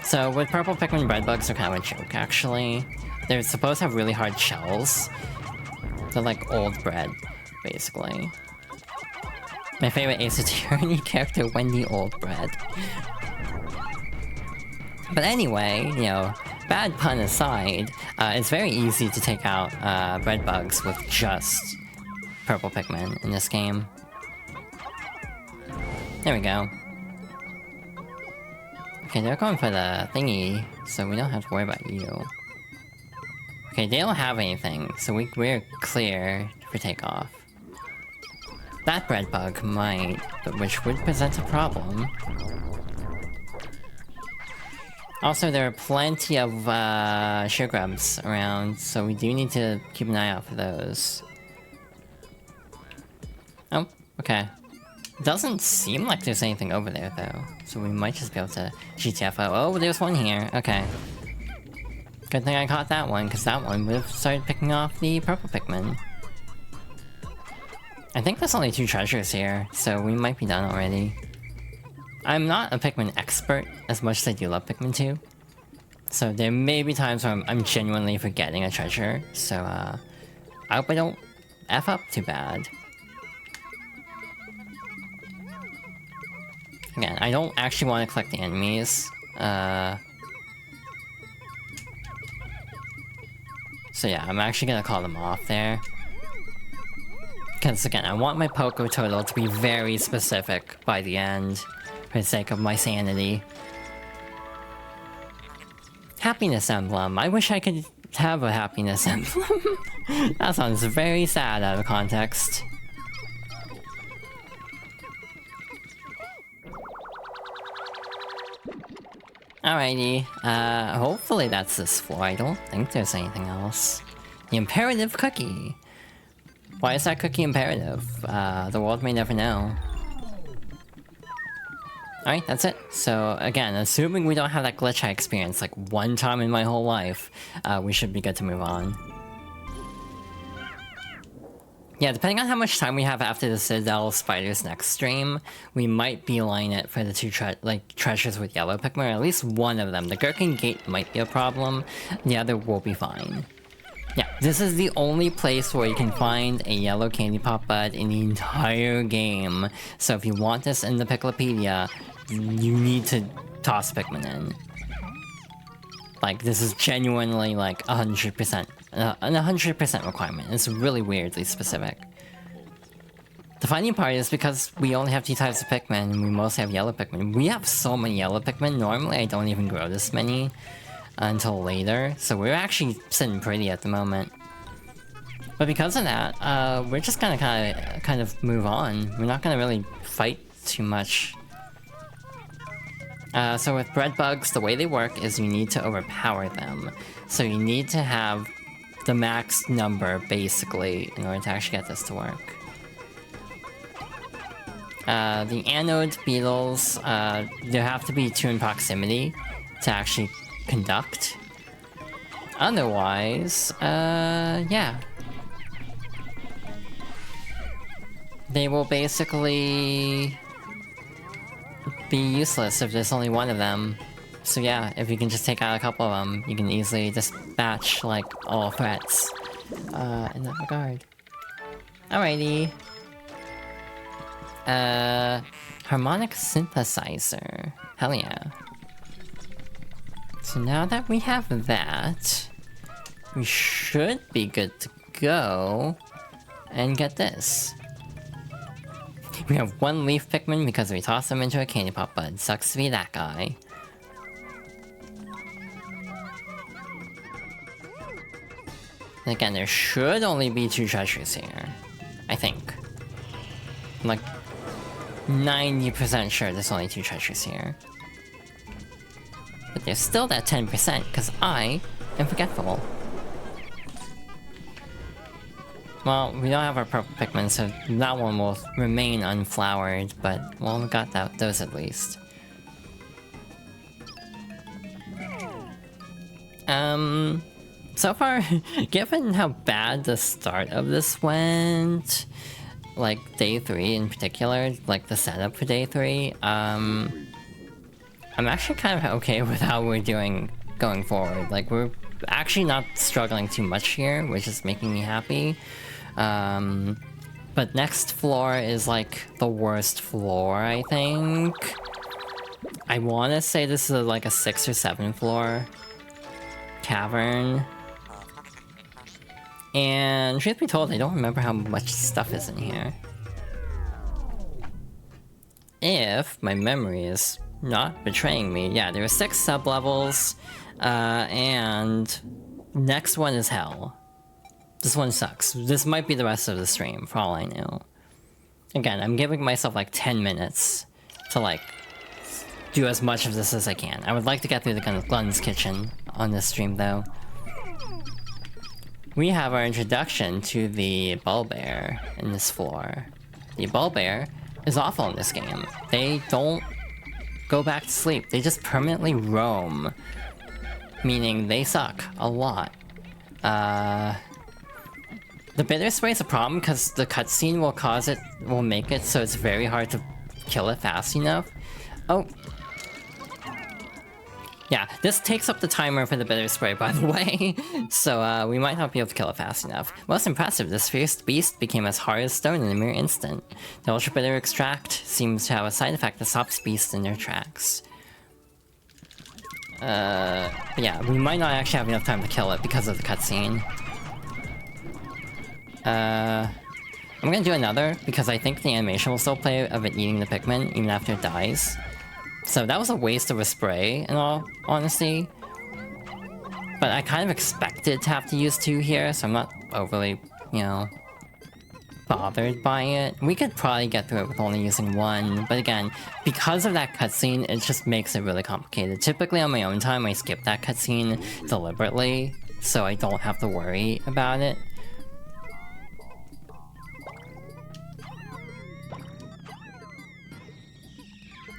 [SPEAKER 1] So with purple Pikmin, bread bugs are kind of a joke, actually. They're supposed to have really hard shells. They're like old bread, basically. My favorite Ace Attorney character, Wendy Oldbread. But anyway, you know, bad pun aside, it's very easy to take out bread bugs with just purple Pikmin in this game. There we go. Okay, they're going for the thingy, so we don't have to worry about you. Okay, they don't have anything, so we're clear for takeoff. That bread bug might, but which would present a problem. Also, there are plenty of sugar grubs around, so we do need to keep an eye out for those. Oh, okay. Doesn't seem like there's anything over there, though, so we might just be able to GTFO. Oh, there's one here. Okay. Good thing I caught that one, because that one would have started picking off the purple Pikmin. I think there's only 2 treasures here, so we might be done already. I'm not a Pikmin expert as much as I do love Pikmin 2. So there may be times where I'm genuinely forgetting a treasure, so I hope I don't F up too bad. Again, I don't actually want to collect the enemies. So yeah, I'm actually gonna call them off there. Because again, I want my Poké Total to be very specific by the end, for the sake of my sanity. Happiness emblem. I wish I could have a happiness emblem. That sounds very sad out of context. Alrighty, hopefully that's this floor. I don't think there's anything else. The imperative cookie. Why is that cookie imperative? The world may never know. Alright, that's it. So, again, assuming we don't have that glitch I experienced like one time in my whole life, we should be good to move on. Yeah, depending on how much time we have after the Citadel Spiders next stream, we might beeline it for the 2 treasures with yellow Pikmin, or at least one of them. The Gherkin Gate might be a problem, the other will be fine. Yeah, this is the only place where you can find a yellow candy pop bud in the entire game. So if you want this in the Picklepedia, you need to toss Pikmin in. Like, this is genuinely like 100%, an 100% requirement. It's really weirdly specific. The funny part is because we only have 2 types of Pikmin, and we mostly have yellow Pikmin. We have so many yellow Pikmin, normally I don't even grow this many until later, so we're actually sitting pretty at the moment. But because of that, we're just gonna kind of move on. We're not gonna really fight too much. So with bread bugs, the way they work is you need to overpower them. So you need to have the max number, basically, in order to actually get this to work. The anode beetles, there have to be 2 in proximity to actually conduct. Otherwise, yeah. They will basically be useless if there's only one of them. So yeah, if you can just take out a couple of them, you can easily dispatch, like, all threats. In that regard. Alrighty. Harmonic synthesizer. Hell yeah. So now that we have that, we should be good to go and get this. We have 1 leaf Pikmin because we tossed them into a candy pop bud. Sucks to be that guy. And again, there should only be 2 treasures here. I think. I'm like 90% sure there's only 2 treasures here. But there's still that 10% because I am forgetful. Well, we don't have our purple Pikmin, so that one will remain unflowered, but well, we got those at least. So far, given how bad the start of this went, like day 3 in particular, like the setup for day 3, I'm actually kind of okay with how we're doing going forward. Like, we're actually not struggling too much here, which is making me happy. But next floor is like the worst floor, I think. I want to say this is like a 6 or 7 floor cavern. And truth be told, I don't remember how much stuff is in here. If my memory is not betraying me, yeah, there are 6 sub-levels, and next one is hell. This one sucks. This might be the rest of the stream, for all I know. Again, I'm giving myself like 10 minutes to like do as much of this as I can. I would like to get through the Glenn's Kitchen on this stream though. We have our introduction to the Bulbear in this floor. The Bulbear is awful in this game. They don't go back to sleep. They just permanently roam. Meaning they suck a lot. The bitter spray is a problem because the cutscene will make it so it's very hard to kill it fast enough. Oh. Yeah, this takes up the timer for the bitter spray, by the way, so we might not be able to kill it fast enough. Most impressive, this fierce beast became as hard as stone in a mere instant. The ultra bitter extract seems to have a side effect that stops beasts in their tracks. But yeah, we might not actually have enough time to kill it because of the cutscene. I'm gonna do another, because I think the animation will still play of it eating the Pikmin, even after it dies. So that was a waste of a spray, in all honesty. But I kind of expected to have to use 2 here, so I'm not overly, you know, bothered by it. We could probably get through it with only using 1, but again, because of that cutscene, it just makes it really complicated. Typically on my own time, I skip that cutscene deliberately, so I don't have to worry about it.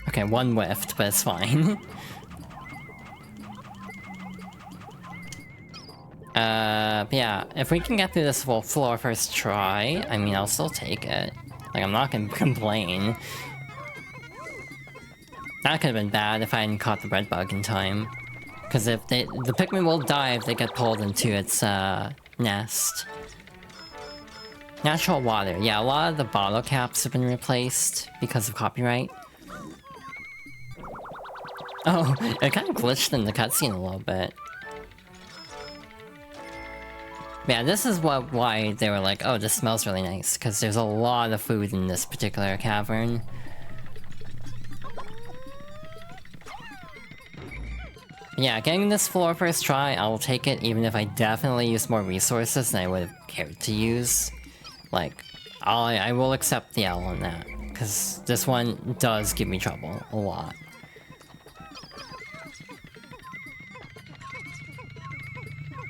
[SPEAKER 1] Okay, 1 whiffed, but it's fine. But yeah, if we can get through this whole floor first try, I mean, I'll still take it. Like, I'm not gonna complain. That could've been bad if I hadn't caught the bread bug in time. Because if the Pikmin will die if they get pulled into its, nest. Natural water. Yeah, a lot of the bottle caps have been replaced because of copyright. Oh, it kind of glitched in the cutscene a little bit. Yeah, this is why they were like, oh, this smells really nice, because there's a lot of food in this particular cavern. Yeah, getting this floor first try, I will take it even if I definitely use more resources than I would have cared to use. Like, I will accept the L on that, because this one does give me trouble a lot.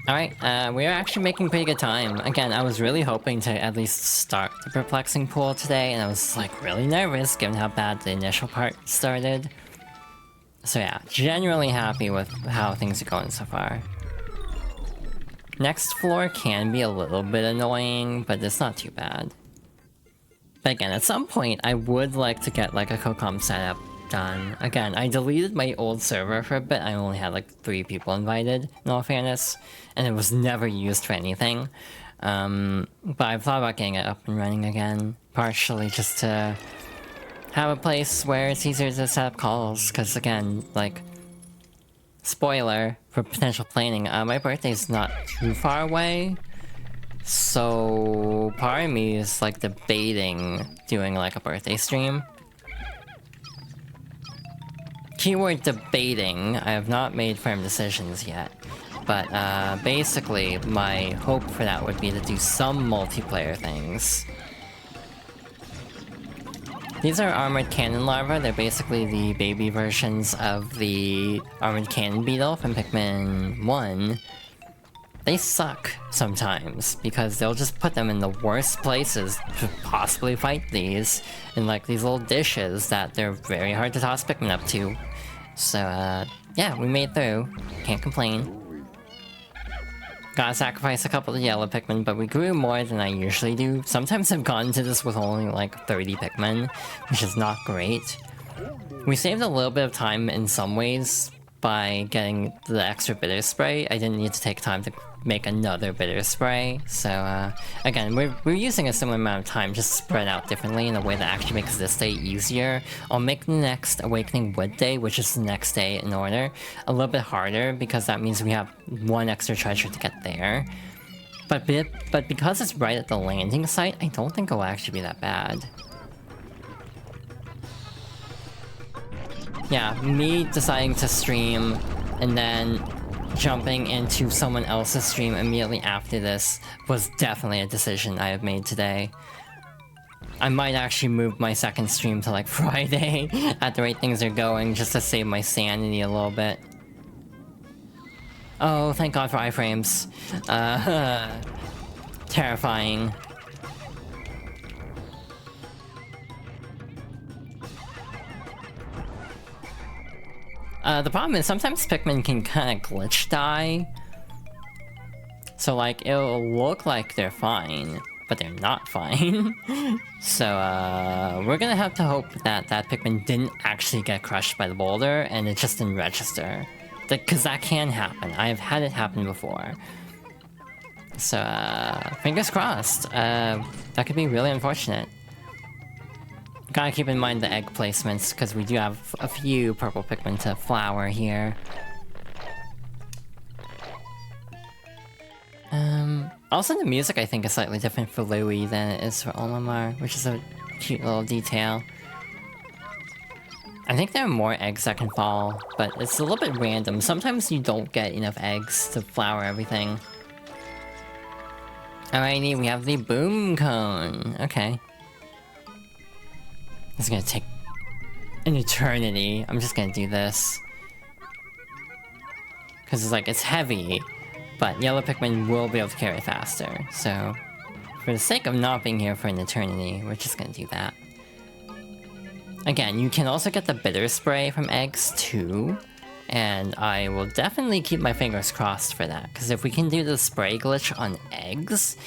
[SPEAKER 1] Alright, we're actually making pretty good time. Again, I was really hoping to at least start the perplexing pool today, and I was like really nervous given how bad the initial part started. So yeah, genuinely happy with how things are going so far. Next floor can be a little bit annoying, but it's not too bad. But again, at some point, I would like to get like a CoCom setup done. Again, I deleted my old server for a bit. I only had like 3 people invited, in all fairness, and it was never used for anything. But I've thought about getting it up and running again, partially just to have a place where it's easier to set up calls, because again, like, spoiler for potential planning, my birthday's not too far away, so part of me is like debating doing like a birthday stream. Keyword debating. I have not made firm decisions yet. But basically, my hope for that would be to do some multiplayer things. These are armored cannon larvae. They're basically the baby versions of the armored cannon beetle from Pikmin 1. They suck sometimes, because they'll just put them in the worst places to possibly fight these, in like these little dishes that they're very hard to toss Pikmin up to. So yeah, we made through. Can't complain. Gotta sacrifice a couple of yellow Pikmin, but we grew more than I usually do. Sometimes I've gotten to this with only like 30 Pikmin, which is not great. We saved a little bit of time in some ways by getting the extra bitter spray. I didn't need to take time to make another bitter spray, so again, we're using a similar amount of time, just spread out differently in a way that actually makes this day easier. I'll make the next Awakening Wood Day, which is the next day in order, a little bit harder, because that means we have one extra treasure to get there. But because it's right at the landing site, I don't think it'll actually be that bad. Yeah, me deciding to stream and then jumping into someone else's stream immediately after this was definitely a decision I have made today. I might actually move my second stream to like Friday at the rate things are going, just to save my sanity a little bit. Oh, thank God for iframes. Terrifying. The problem is sometimes Pikmin can kind of glitch die. So like, it'll look like they're fine, but they're not fine. So we're gonna have to hope that that Pikmin didn't actually get crushed by the boulder and it just didn't register. Because that can happen. I have had it happen before. So fingers crossed. That could be really unfortunate. Gotta keep in mind the egg placements, because we do have a few purple Pikmin to flower here. Also the music I think is slightly different for Louie than it is for Olimar, which is a cute little detail. I think there are more eggs that can fall, but it's a little bit random. Sometimes you don't get enough eggs to flower everything. Alrighty, we have the boom cone. Okay. This is gonna take an eternity. I'm just gonna do this. Because it's like, it's heavy, but yellow Pikmin will be able to carry faster. So, for the sake of not being here for an eternity, we're just gonna do that. Again, you can also get the bitter spray from eggs too. And I will definitely keep my fingers crossed for that. Because if we can do the spray glitch on eggs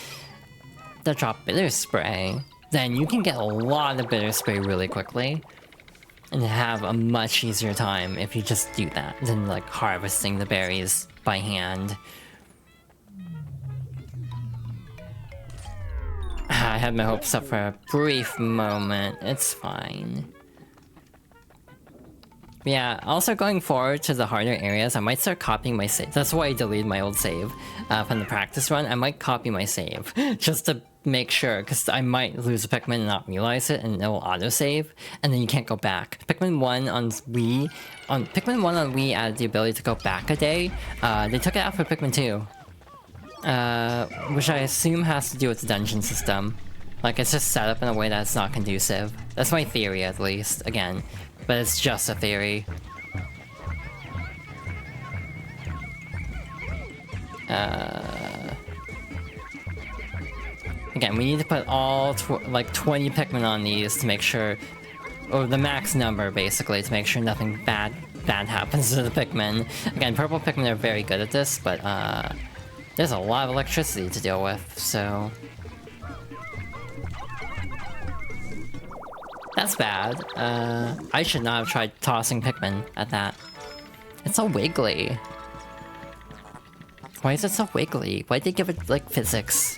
[SPEAKER 1] that drop bitter spray, then you can get a lot of bitter spray really quickly. And have a much easier time if you just do that than like harvesting the berries by hand. I had my hopes up for a brief moment. It's fine. Yeah, also going forward to the harder areas, I might start copying my save. That's why I deleted my old save from the practice run. I might copy my save just to make sure, because I might lose a Pikmin and not realize it, and it will autosave, and then you can't go back. Pikmin 1 on Wii added the ability to go back a day. They took it out for Pikmin 2, which I assume has to do with the dungeon system. Like, it's just set up in a way that's not conducive. That's my theory, at least. Again. But it's just a theory. Again, we need to put all like 20 Pikmin on these to make sure, or the max number basically, to make sure nothing bad happens to the Pikmin. Again, purple Pikmin are very good at this, but there's a lot of electricity to deal with, so that's bad. I should not have tried tossing Pikmin at that. It's so wiggly. Why is it so wiggly? Why'd they give it, like, physics?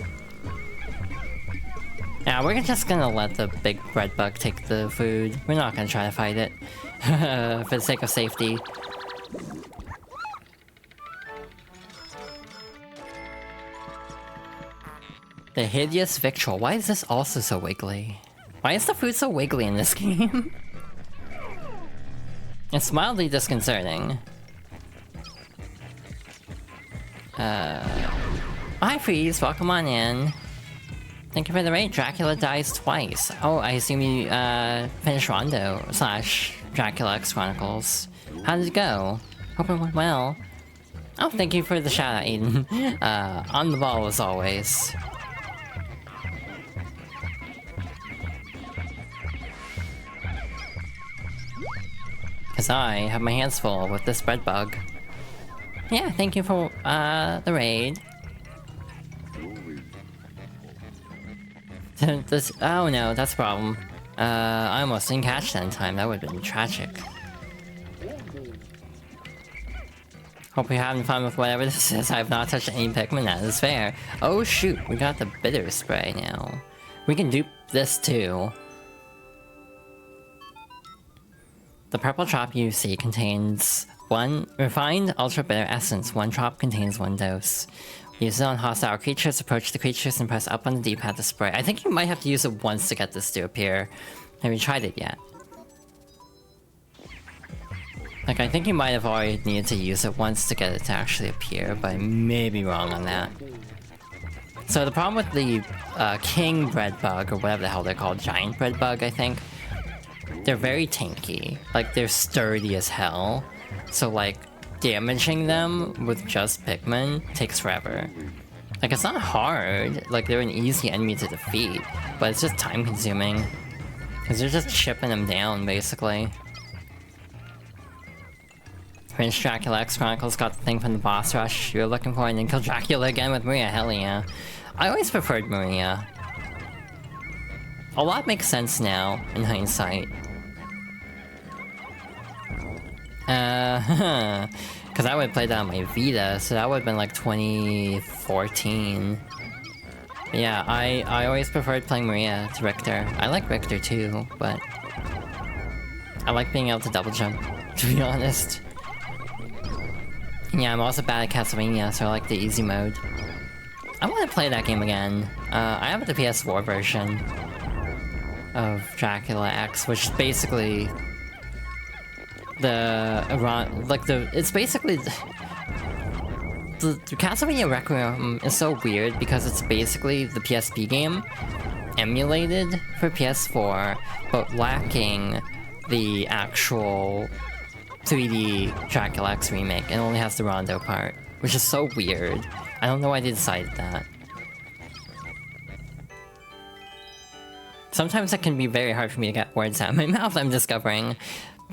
[SPEAKER 1] Yeah, we're just gonna let the big red bug take the food. We're not gonna try to fight it. For the sake of safety. The hideous victual. Why is this also so wiggly? Why is the food so wiggly in this game? It's mildly disconcerting. Hi, Freeze. Welcome on in. Thank you for the raid. Dracula dies twice. Oh, I assume you, finished Rondo / Dracula X Chronicles. How did it go? Hope it went well. Oh, thank you for the shout out, Aiden. On the ball as always. Cause I have my hands full with this bread bug. Yeah, thank you for, the raid. Oh no, that's a problem. I almost didn't catch that in time. That would've been tragic. Hope you're having fun with whatever this is. I have not touched any Pikmin, that is fair. Oh shoot, we got the bitter spray now. We can dupe this too. The purple drop you see contains 1 refined ultra bitter essence. 1 drop contains 1 dose. Use it on hostile creatures, approach the creatures, and press up on the D-pad to spray. I think you might have to use it once to get this to appear. Have you tried it yet? Like, I think you might have already needed to use it once to get it to actually appear, but I may be wrong on that. So the problem with the king bread bug, or whatever the hell they're called, giant bread bug, I think, they're very tanky. Like, they're sturdy as hell. So, like, damaging them with just Pikmin takes forever. Like, it's not hard. Like, they're an easy enemy to defeat, but it's just time consuming. Because they're just chipping them down, basically. Prince Dracula X Chronicles got the thing from the boss rush you were looking for and then killed Dracula again with Maria, hell yeah. I always preferred Maria. A lot makes sense now, in hindsight. Because I would have played that on my Vita, so that would have been like 2014. But yeah, I always preferred playing Maria to Richter. I like Richter too, but I like being able to double jump, to be honest. Yeah, I'm also bad at Castlevania, so I like the easy mode. I want to play that game again. I have the PS4 version of Dracula X, which is basically it's basically the Castlevania Requiem is so weird because it's basically the PSP game emulated for PS4, but lacking the actual 3D Dracula X remake. It only has the Rondo part, which is so weird. I don't know why they decided that. Sometimes it can be very hard for me to get words out of my mouth, I'm discovering.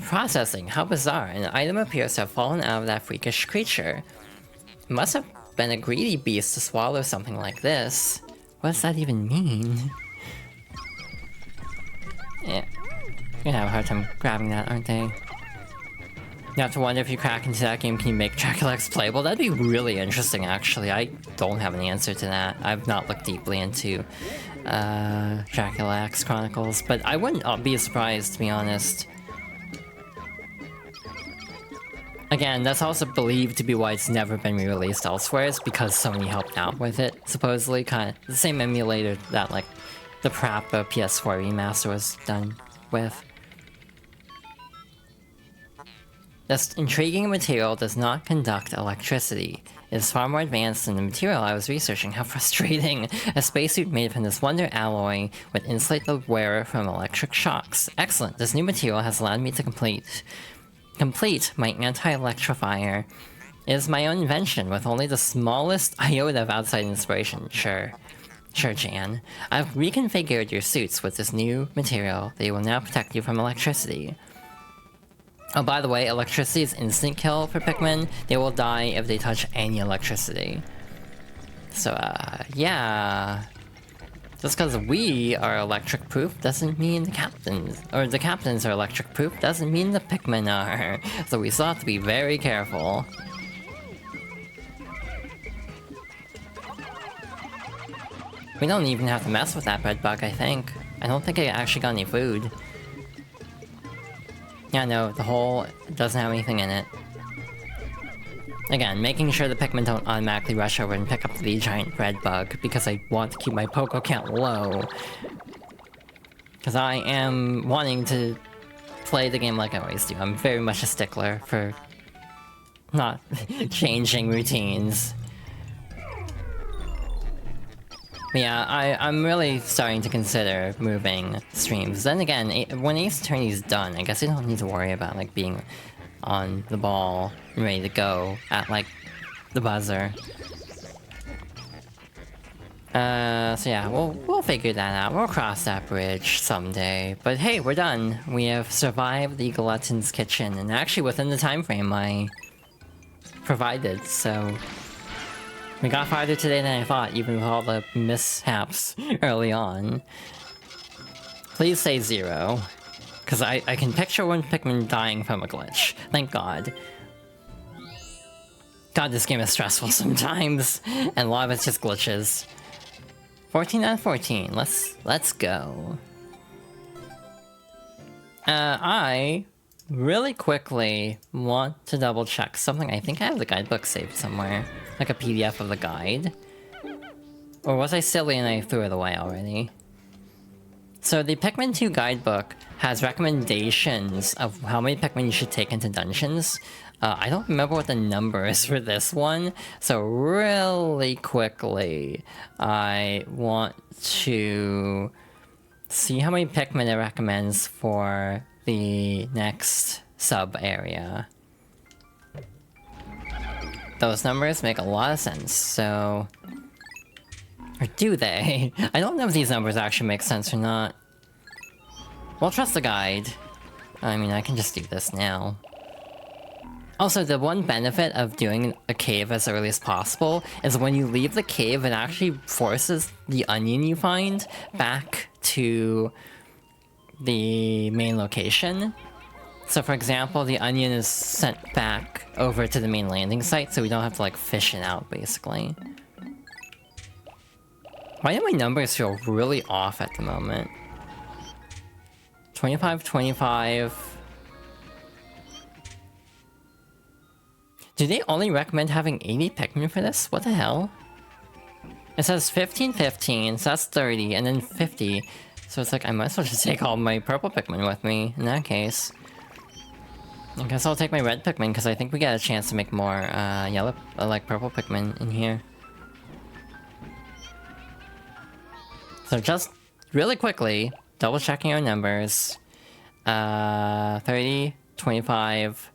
[SPEAKER 1] Processing, how bizarre. An item appears to have fallen out of that freakish creature. It must have been a greedy beast to swallow something like this. What does that even mean? Yeah. You're gonna have a hard time grabbing that, aren't they? You have to wonder if you crack into that game, can you make Dracula X playable? That'd be really interesting, actually. I don't have an answer to that. I've not looked deeply into Dracula X Chronicles, but I wouldn't be surprised, to be honest. Again, that's also believed to be why it's never been re-released elsewhere, is because Sony helped out with it, supposedly. Kind of the same emulator that, like, the Parappa PS4 remaster was done with. This intriguing material does not conduct electricity. It is far more advanced than the material I was researching. How frustrating! A spacesuit made from this wonder alloy would insulate the wearer from electric shocks. Excellent! This new material has allowed me to complete my anti-electrifier. It is my own invention, with only the smallest iota of outside inspiration. Sure, Jan. I've reconfigured your suits with this new material. They will now protect you from electricity. Oh, by the way, electricity is instant kill for Pikmin. They will die if they touch any electricity. So, yeah. Just because we are electric-proof doesn't mean the captains are electric-proof doesn't mean the Pikmin are. So we still have to be very careful. We don't even have to mess with that bread bug, I think. I don't think I actually got any food. Yeah, no, the hole doesn't have anything in it. Again, making sure the Pikmin don't automatically rush over and pick up the giant bread bug, because I want to keep my Poké count low. Because I am wanting to play the game like I always do. I'm very much a stickler for not changing routines. But yeah, I'm really starting to consider moving streams. Then again, when Ace Attorney's done, I guess I don't need to worry about like being on the ball and ready to go at like the buzzer. So yeah, we'll figure that out. We'll cross that bridge someday. But hey, we're done. We have survived the Glutton's Kitchen, and actually within the time frame I provided, so we got farther today than I thought, even with all the mishaps early on. Please say 0. Because I can picture one Pikmin dying from a glitch. Thank God. God, this game is stressful sometimes, and a lot of it's just glitches. 14 out of 14. Let's go. I really quickly want to double check something. I think I have the guidebook saved somewhere, like a PDF of the guide. Or was I silly and I threw it away already? So the Pikmin 2 guidebook has recommendations of how many Pikmin you should take into dungeons. I don't remember what the number is for this one, so really quickly, I want to see how many Pikmin it recommends for the next sub-area. Those numbers make a lot of sense, so... Or do they? I don't know if these numbers actually make sense or not. We'll trust the guide. I mean, I can just do this now. Also, the one benefit of doing a cave as early as possible is when you leave the cave, it actually forces the onion you find back to the main location. So for example, the onion is sent back over to the main landing site, so we don't have to like fish it out, basically. Why do my numbers feel really off at the moment? 25, 25... Do they only recommend having 80 Pikmin for this? What the hell? It says 15, 15, so that's 30, and then 50. So it's like, I might as well just take all my purple Pikmin with me, in that case. I guess I'll take my red Pikmin, because I think we get a chance to make more, yellow, like purple Pikmin in here. So just, really quickly, double checking our numbers. 30, 25...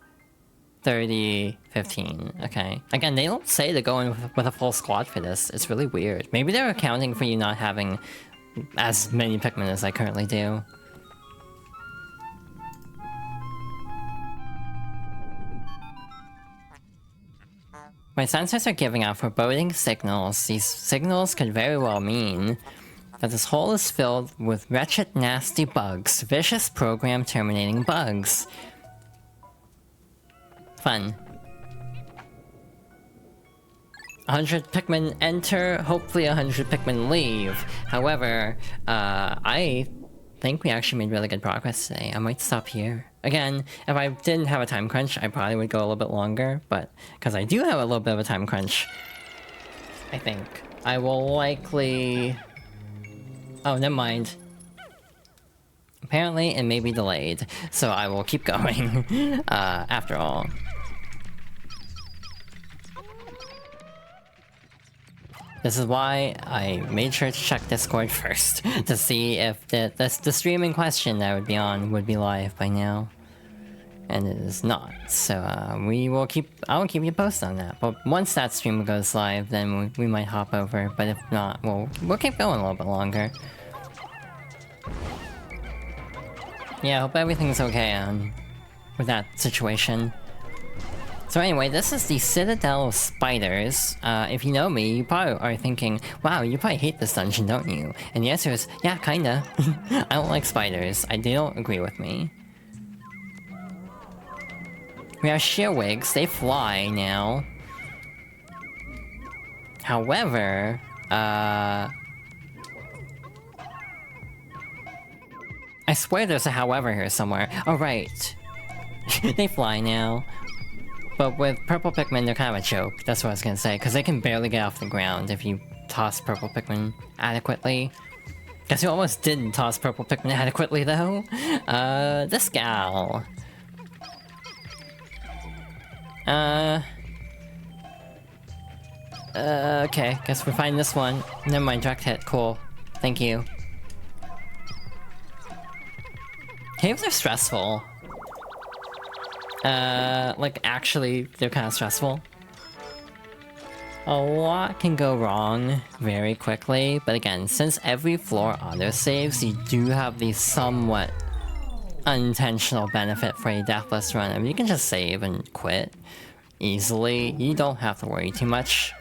[SPEAKER 1] 30, 15, okay. Again, they don't say to go in with a full squad for this. It's really weird. Maybe they're accounting for you not having as many Pikmin as I currently do. My sensors are giving out foreboding signals. These signals could very well mean that this hole is filled with wretched, nasty bugs. Vicious program terminating bugs. Fun. 100 Pikmin enter, hopefully 100 Pikmin leave. However, I think we actually made really good progress today. I might stop here. Again, if I didn't have a time crunch, I probably would go a little bit longer, but because I do have a little bit of a time crunch, I think I will likely... Oh, never mind. Apparently, it may be delayed, so I will keep going, after all. This is why I made sure to check Discord first, to see if the stream in question that I would be on would be live by now. And it is not, so I will keep you posted on that. But once that stream goes live, then we might hop over, but if not, we'll keep going a little bit longer. Yeah, I hope everything's okay with that situation. So anyway, this is the Citadel of Spiders. If you know me, you probably are thinking, wow, you probably hate this dungeon, don't you? And the answer is, yeah, kinda. I don't like spiders. They don't agree with me. We have shearwigs. They fly now. However, I swear there's a however here somewhere. Oh, right. They fly now. But with purple Pikmin, they're kind of a joke. That's what I was gonna say, because they can barely get off the ground if you toss purple Pikmin adequately. Guess you almost didn't toss purple Pikmin adequately, though. This gal. Okay, guess we're finding this one. Never mind, direct hit, cool. Thank you. Caves are stressful. Like, actually, they're kind of stressful. A lot can go wrong very quickly, but again, since every floor autosaves, you do have the somewhat unintentional benefit for a deathless run. I mean, you can just save and quit easily. You don't have to worry too much.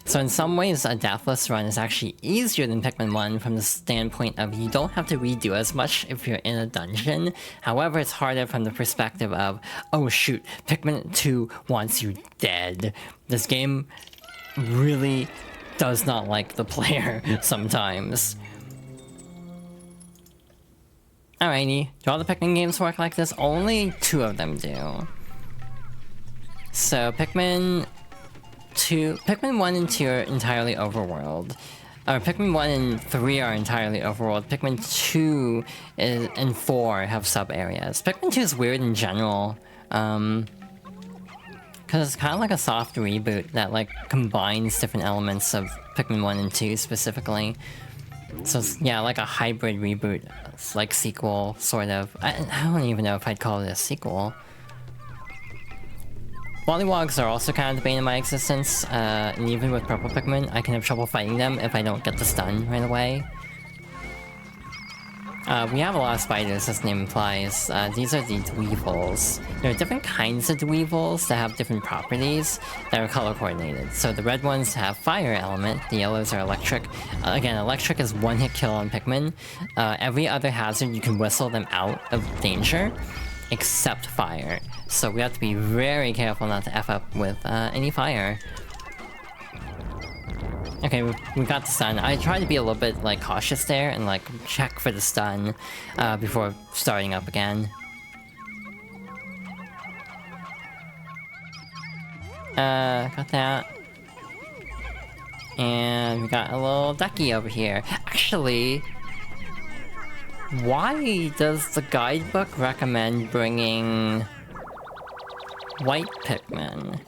[SPEAKER 1] So in some ways, a deathless run is actually easier than Pikmin 1 from the standpoint of you don't have to redo as much if you're in a dungeon. However, it's harder from the perspective of, oh shoot, Pikmin 2 wants you dead. This game really does not like the player sometimes. Alrighty, do all the Pikmin games work like this? Only 2 of them do. So Pikmin 1 and 2 are entirely overworld. Pikmin 1 and 3 are entirely overworld. Pikmin 2 and 4 have sub-areas. Pikmin 2 is weird in general. Because it's kind of like a soft reboot that like combines different elements of Pikmin 1 and 2 specifically. So it's, yeah, like a hybrid reboot. It's like sequel, sort of. I don't even know if I'd call it a sequel. Wollywogs are also kind of the bane of my existence, and even with purple Pikmin, I can have trouble fighting them if I don't get the stun right away. We have a lot of spiders, as the name implies. These are the Dweevils. There are different kinds of Dweevils that have different properties that are color coordinated. So the red ones have fire element, the yellows are electric. Again, electric is one-hit kill on Pikmin. Every other hazard, you can whistle them out of danger, except fire. So we have to be very careful not to F up with any fire. Okay, we got the stun. I tried to be a little bit, like, cautious there and, like, check for the stun before starting up again. Got that. And we got a little ducky over here. Actually, why does the guidebook recommend bringing white Pikmin?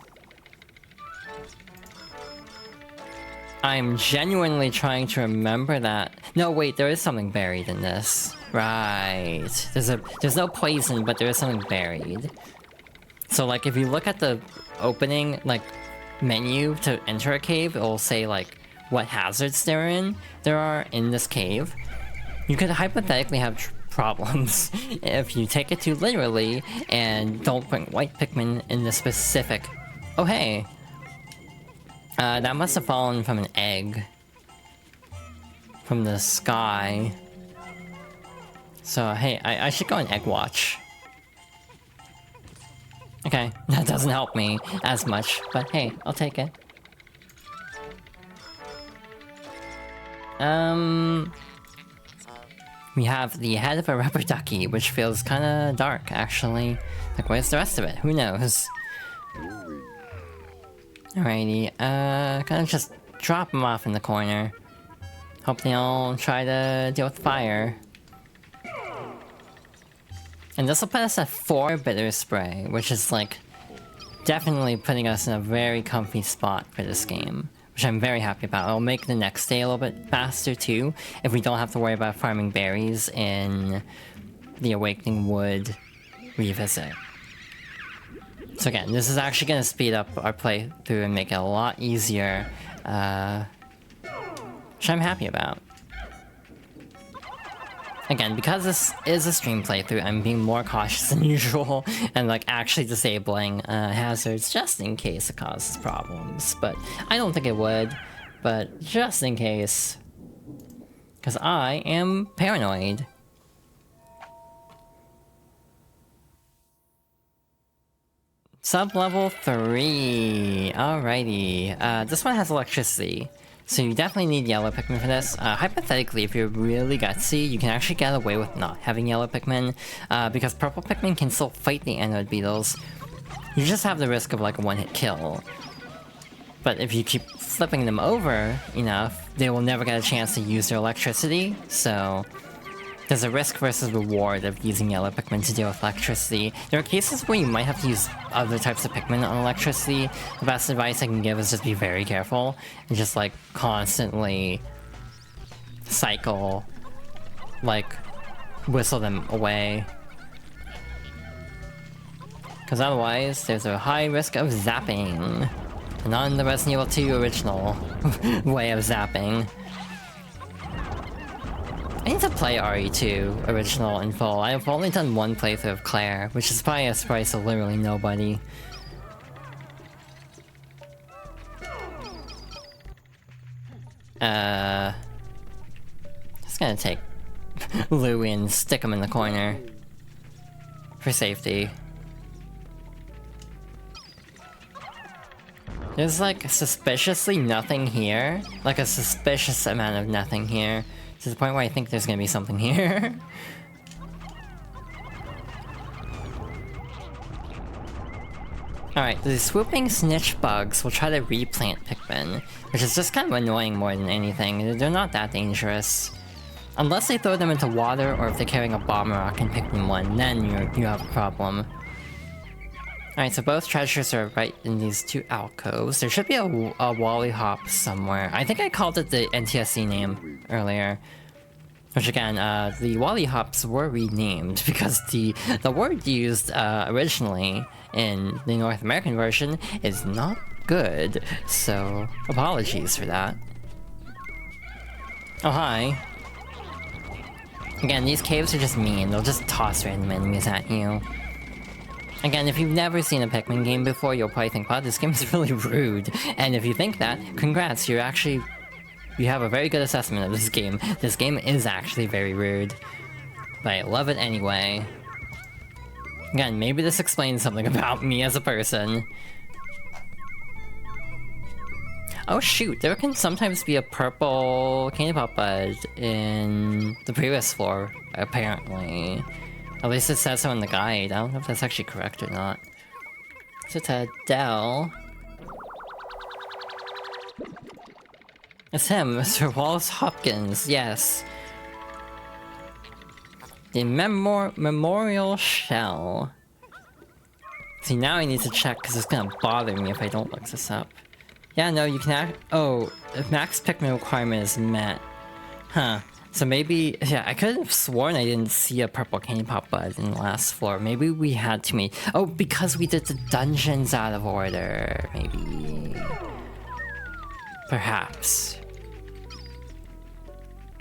[SPEAKER 1] I'm genuinely trying to remember that. No, wait, there is something buried in this. Right. There's no poison, but there is something buried. So, like, if you look at the opening, like, menu to enter a cave, it will say, like, what hazards there are in this cave. You could hypothetically have problems if you take it too literally and don't bring white Pikmin in the specific... Oh, hey! That must have fallen from an egg. From the sky. So, hey, I should go on Egg Watch. Okay, that doesn't help me as much, but hey, I'll take it. We have the head of a rubber ducky, which feels kinda dark, actually. Like, where's the rest of it? Who knows? Alrighty, kind of just drop them off in the corner. Hope they all try to deal with fire. And this will put us at 4 bitter spray, which is like definitely putting us in a very comfy spot for this game, which I'm very happy about. It'll make the next day a little bit faster too, if we don't have to worry about farming berries in the Awakening Wood revisit. So again, this is actually going to speed up our playthrough and make it a lot easier, which I'm happy about. Again, because this is a stream playthrough, I'm being more cautious than usual and like actually disabling hazards just in case it causes problems. But I don't think it would, but just in case. Because I am paranoid. Sub-level 3. Alrighty. This one has electricity. So you definitely need yellow Pikmin for this. Hypothetically, if you're really gutsy, you can actually get away with not having yellow Pikmin, because purple Pikmin can still fight the anode beetles. You just have the risk of like a one-hit kill. But if you keep flipping them over enough, they will never get a chance to use their electricity, so... There's a risk versus reward of using yellow Pikmin to deal with electricity. There are cases where you might have to use other types of Pikmin on electricity. The best advice I can give is just be very careful and just like constantly cycle, like whistle them away. Because otherwise, there's a high risk of zapping. Not in the Resident Evil 2 original way of zapping. I need to play RE2 original in full. I've only done one playthrough of Claire, which is probably a surprise to literally nobody. Just gonna take Louie and stick him in the corner for safety. There's like suspiciously nothing here, like a suspicious amount of nothing here. To the point where I think there's gonna be something here. Alright, the swooping snitch bugs will try to replant Pikmin, which is just kind of annoying more than anything. They're not that dangerous. Unless they throw them into water, or if they're carrying a bomb rock in Pikmin 1, then you have a problem. Alright, so both treasures are right in these two alcoves. There should be a Wally Hop somewhere. I think I called it the NTSC name earlier. Which again, the Wally Hops were renamed because the word used originally in the North American version is not good. So, apologies for that. Oh, hi. Again, these caves are just mean. They'll just toss random enemies at you. Again, if you've never seen a Pikmin game before, you'll probably think, wow, this game is really rude. And if you think that, congrats, you have a very good assessment of this game. This game is actually very rude. But I love it anyway. Again, maybe this explains something about me as a person. Oh shoot, there can sometimes be a purple candy pop bud in the previous floor, apparently. At least it says so in the guide. I don't know if that's actually correct or not. So to Dell. It's him, Mr. Wallace Hopkins, yes. The memorial shell. See, now I need to check because it's gonna bother me if I don't look this up. Yeah, no, you can oh, if max Pikmin requirement is met. Huh. So maybe, yeah, I could have sworn I didn't see a purple candy pop bud in the last floor. Maybe we had too many. Oh, because we did the dungeons out of order. Maybe. Perhaps.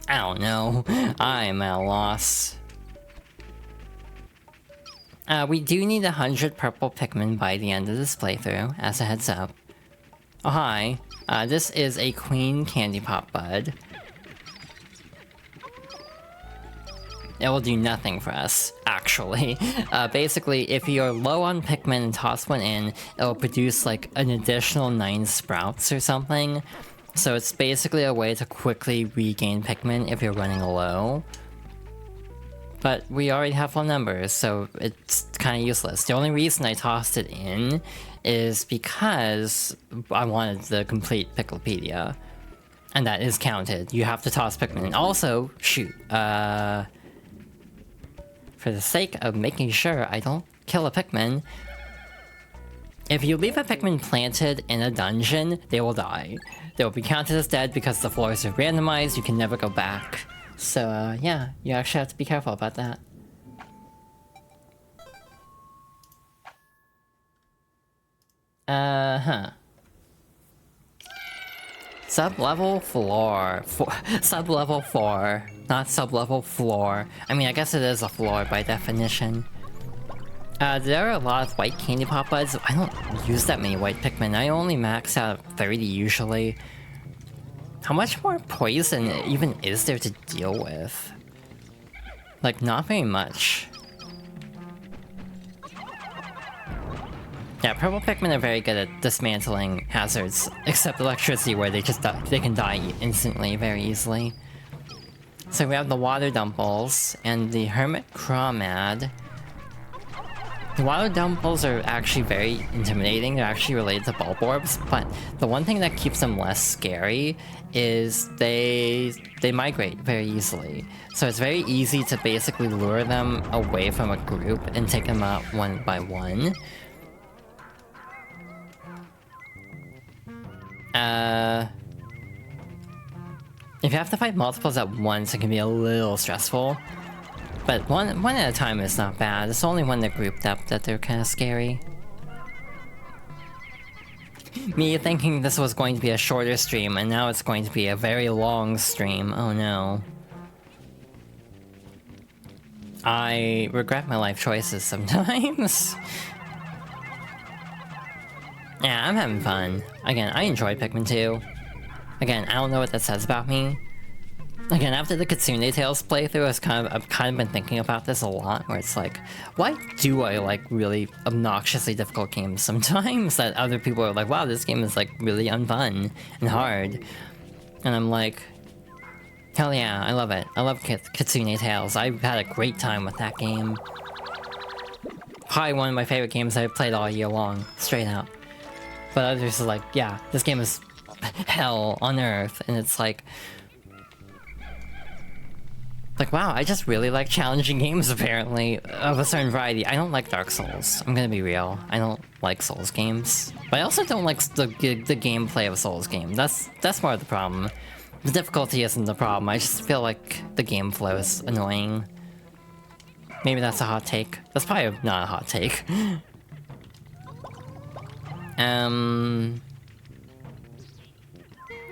[SPEAKER 1] I don't know. I'm at a loss. We do need 100 purple Pikmin by the end of this playthrough, as a heads up. Oh, hi. This is a Queen Candy Pop Bud. It will do nothing for us, actually. Basically, if you're low on Pikmin and toss one in, it will produce like an additional 9 sprouts or something. So it's basically a way to quickly regain Pikmin if you're running low. But we already have full numbers, so it's kind of useless. The only reason I tossed it in is because I wanted the complete Picklepedia. And that is counted. You have to toss Pikmin. And also, shoot, for the sake of making sure I don't kill a Pikmin, if you leave a Pikmin planted in a dungeon, they will die. They will be counted as dead because the floors are randomized, you can never go back. So, yeah, you actually have to be careful about that. Sub-level floor. Sub-level 4, not sub-level floor. I mean, I guess it is a floor by definition. There are a lot of white candy pop buds. I don't use that many white Pikmin. I only max out 30 usually. How much more poison even is there to deal with? Like, not very much. Yeah, purple Pikmin are very good at dismantling hazards, except electricity where they just they can die instantly, very easily. So we have the water dumples and the hermit crawmad. The water dumbbells are actually very intimidating. They're actually related to bulb orbs, but the one thing that keeps them less scary is they migrate very easily. So it's very easy to basically lure them away from a group and take them out one by one. If you have to fight multiples at once, it can be a little stressful. But one at a time is not bad. It's only when they're grouped up that they're kind of scary. Me thinking this was going to be a shorter stream, and now it's going to be a very long stream. Oh no. I regret my life choices sometimes. Yeah, I'm having fun. Again, I enjoy Pikmin 2. Again, I don't know what that says about me. Again, after the Kitsune Tales playthrough, I've kind of been thinking about this a lot, where it's like, why do I like really obnoxiously difficult games sometimes that other people are like, wow, this game is like really unfun and hard. And I'm like, hell yeah, I love it. I love Kitsune Tales. I've had a great time with that game. Probably one of my favorite games I've played all year long, straight up. But others are like, yeah, this game is hell on earth, and it's like, wow, I just really like challenging games, apparently, of a certain variety. I don't like Dark Souls. I'm gonna be real. I don't like Souls games. But I also don't like the gameplay of a Souls game. That's more of the problem. The difficulty isn't the problem. I just feel like the game flow is annoying. Maybe that's a hot take. That's probably not a hot take.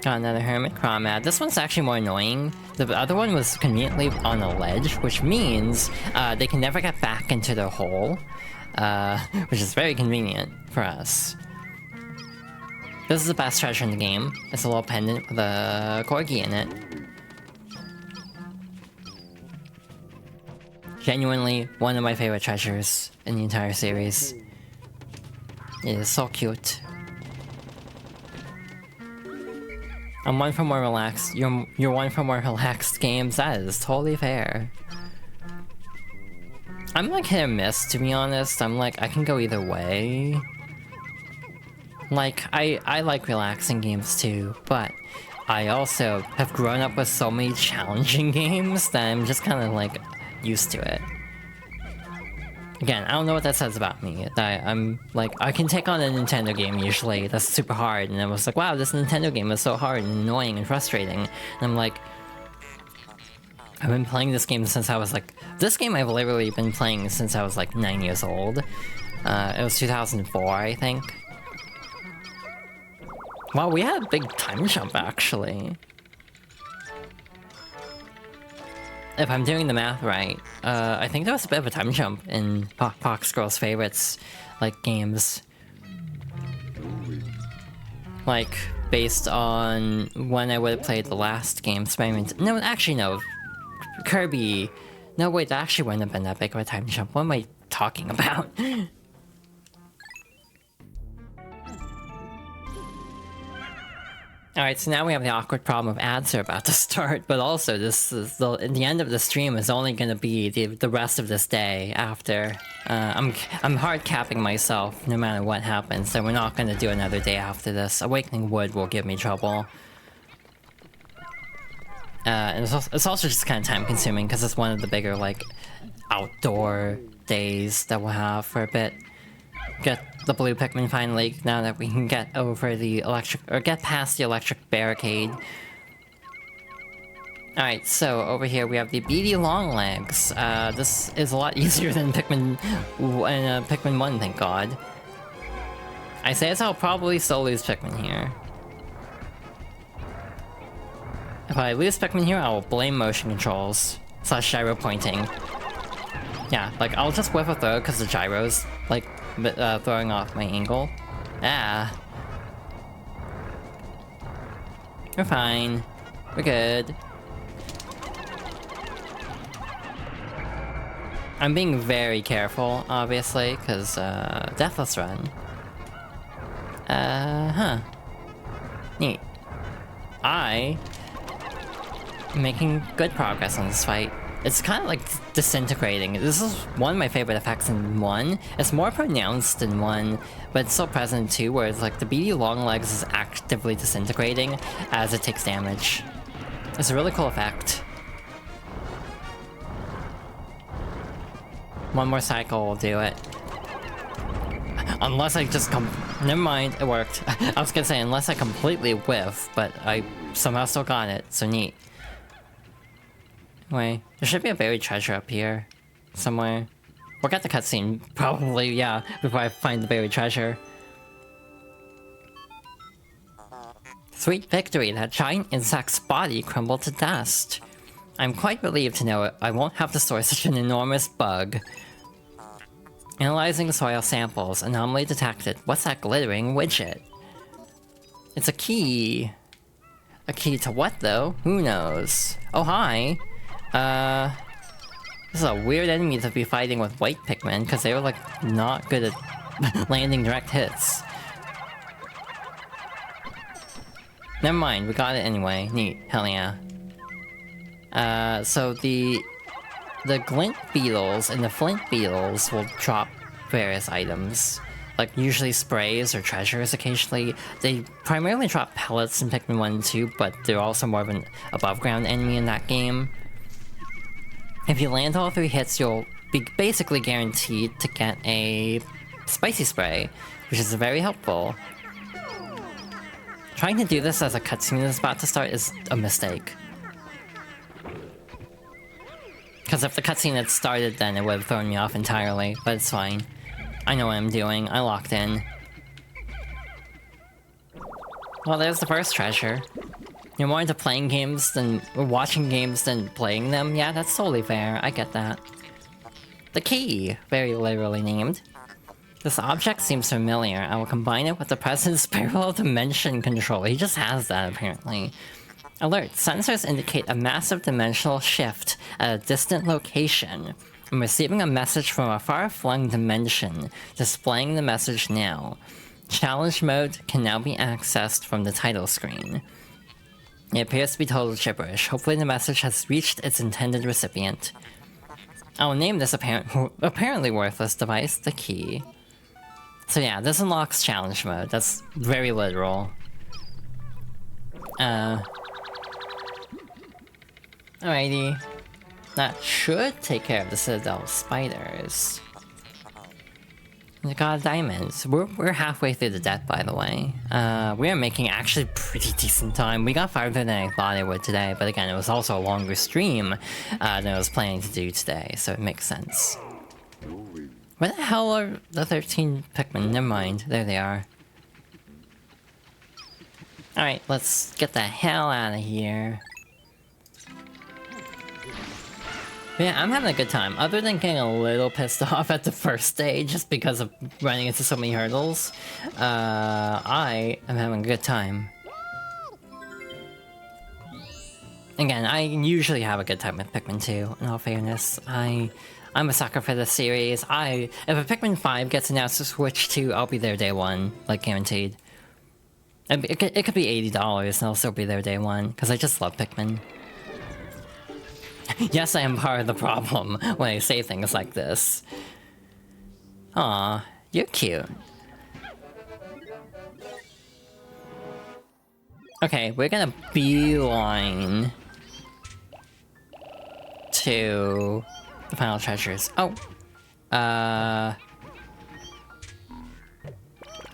[SPEAKER 1] Got another Hermit Crawmad. This one's actually more annoying. The other one was conveniently on a ledge, which means they can never get back into their hole, which is very convenient for us. This is the best treasure in the game. It's a little pendant with a corgi in it. Genuinely one of my favorite treasures in the entire series. It is so cute. I'm one for more relaxed. You're one for more relaxed games. That is totally fair. I'm like hit or miss, to be honest. I'm like, I can go either way. Like, I like relaxing games too, but I also have grown up with so many challenging games that I'm just kind of like used to it. Again, I don't know what that says about me. That I'm like, I can take on a Nintendo game usually that's super hard, and I was like, wow, this Nintendo game is so hard and annoying and frustrating. And I'm like, I've been playing this game since I was like, this game I've literally been playing since I was like 9 years old. It was 2004, I think. Wow, we had a big time jump actually. If I'm doing the math right, I think there was a bit of a time jump in Pox Girl's favorites, like, games. Like, based on when I would have played the last game, Spider-Man... No, actually no. Kirby... No, wait, that actually wouldn't have been that big of a time jump. What am I talking about? Alright, so now we have the awkward problem of ads are about to start, but also this is the end of the stream is only gonna be the rest of this day after. I'm hard capping myself no matter what happens, so we're not gonna do another day after this. Awakening Wood will give me trouble. And it's also just kind of time consuming because it's one of the bigger like outdoor days that we'll have for a bit. Get the blue Pikmin finally, now that we can get over the electric, or get past the electric barricade. Alright, so over here we have the beady Longlegs. This is a lot easier than Pikmin, Pikmin 1, thank god. I say as I'll probably still lose Pikmin here. If I lose Pikmin here, I will blame motion controls, / gyro pointing. Yeah, like, I'll just whip a throw because the gyro's, like, throwing off my angle. Ah. We're fine. We're good. I'm being very careful, obviously, because, Deathless Run. Huh. Neat. I am making good progress on this fight. It's kind of like disintegrating. This is one of my favorite effects in 1. It's more pronounced in 1, but it's still present in 2, where it's like the BD long legs is actively disintegrating as it takes damage. It's a really cool effect. One more cycle will do it. Unless I just never mind, it worked. I was gonna say, unless I completely whiff, but I somehow still got it, so neat. Anyway, there should be a buried treasure up here. Somewhere. We'll get the cutscene, probably, yeah, before I find the buried treasure. Sweet victory, that giant insect's body crumbled to dust. I'm quite relieved to know I won't have to store such an enormous bug. Analyzing soil samples, anomaly detected. What's that glittering widget? It's a key. A key to what, though? Who knows? Oh, hi. This is a weird enemy to be fighting with white Pikmin, because they were, like, not good at landing direct hits. Never mind, we got it anyway. Neat. Hell yeah. So the glint beetles and the flint beetles will drop various items. Like, usually sprays or treasures occasionally. They primarily drop pellets in Pikmin 1 and 2, but they're also more of an above-ground enemy in that game. If you land all 3 hits, you'll be basically guaranteed to get a spicy spray, which is very helpful. Trying to do this as a cutscene is about to start is a mistake. Because if the cutscene had started, then it would have thrown me off entirely, but it's fine. I know what I'm doing, I locked in. Well, there's the first treasure. You're more into playing games than watching games than playing them? Yeah, that's totally fair, I get that. The key, very literally named. This object seems familiar. I will combine it with the President's parallel dimension controller. He just has that, apparently. Alert, sensors indicate a massive dimensional shift at a distant location. I'm receiving a message from a far-flung dimension. Displaying the message now. Challenge mode can now be accessed from the title screen. It appears to be total gibberish. Hopefully the message has reached its intended recipient. I will name this apparently worthless device the key. So yeah, this unlocks challenge mode. That's very literal. Alrighty. That should take care of the Citadel spiders. We got diamonds. We're halfway through the deck, by the way. We are making actually pretty decent time. We got farther than I thought I would today, but again, it was also a longer stream than I was planning to do today, so it makes sense. Where the hell are the 13 Pikmin? Never mind, there they are. Alright, let's get the hell out of here. But yeah, I'm having a good time. Other than getting a little pissed off at the first stage just because of running into so many hurdles, I am having a good time. Again, I usually have a good time with Pikmin 2, in all fairness. I'm a sucker for this series. If a Pikmin 5 gets announced to Switch 2, I'll be there day one, like guaranteed. It could be $80 and I'll still be there day one, because I just love Pikmin. Yes, I am part of the problem when I say things like this. Aw, you're cute. Okay, we're gonna beeline to the final treasures. Oh!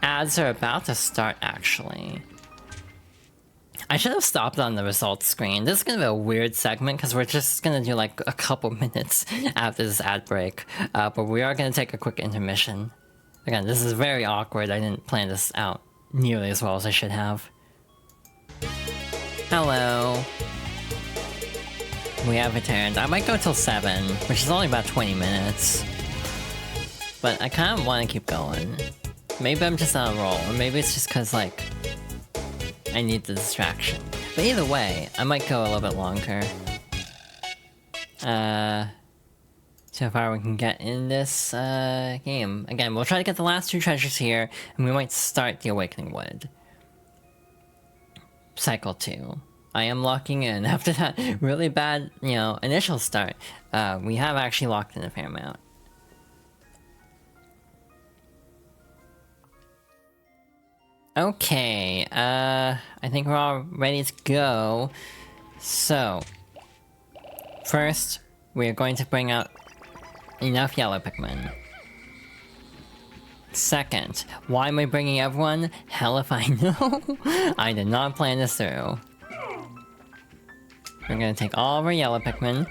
[SPEAKER 1] Ads are about to start, actually. I should have stopped on the results screen. This is gonna be a weird segment because we're just gonna do like a couple minutes after this ad break. But we are gonna take a quick intermission. Again, this is very awkward. I didn't plan this out nearly as well as I should have. Hello. We have returned. I might go till 7, which is only about 20 minutes. But I kind of want to keep going. Maybe I'm just on a roll, or maybe it's just because, like, I need the distraction. But either way, I might go a little bit longer. So far we can get in this, game. Again, we'll try to get the last 2 treasures here, and we might start the Awakening Wood. Cycle 2. I am locking in. After that really bad, initial start, we have actually locked in a fair amount. Okay, I think we're all ready to go. So, first, we're going to bring out enough yellow Pikmin. Second, why am I bringing everyone? Hell if I know. I did not plan this through. We're gonna take all of our yellow Pikmin.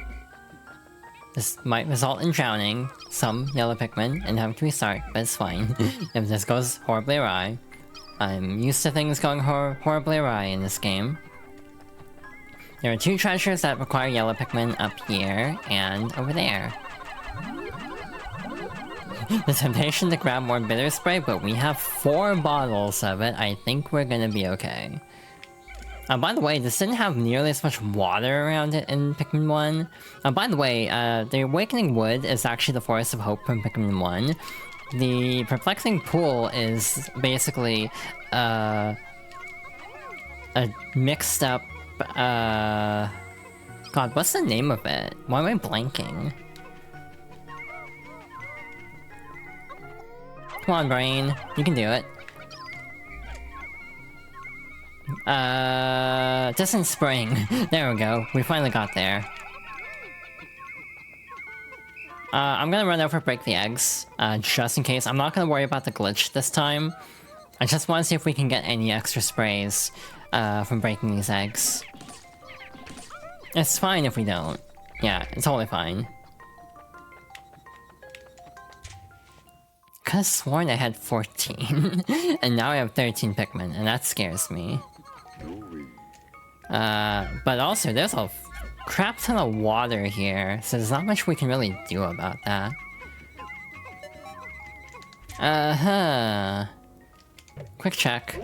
[SPEAKER 1] This might result in drowning some yellow Pikmin and having to restart, but it's fine. If this goes horribly awry. I'm used to things going horribly awry in this game. There are 2 treasures that require yellow Pikmin up here and over there. The temptation to grab more bitter spray, but we have 4 bottles of it. I think we're gonna be okay. By the way, this didn't have nearly as much water around it in Pikmin 1. By the way, the Awakening Wood is actually the Forest of Hope from Pikmin 1. The Perplexing Pool is basically, a mixed up, God, what's the name of it? Why am I blanking? Come on, brain. You can do it. Distant Spring. There we go. We finally got there. I'm gonna run over break the eggs, just in case. I'm not gonna worry about the glitch this time. I just want to see if we can get any extra sprays, from breaking these eggs. It's fine if we don't. Yeah, it's totally fine. Could've sworn I had 14, and now I have 13 Pikmin, and that scares me. But also, there's a crap ton of water here, so there's not much we can really do about that. Quick check.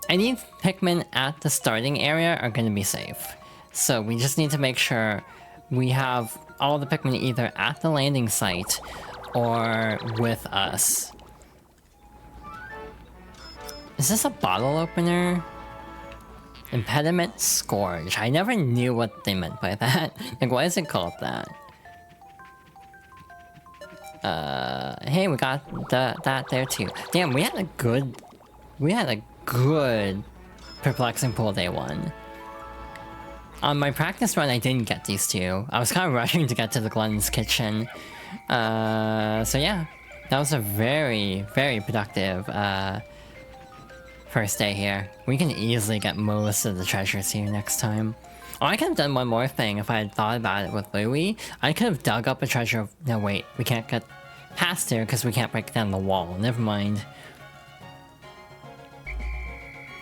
[SPEAKER 1] Any Pikmin at the starting area are gonna be safe. So we just need to make sure we have all the Pikmin either at the landing site or with us. Is this a bottle opener? Impediment Scourge. I never knew what they meant by that. Like, why is it called that? Hey, we got that there too. Damn, we had a good Perplexing Pool day 1. On my practice run, I didn't get these 2. I was kind of rushing to get to the Glenn's kitchen. So yeah, that was a very, very productive, first day here. We can easily get most of the treasures here next time. Oh, I could have done one more thing if I had thought about it with Louie. I could have dug up a treasure of... No, wait. We can't get past there because we can't break down the wall. Never mind.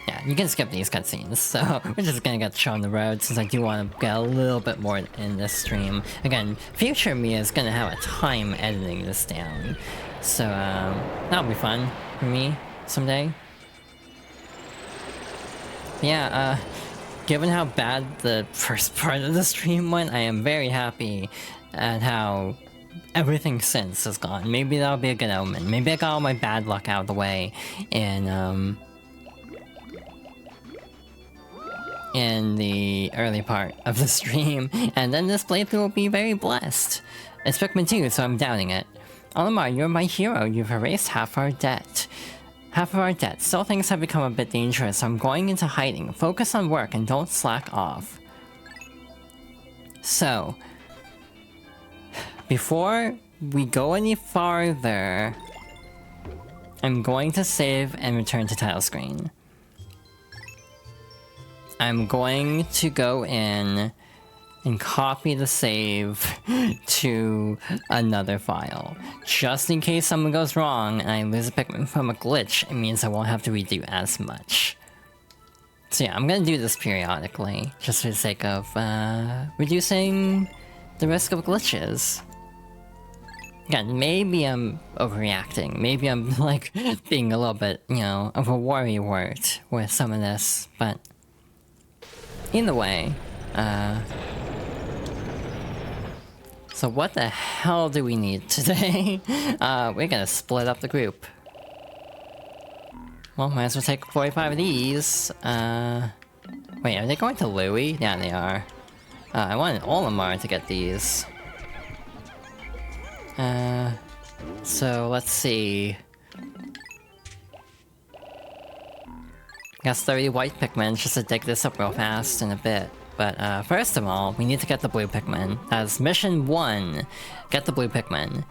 [SPEAKER 1] Yeah, you can skip these cutscenes, so we're just gonna get shown the road since I do want to get a little bit more in this stream. Again, future me is gonna have a time editing this down. So, that'll be fun for me someday. Yeah, given how bad the first part of the stream went, I am very happy at how everything since has gone. Maybe that'll be a good omen. Maybe I got all my bad luck out of the way in the early part of the stream, and then this playthrough will be very blessed. It's Pikmin 2, so I'm doubting it. Olimar, you're my hero. You've erased half our debt. Still things have become a bit dangerous, so I'm going into hiding. Focus on work and don't slack off. So, before we go any farther, I'm going to save and return to title screen. I'm going to go in and copy the save to another file. Just in case something goes wrong and I lose a Pikmin from a glitch, it means I won't have to redo as much. So yeah, I'm gonna do this periodically, just for the sake of reducing the risk of glitches. Again, maybe I'm overreacting, maybe I'm like being a little bit, of a worrywart with some of this, but either way, so what the hell do we need today? We're gonna split up the group. Well, might as well take 45 of these. Wait, Wait, are they going to Louis? Yeah, they are. I wanted Olimar to get these. So let's see. Guess 30 white Pikmin just to dig this up real fast in a bit. But first of all, we need to get the blue Pikmin. That's mission 1. Get the blue Pikmin.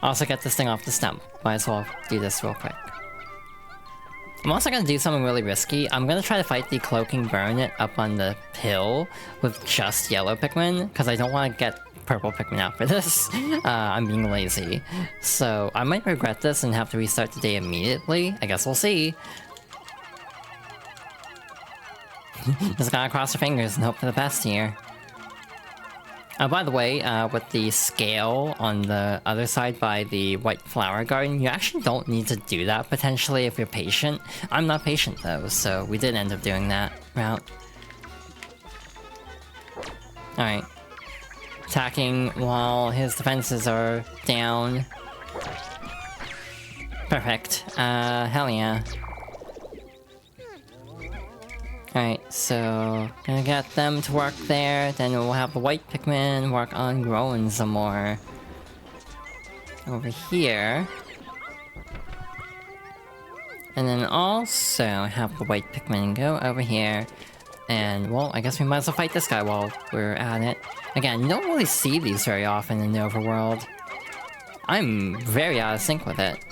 [SPEAKER 1] Also get this thing off the stump. Might as well do this real quick. I'm also gonna do something really risky. I'm gonna try to fight the Cloaking Baronet up on the hill with just yellow Pikmin, because I don't want to get purple Pikmin out for this. I'm being lazy. So I might regret this and have to restart the day immediately. I guess we'll see. Just gotta cross your fingers and hope for the best here. By the way, with the scale on the other side by the White Flower Garden, you actually don't need to do that potentially if you're patient. I'm not patient though, so we did end up doing that route. Alright. Attacking while his defenses are down. Perfect. Hell yeah. Alright, so gonna get them to work there, then we'll have the white Pikmin work on growing some more. Over here. And then also have the white Pikmin go over here. And, well, I guess we might as well fight this guy while we're at it. Again, you don't really see these very often in the overworld. I'm very out of sync with it.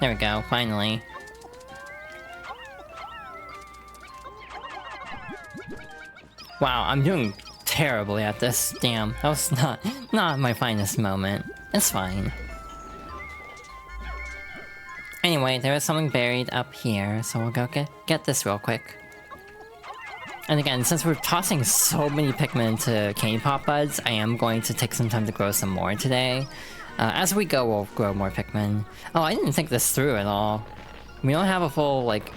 [SPEAKER 1] There we go, finally. Wow, I'm doing terribly at this. Damn, that was not my finest moment. It's fine. Anyway, there is something buried up here, so we'll go get this real quick. And again, since we're tossing so many Pikmin to Candy Pop Buds, I am going to take some time to grow some more today. As we go, we'll grow more Pikmin. Oh, I didn't think this through at all. We don't have a full, like,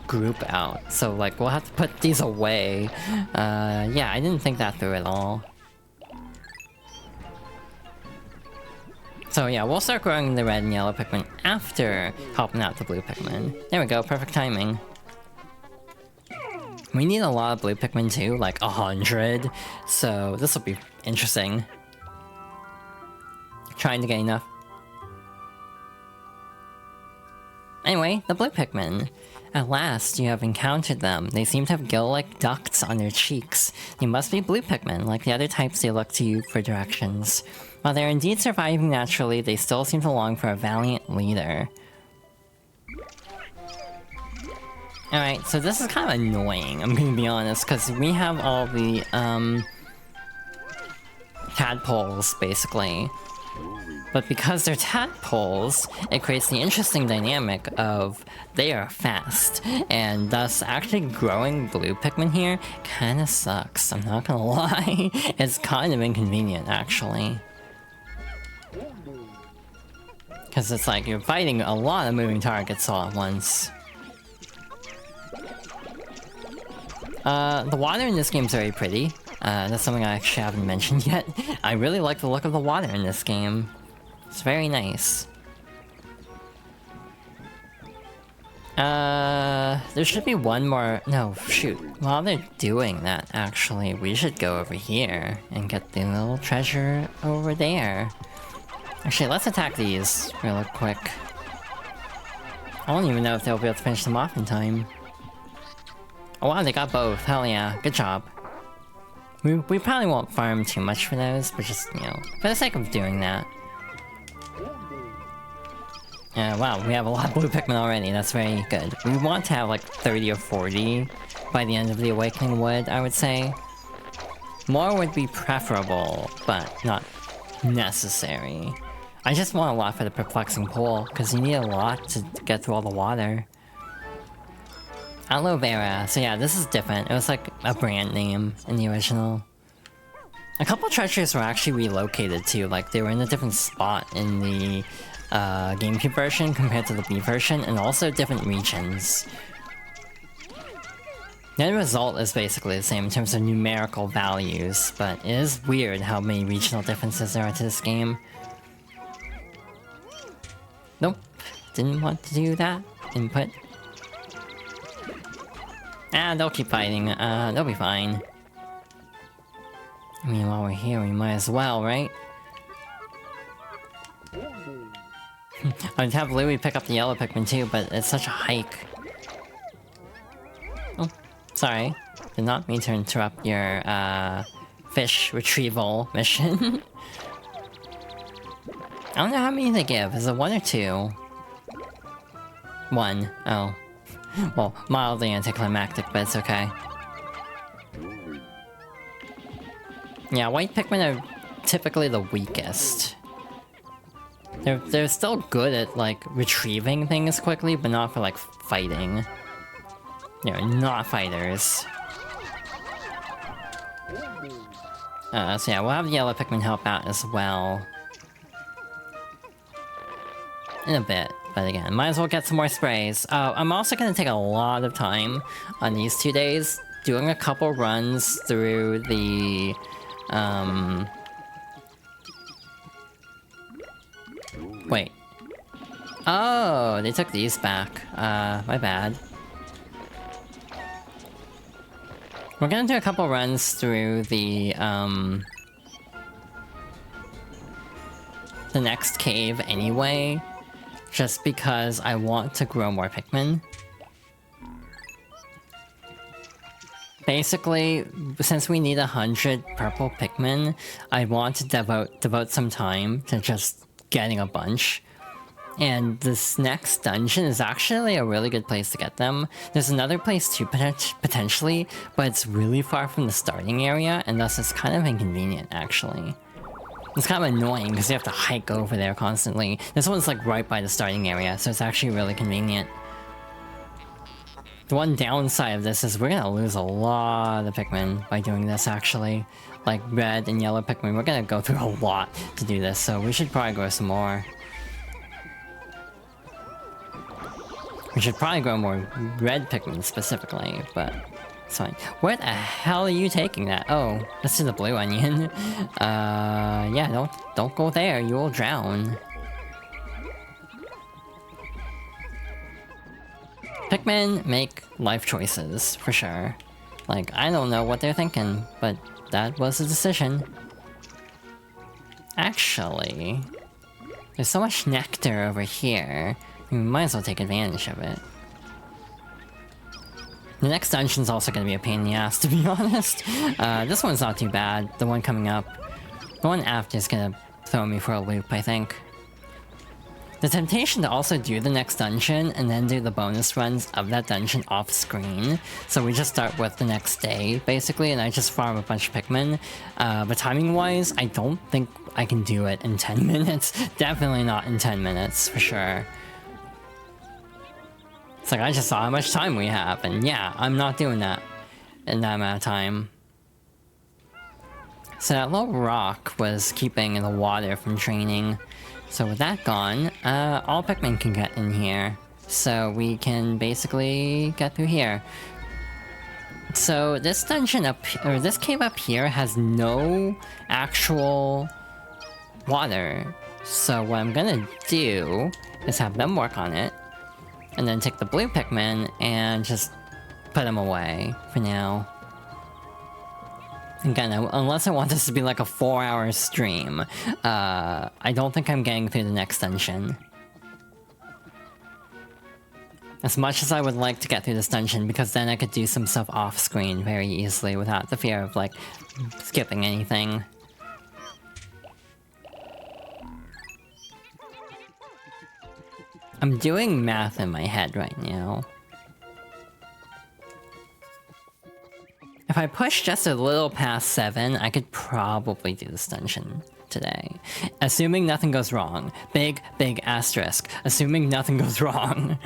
[SPEAKER 1] group out, so, like, we'll have to put these away. Yeah, I didn't think that through at all. So yeah, we'll start growing the red and yellow Pikmin after helping out the blue Pikmin. There we go, perfect timing. We need a lot of blue Pikmin too, like 100, so this will be interesting. Trying to get enough. Anyway, the blue Pikmin. At last, you have encountered them. They seem to have gill-like ducts on their cheeks. They must be blue Pikmin. Like the other types, they look to you for directions. While they're indeed surviving naturally, they still seem to long for a valiant leader. Alright, so this is kind of annoying, I'm gonna be honest, because we have all the, tadpoles, basically. But because they're tadpoles, it creates the interesting dynamic of they are fast, and thus actually growing blue Pikmin here kinda sucks, I'm not gonna lie. It's kind of inconvenient, actually. Because it's like you're fighting a lot of moving targets all at once. The water in this game is very pretty. That's something I actually haven't mentioned yet. I really like the look of the water in this game. It's very nice. There should be one more... No, shoot. While they're doing that, actually, we should go over here and get the little treasure over there. Actually, let's attack these real quick. I don't even know if they'll be able to finish them off in time. Oh wow, they got both. Hell yeah. Good job. We probably won't farm too much for those, but just, you know, for the sake of doing that. Wow, we have a lot of blue Pikmin already. That's very good. We want to have like 30 or 40 by the end of the Awakening Wood, I would say. More would be preferable, but not necessary. I just want a lot for the Perplexing Pool, because you need a lot to get through all the water. Aloe Vera. So yeah, this is different. It was like a brand name in the original. A couple treasures were actually relocated too, like they were in a different spot in the GameCube version compared to the Wii version, and also different regions. The end result is basically the same in terms of numerical values, but it is weird how many regional differences there are to this game. Nope. didn't want to do that input. They'll keep fighting. They'll be fine. I mean, while we're here, we might as well, right? I'd have Louie pick up the yellow Pikmin too, but it's such a hike. Oh, sorry. Did not mean to interrupt your, fish retrieval mission. I don't know how many they give. Is it 1 or 2? 1. Oh. Well, mildly anticlimactic, but it's okay. Yeah, white Pikmin are typically the weakest. They're still good at, like, retrieving things quickly, but not for, like, fighting. They're not fighters. So yeah, we'll have the yellow Pikmin help out as well. In a bit, but again, might as well get some more sprays. I'm also gonna take a lot of time on these 2 days, doing a couple runs through the, wait. Oh, they took these back. My bad. We're gonna do a couple runs through the next cave anyway, just because I want to grow more Pikmin. Basically, since we need 100 purple Pikmin, I want to devote some time to just getting a bunch. And this next dungeon is actually a really good place to get them. There's another place too, potentially, but it's really far from the starting area, and thus it's kind of inconvenient, actually. It's kind of annoying, because you have to hike over there constantly. This one's like right by the starting area, so it's actually really convenient. The one downside of this is we're gonna lose a lot of Pikmin by doing this, actually. Like red and yellow Pikmin, we're gonna go through a lot to do this, so we should probably grow some more. We should probably grow more red Pikmin specifically, but it's fine. Where the hell are you taking that? Oh, this is a blue onion. Yeah, don't go there, you will drown. Pikmin make life choices, for sure. Like, I don't know what they're thinking, but that was a decision. Actually, there's so much nectar over here. We might as well take advantage of it. The next dungeon's also gonna be a pain in the ass, to be honest. This one's not too bad. The one coming up. The one after is gonna throw me for a loop, I think. The temptation to also do the next dungeon and then do the bonus runs of that dungeon off screen. So we just start with the next day, basically, and I just farm a bunch of Pikmin. But timing-wise, I don't think I can do it in 10 minutes. Definitely not in 10 minutes, for sure. It's like, I just saw how much time we have, and yeah, I'm not doing that in that amount of time. So that little rock was keeping the water from draining. So with that gone, all Pikmin can get in here. So we can basically get through here. So this dungeon or this cave up here has no actual water. So what I'm gonna do is have them work on it. And then take the blue Pikmin and just put them away for now. Again, unless I want this to be like a 4-hour stream, I don't think I'm getting through the next dungeon. As much as I would like to get through this dungeon, because then I could do some stuff off-screen very easily without the fear of, like, skipping anything. I'm doing math in my head right now. If I push just a little past 7, I could probably do this dungeon today. Assuming nothing goes wrong. Big asterisk. Assuming nothing goes wrong.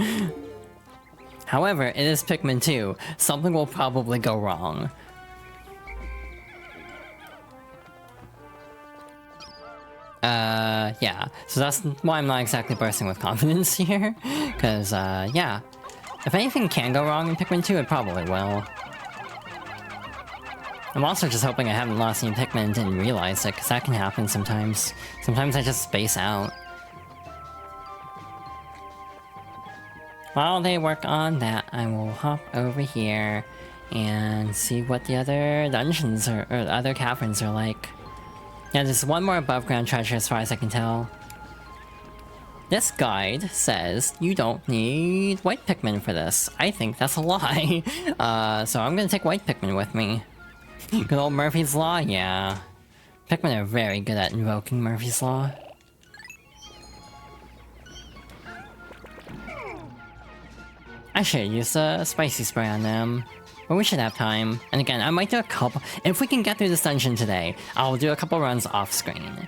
[SPEAKER 1] However, it is Pikmin 2. Something will probably go wrong. Yeah. So that's why I'm not exactly bursting with confidence here. Because, yeah. If anything can go wrong in Pikmin 2, it probably will. I'm also just hoping I haven't lost any Pikmin and didn't realize it, because that can happen sometimes. Sometimes I just space out. While they work on that, I will hop over here and see what the other dungeons or other caverns are like. Yeah, there's one more above ground treasure as far as I can tell. This guide says you don't need white Pikmin for this. I think that's a lie. So I'm gonna take white Pikmin with me. Good old Murphy's Law, yeah. Pikmin are very good at invoking Murphy's Law. I should use a spicy spray on them. But we should have time. And again, I might do a couple... If we can get through this dungeon today, I'll do a couple runs off-screen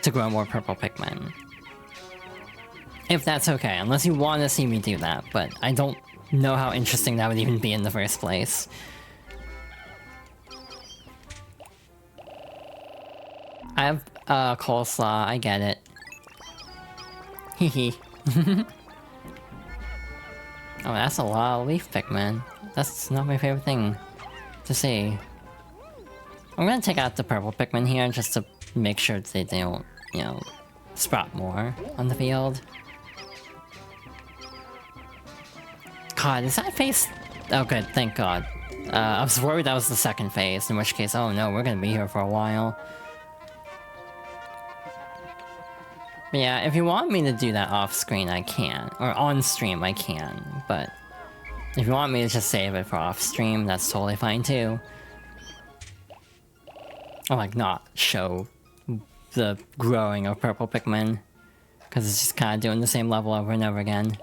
[SPEAKER 1] to grow more purple Pikmin. If that's okay, unless you want to see me do that, but I don't know how interesting that would even be in the first place. I have coleslaw, I get it. Hehe. Oh, that's a lot of leaf Pikmin. That's not my favorite thing to see. I'm gonna take out the purple Pikmin here just to make sure they don't, you know, sprout more on the field. God, is that phase? Oh good, thank God. I was worried that was the second phase, in which case, oh no, we're gonna be here for a while. But yeah, if you want me to do that off-screen, I can. Or on-stream, I can. But if you want me to just save it for off-stream, that's totally fine too. Or like not show the growing of purple Pikmin. Because it's just kind of doing the same level over and over again.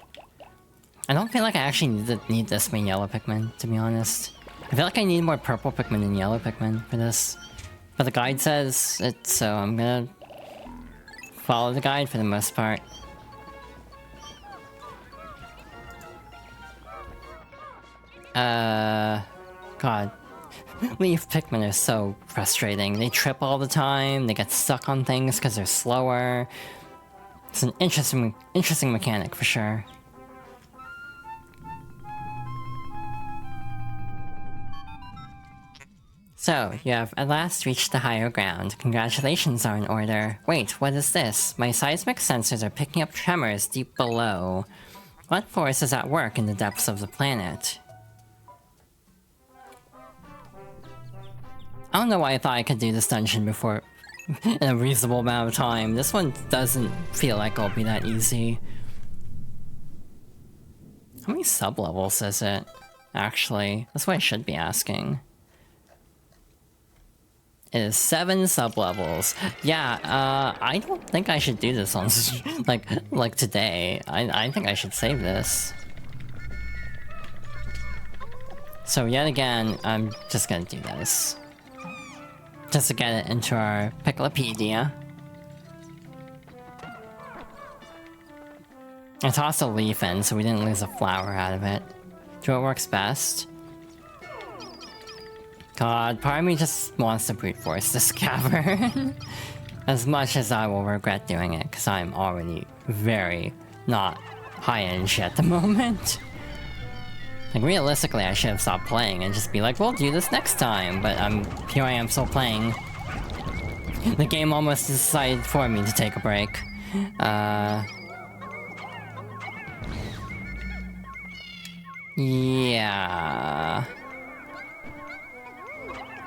[SPEAKER 1] I don't feel like I actually need this many yellow Pikmin, to be honest. I feel like I need more purple Pikmin than yellow Pikmin for this. But the guide says it, so I'm gonna follow the guide for the most part. God. Leaf Pikmin are so frustrating. They trip all the time, they get stuck on things because they're slower. It's an interesting mechanic for sure. So, you have at last reached the higher ground. Congratulations are in order. Wait, what is this? My seismic sensors are picking up tremors deep below. What force is at work in the depths of the planet? I don't know why I thought I could do this dungeon before in a reasonable amount of time. This one doesn't feel like it'll be that easy. How many sub-levels is it? Actually, that's what I should be asking. It is 7 sub-levels. Yeah, I don't think I should do this on like today. I think I should save this. So yet again, I'm just gonna do this. Just to get it into our Picklepedia. I tossed a leaf in so we didn't lose a flower out of it. Do what works best. God, part of me just wants to brute force this cavern. As much as I will regret doing it, because I'm already very not high energy at the moment. Like, realistically, I should have stopped playing and just be like, we'll do this next time, but here I am still playing. The game almost decided for me to take a break. Yeah...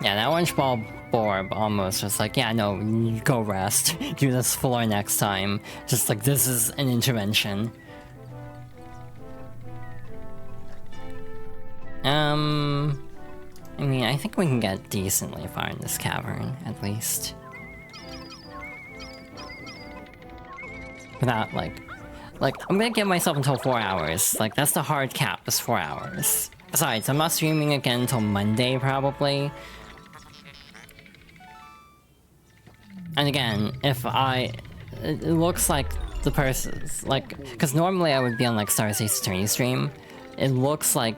[SPEAKER 1] Yeah, that orange ball orb almost was like, yeah, no, you go rest. Do this floor next time. Just like, this is an intervention. I mean, I think we can get decently far in this cavern, at least. Without, like, I'm gonna give myself until 4 hours. Like, that's the hard cap, is 4 hours. Besides, I'm not streaming again until Monday, probably. And again, if it looks like the person's, like, because normally I would be on, like, Star's Ace Attorney stream. It looks like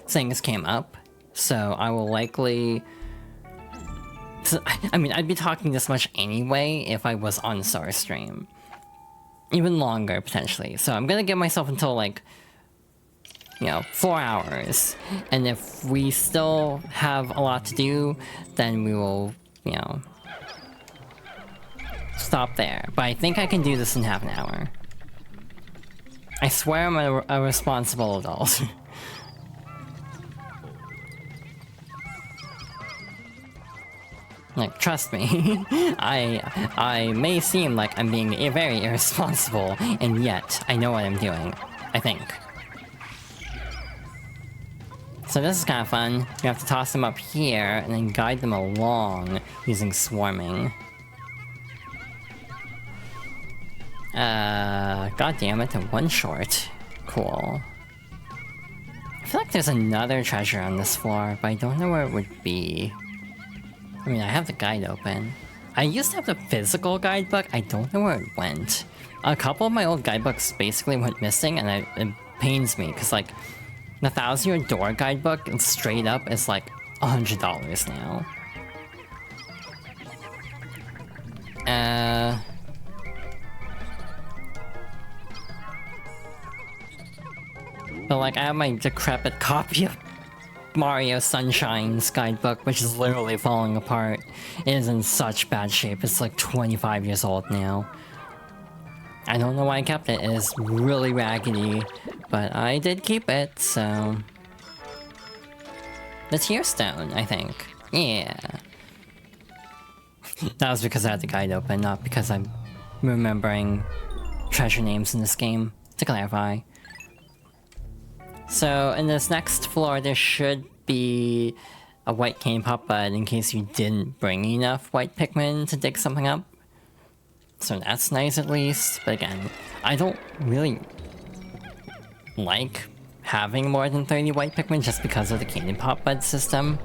[SPEAKER 1] things came up, so I will likely... I mean, I'd be talking this much anyway if I was on Star's stream. Even longer, potentially. So I'm gonna give myself until, like, you know, 4 hours. And if we still have a lot to do, then we will, you know... stop there, but I think I can do this in half an hour. I swear I'm a responsible adult. Like, trust me, I may seem like I'm being very irresponsible, and yet I know what I'm doing. I think. So this is kind of fun. You have to toss them up here, and then guide them along using swarming. God damn it, and one short. Cool. I feel like there's another treasure on this floor, but I don't know where it would be. I mean, I have the guide open. I used to have the physical guidebook, I don't know where it went. A couple of my old guidebooks basically went missing, and it pains me, because like, the 1,000-Year Door guidebook, straight up, is like $100 now. But like, I have my decrepit copy of Mario Sunshine's guidebook, which is literally falling apart. It is in such bad shape. It's like 25 years old now. I don't know why I kept it. It is really raggedy, but I did keep it, so... The Tear Stone, I think. Yeah. That was because I had the guide open, not because I'm remembering treasure names in this game, to clarify. So, in this next floor, there should be a white cane pop bud in case you didn't bring enough white Pikmin to dig something up. So that's nice at least, but again, I don't really like having more than 30 white Pikmin just because of the cane pop bud system.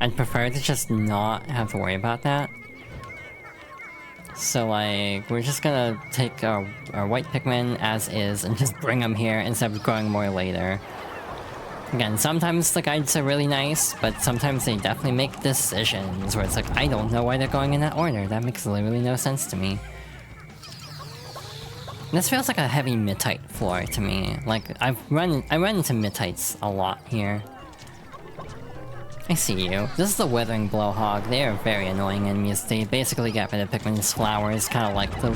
[SPEAKER 1] I'd prefer to just not have to worry about that. So like, we're just gonna take our white Pikmin as is and just bring them here instead of growing more later. Again, sometimes the guides are really nice, but sometimes they definitely make decisions where it's like, I don't know why they're going in that order. That makes literally no sense to me. This feels like a heavy Mittite floor to me. Like, I run into Mittites a lot here. I see you. This is the Withering Blowhog. They are very annoying enemies. They basically get rid of Pikmin's flowers, kind of like the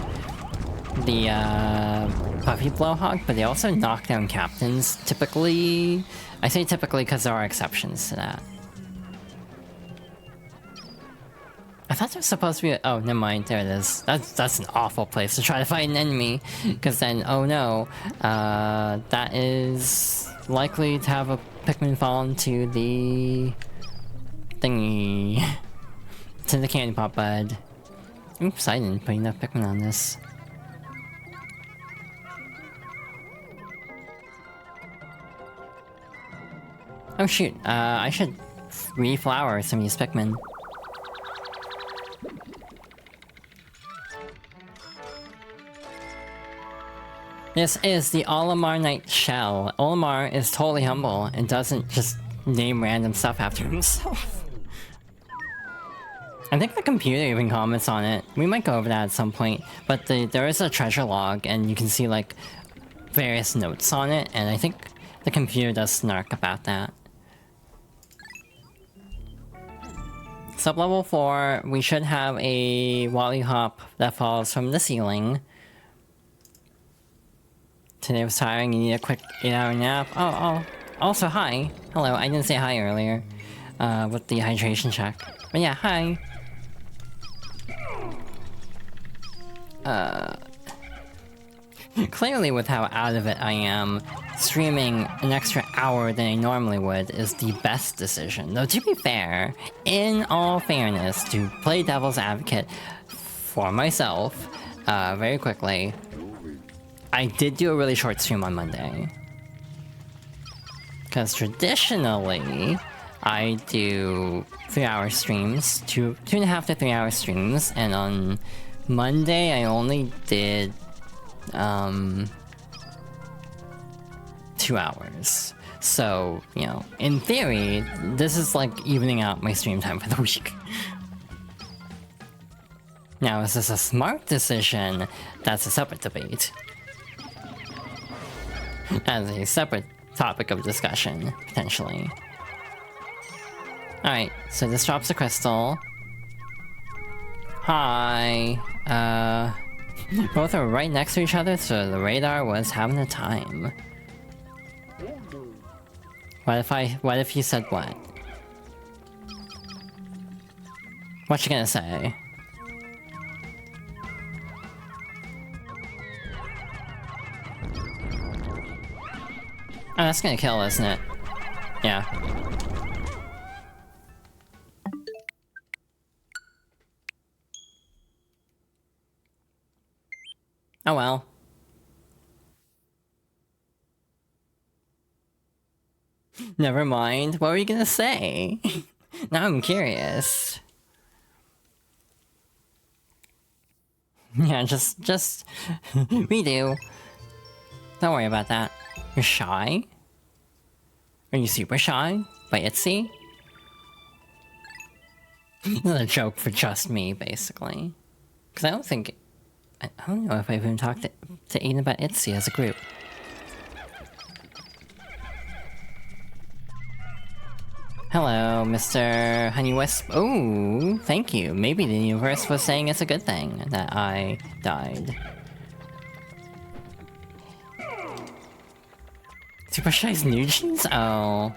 [SPEAKER 1] Puffy Blowhog, but they also knock down captains, typically. I say typically because there are exceptions to that. I thought there was supposed to be oh, never mind, there it is. That's an awful place to try to fight an enemy, because then, oh no, that is likely to have a Pikmin fall into the thingy. To the candy pop bud. Oops, I didn't put enough Pikmin on this. Oh shoot, I should reflower some of these Pikmin. This is the Olimar Knight Shell. Olimar is totally humble and doesn't just name random stuff after himself. I think the computer even comments on it. We might go over that at some point, but there is a treasure log and you can see like various notes on it, and I think the computer does snark about that. Sub-level 4, we should have a Wally Hop that falls from the ceiling. Today was tiring, you need a quick 8-hour nap. Oh, also hi. Hello, I didn't say hi earlier. With the hydration check. But yeah, hi. Clearly with how out of it I am, streaming an extra hour than I normally would is the best decision. Though to be fair, in all fairness, to play devil's advocate for myself, very quickly, I did do a really short stream on Monday. Because traditionally, I do 3-hour streams, 2.5 to 3 hour streams, and on Monday I only did 2 hours. So, you know, in theory, this is like evening out my stream time for the week. Now, is this a smart decision? That's a separate debate. As a separate topic of discussion, potentially. Alright, so this drops a crystal. Hi. Both are right next to each other, so the radar was having a time. What if you said what? What you gonna say? Oh, that's gonna kill, isn't it? Yeah. Oh well. Never mind. What were you gonna say? Now I'm curious. Yeah, just redo. Don't worry about that. You're shy? Are you super shy? By Itzy? Another joke for just me, basically. Because I don't know if I've even talked to Aiden about Itzy as a group. Hello, Mr. Honeywisp. Oh, thank you. Maybe the universe was saying it's a good thing that I died. Super Shy's New Jeans? Oh.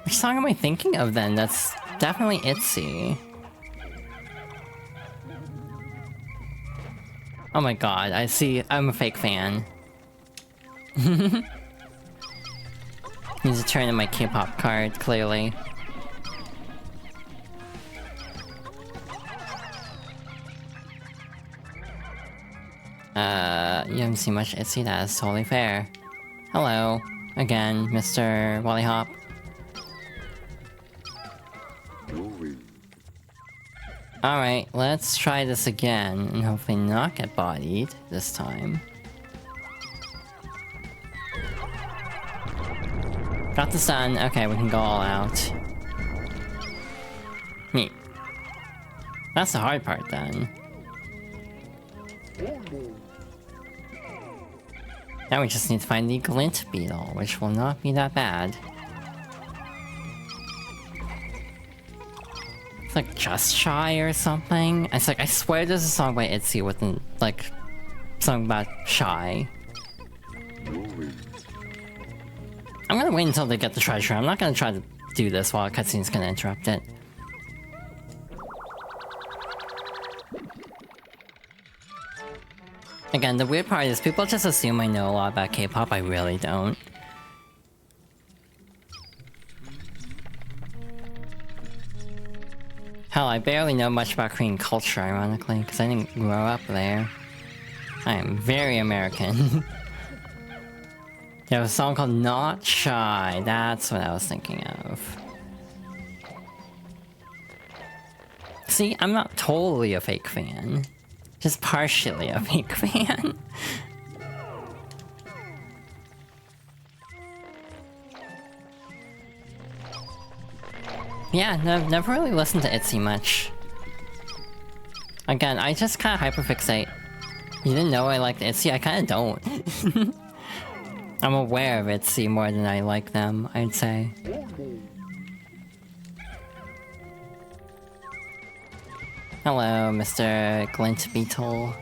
[SPEAKER 1] Which song am I thinking of then? That's definitely Itzy. Oh my god, I see. I'm a fake fan. Need to turn in my K-pop card, clearly. You haven't seen much Itzy, that is totally fair. Hello, again, Mr. Wallyhop. Alright, let's try this again, and hopefully not get bodied this time. Got the sun, okay, we can go all out. Neat. That's the hard part then. Now we just need to find the glint beetle, which will not be that bad. It's like Just Shy or something. It's like, I swear there's a song by Itzy with an, like, song about Shy. I'm gonna wait until they get the treasure. I'm not gonna try to do this while a cutscene's gonna interrupt it. Again, the weird part is people just assume I know a lot about K-pop. I really don't. Hell, I barely know much about Korean culture, ironically, because I didn't grow up there. I am very American. There was a song called Not Shy. That's what I was thinking of. See, I'm not totally a fake fan. Just partially a fake fan. Yeah, no, never really listened to Itzy much. Again, I just kinda hyperfixate. You didn't know I liked Itzy? I kinda don't. I'm aware of Itzy more than I like them, I'd say. Hello, Mr. Glint Beetle.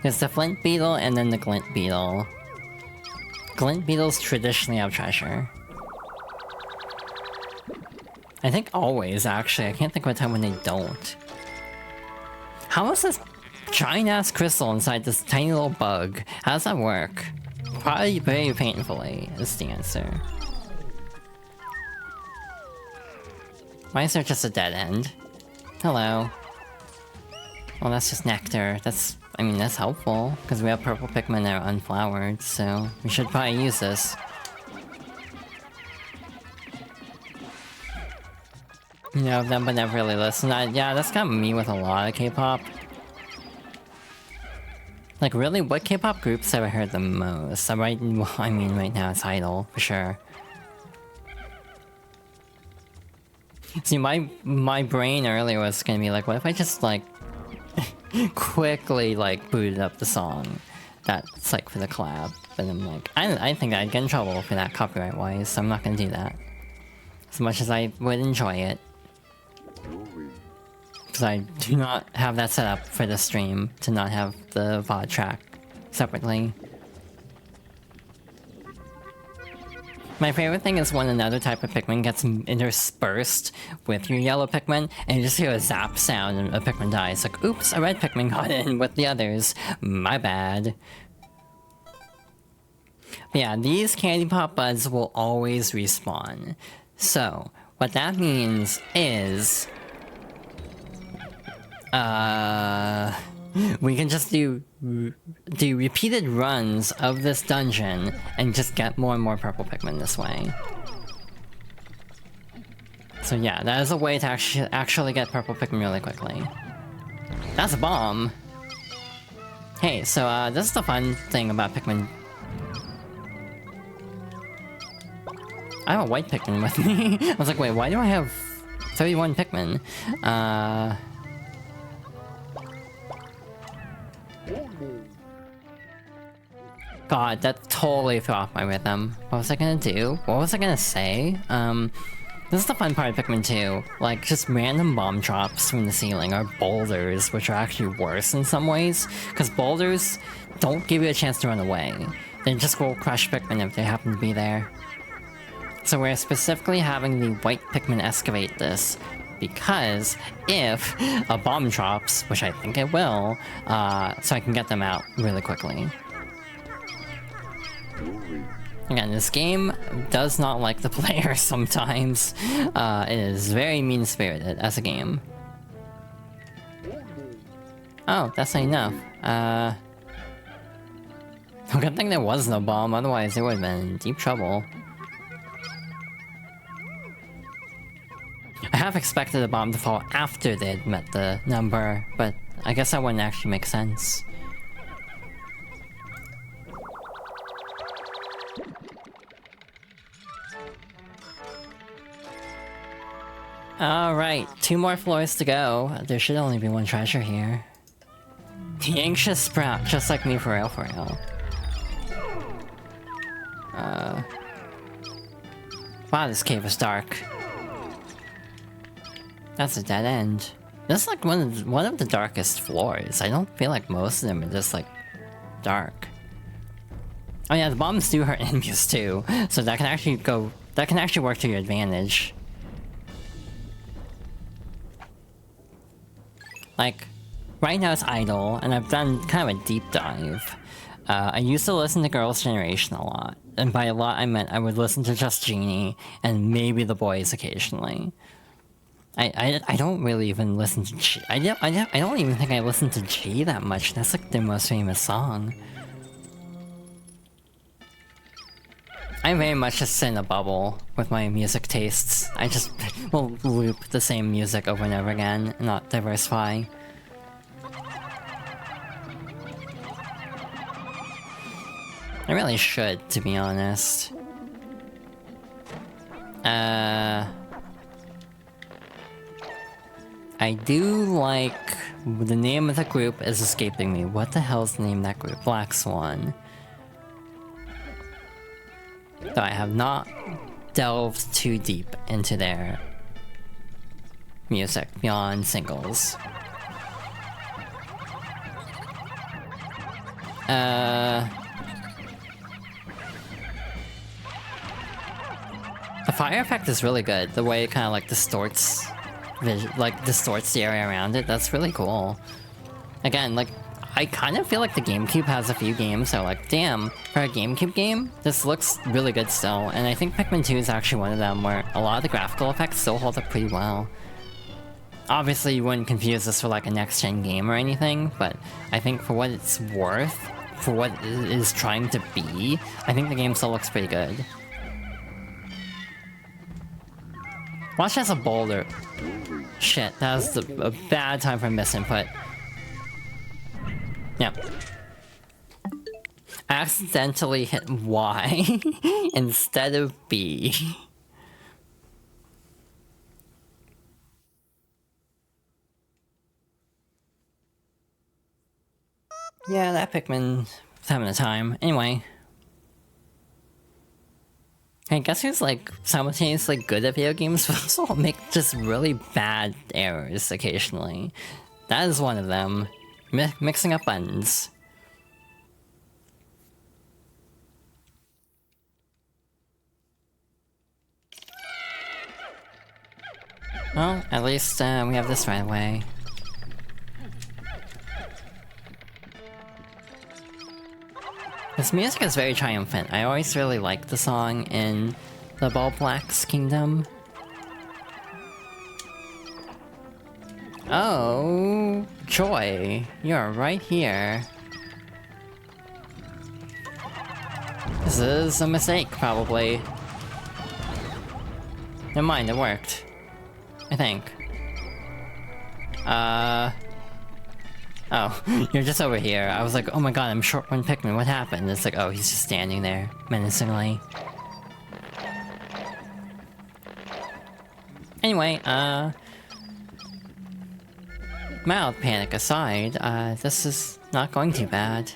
[SPEAKER 1] There's the Flint Beetle and then the Glint Beetle. Glint Beetles traditionally have treasure. I think always, actually. I can't think of a time when they don't. How is this giant-ass crystal inside this tiny little bug? How does that work? Probably very painfully, is the answer. Why is there just a dead end? Hello. Well, that's just nectar. I mean, that's helpful, because we have purple Pikmin that are unflowered, so we should probably use this. You know them, but never really listen. Yeah, that's kind of me with a lot of K-pop. Like, really, what K-pop groups have I heard the most? Right now it's Idol, for sure. See, my brain earlier was gonna be like, what if I just, like, quickly, like, booted up the song that's, like, for the collab? But I'm like, I think I'd get in trouble for that copyright-wise, so I'm not gonna do that. As much as I would enjoy it. Because I do not have that set up for the stream to not have the VOD track separately. My favorite thing is when another type of Pikmin gets interspersed with your yellow Pikmin, and you just hear a zap sound and a Pikmin dies. Like, oops, a red Pikmin got in with the others. My bad. But yeah, these candy pop buds will always respawn. So, what that means is... we can just do repeated runs of this dungeon and just get more and more purple Pikmin this way. So yeah, that is a way to actually get purple Pikmin really quickly. That's a bomb! Hey, so this is the fun thing about Pikmin. I have a white Pikmin with me. I was like, wait, why do I have 31 Pikmin? God, that totally threw off my rhythm. What was I gonna do? What was I gonna say? This is the fun part of Pikmin 2. Like, just random bomb drops from the ceiling are boulders, which are actually worse in some ways. Because boulders don't give you a chance to run away. They just will crush Pikmin if they happen to be there. So we're specifically having the white Pikmin excavate this, because if a bomb drops, which I think it will, so I can get them out really quickly. Again, this game does not like the player sometimes. It is very mean-spirited as a game. Oh, that's not enough. Good thing there was no bomb, otherwise they would have been in deep trouble. I have expected a bomb to fall after they had met the number, but I guess that wouldn't actually make sense. Alright, 2 more floors to go. There should only be 1 treasure here. The Anxious Sprout, just like me for real, for real. Wow, this cave is dark. That's a dead end. This is like one of the darkest floors. I don't feel like most of them are just like dark. Oh yeah, the bombs do hurt enemies too, so that can actually work to your advantage. Like, right now it's idle, and I've done kind of a deep dive. I used to listen to Girls' Generation a lot, and by a lot I meant I would listen to just Genie, and maybe the boys occasionally. I don't really even listen to G. I don't even think I listen to G that much. That's like their most famous song. I very much just sit in a bubble with my music tastes. I just will loop the same music over and over again and not diversify. I really should, to be honest. I do like... the name of the group is escaping me. What the hell's the name of that group? Black Swan. Though I have not delved too deep into their music beyond singles. The fire effect is really good. The way it kind of like distorts the area around it. That's really cool. Again, like, I kind of feel like the GameCube has a few games that are like, damn, for a GameCube game, this looks really good still. And I think Pikmin 2 is actually one of them where a lot of the graphical effects still hold up pretty well. Obviously, you wouldn't confuse this for like a next-gen game or anything, but I think for what it's worth, for what it is trying to be, I think the game still looks pretty good. Watch as a boulder. Shit, that was a bad time for misinput. Yep. I accidentally hit Y instead of B. Yeah, that Pikmin was having a time. Anyway. I guess who's like simultaneously good at video games, but also make just really bad errors occasionally. That is one of them. Mixing up buttons. Well, at least we have this right away. This music is very triumphant. I always really liked the song in the Ball Black's Kingdom. Oh, Joy, you're right here. This is a mistake, probably. Never mind, it worked. I think. Oh, you're just over here. I was like, oh my god, I'm short one Pikmin, what happened? It's like, oh, he's just standing there, menacingly. Anyway, mild panic aside, this is not going too bad.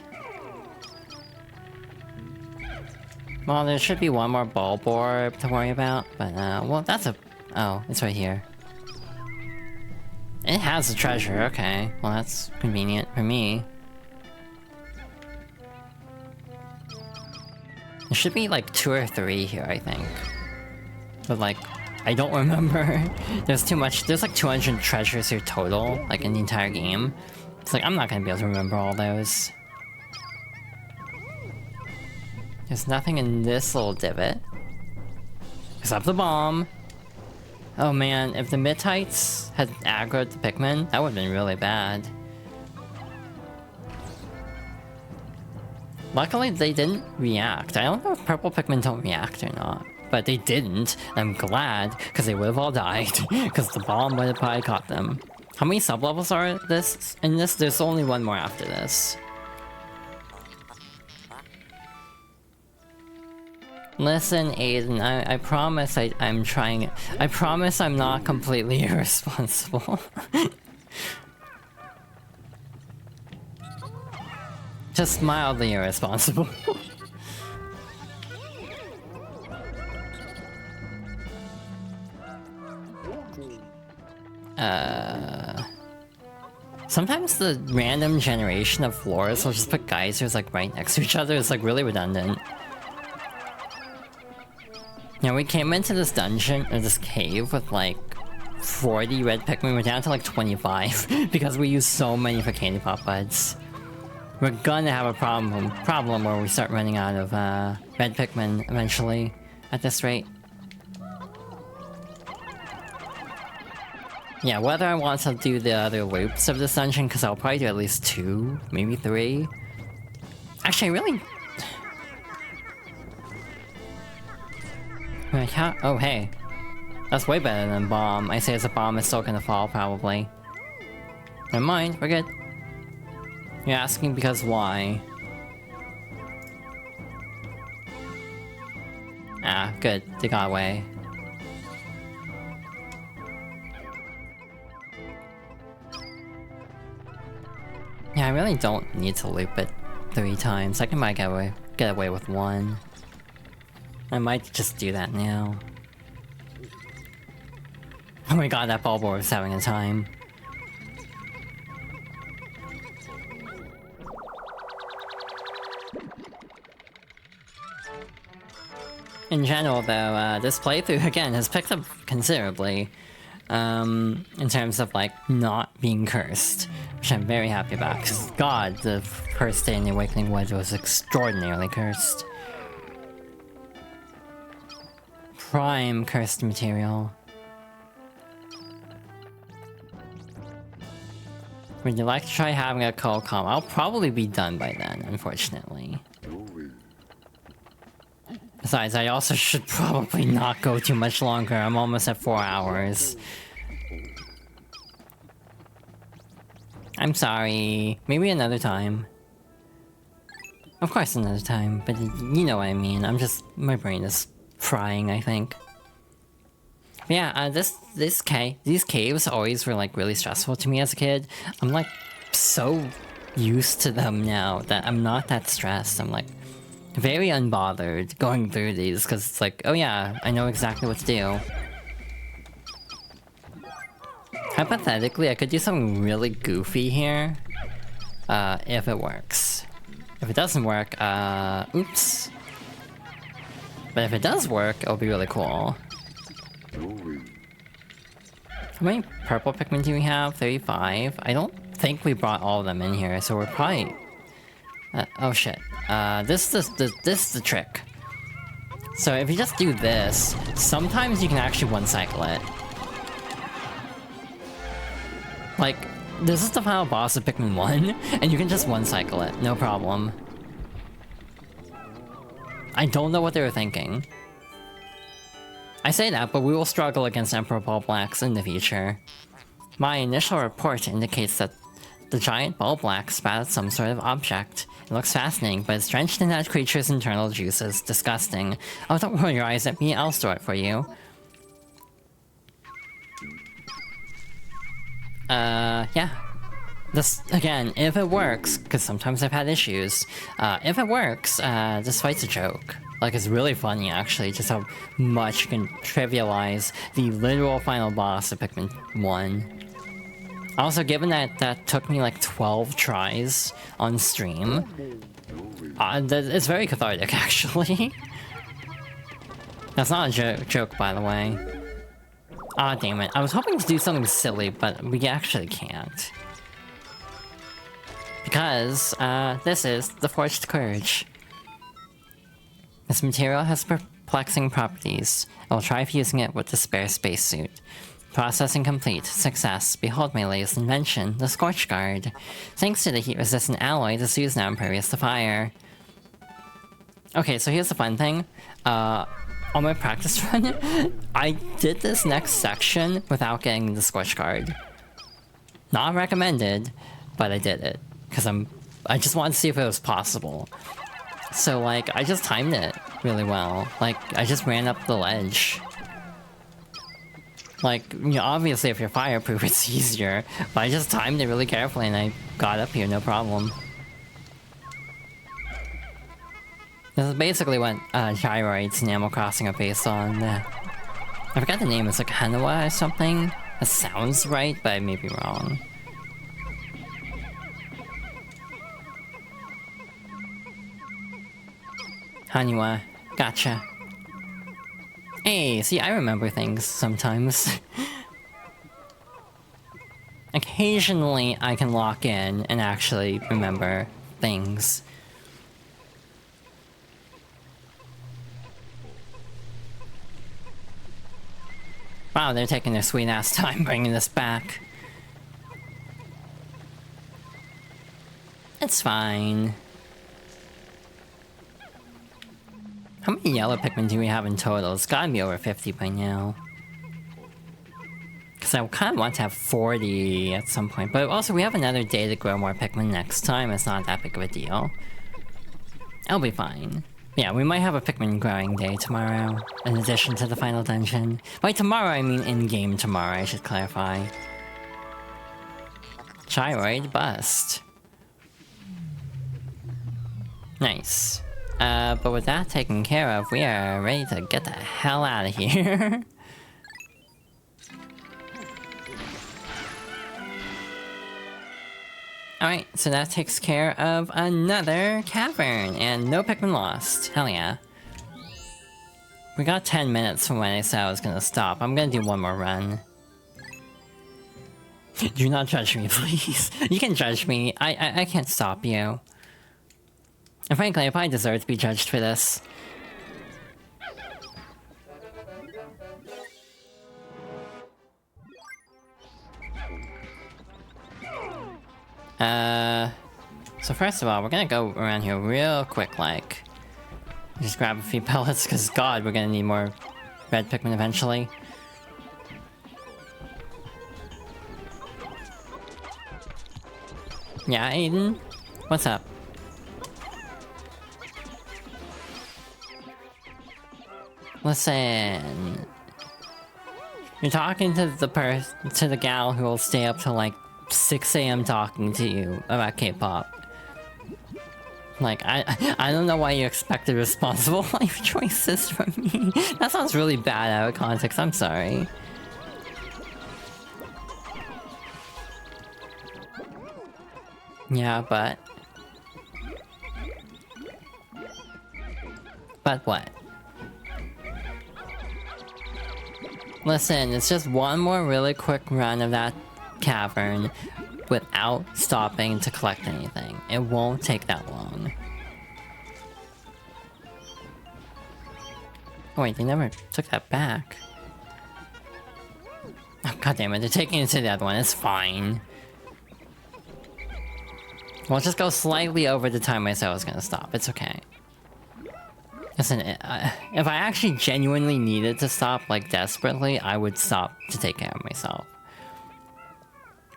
[SPEAKER 1] Well, there should be one more ball board to worry about, but, well, that's a... Oh, it's right here. It has a treasure, okay. Well, that's convenient for me. There should be like 2 or 3 here, I think. But like, I don't remember. There's too much. There's like 200 treasures here total, like in the entire game. It's like, I'm not gonna be able to remember all those. There's nothing in this little divot. Except the bomb. Oh man, if the Midtites had aggroed the Pikmin, that would've been really bad. Luckily, they didn't react. I don't know if purple Pikmin don't react or not. But they didn't. I'm glad, because they would've all died. Because the bomb would've probably caught them. How many sub-levels are this? In this, there's only one more after this. Listen, Aiden, I promise I'm trying... I promise I'm not completely irresponsible. Just mildly irresponsible. Sometimes the random generation of floors will just put geysers like right next to each other. It's like really redundant. Now we came into this dungeon, or this cave, with like 40 red Pikmin. We're down to like 25 because we use so many for candy pop buds. We're gonna have a problem where we start running out of red Pikmin eventually at this rate. Yeah, whether I want to do the other loops of this dungeon, because I'll probably do at least 2, maybe 3. Actually, I really... Oh, hey. That's way better than bomb. I say it's a bomb, it's still gonna fall, probably. Never mind, we're good. You're asking because why? Ah, good. They got away. Yeah, I really don't need to loop it 3 times. I can might get away with 1. I might just do that now. Oh my god, that Bulbor is having a time. In general though, this playthrough again has picked up considerably. In terms of like not being cursed, which I'm very happy about, because god, the first day in the Awakening Woods was extraordinarily cursed. Prime cursed material. Would you like to try having a cold calm? I'll probably be done by then, unfortunately. Besides, I also should probably not go too much longer. I'm almost at 4 hours. I'm sorry. Maybe another time. Of course another time, but you know what I mean. My brain is frying, I think. But yeah, these caves always were like really stressful to me as a kid. I'm like so used to them now that I'm not that stressed. I'm like, very unbothered going through these, because it's like, oh yeah, I know exactly what to do. Hypothetically, I could do something really goofy here, if it works. If it doesn't work, oops. But if it does work, it'll be really cool. How many purple Pikmin do we have? 35? I don't think we brought all of them in here, so we're probably... oh shit. This is the trick. So if you just do this, sometimes you can actually one-cycle it. Like, this is the final boss of Pikmin 1, and you can just one-cycle it, no problem. I don't know what they were thinking. I say that, but we will struggle against Emperor Ball Blacks in the future. My initial report indicates that the giant Ball Black spat at some sort of object. It looks fascinating, but it's drenched in that creature's internal juices. Disgusting. Oh, don't roll your eyes at me, I'll store it for you. Yeah. This, again, if it works, because sometimes I've had issues, if it works, this fight's a joke. Like, it's really funny, actually, just how much you can trivialize the literal final boss of Pikmin 1. Also, given that that took me like 12 tries on stream, it's very cathartic, actually. That's not a joke, by the way. Ah, damn it. I was hoping to do something silly, but we actually can't. Because, this is the Forged Courage. This material has perplexing properties. I will try fusing it with the spare spacesuit. Processing complete. Success. Behold my latest invention, the Scorch Guard. Thanks to the heat-resistant alloy, the suit is now impervious to fire. Okay, so here's the fun thing. On my practice run, I did this next section without getting the Scorch Guard. Not recommended, but I did it. Because I just wanted to see if it was possible. So, like, I just timed it really well. Like, I just ran up the ledge. Like, you know, obviously if you're fireproof, it's easier. But I just timed it really carefully and I got up here, no problem. This is basically what gyroids in Animal Crossing are based on. I forgot the name, it's like Hanawa or something? That sounds right, but I may be wrong. Haniwa, gotcha. Hey, see, I remember things sometimes. Occasionally, I can lock in and actually remember things. Wow, they're taking their sweet-ass time bringing this back. It's fine. How many yellow Pikmin do we have in total? It's gotta be over 50 by now. Because I kind of want to have 40 at some point. But also, we have another day to grow more Pikmin next time. It's not that big of a deal. I'll be fine. Yeah, we might have a Pikmin growing day tomorrow, in addition to the final dungeon. By tomorrow, I mean in-game tomorrow, I should clarify. Gyroid bust. Nice. But with that taken care of, we are ready to get the hell out of here. Alright, so that takes care of another cavern, and no Pikmin lost. Hell yeah. We got 10 minutes from when I said I was gonna stop. I'm gonna do one more run. Do not judge me, please. You can judge me. I can't stop you. And frankly, I probably deserve to be judged for this. So first of all, we're gonna go around here real quick, like. Just grab a few pellets, because god, we're gonna need more red Pikmin eventually. Yeah, Aiden? What's up? Listen. You're talking to the gal who will stay up till like 6 AM talking to you about K-pop. Like, I don't know why you expected responsible life choices from me. That sounds really bad out of context, I'm sorry. Yeah, but... But what? Listen, it's just one more really quick run of that cavern without stopping to collect anything. It won't take that long. Oh wait, they never took that back. Oh, God damn it, they're taking it to the other one, it's fine. We'll just go slightly over the time I said I was gonna stop, it's okay. Listen, if I actually genuinely needed to stop, like, desperately, I would stop to take care of myself.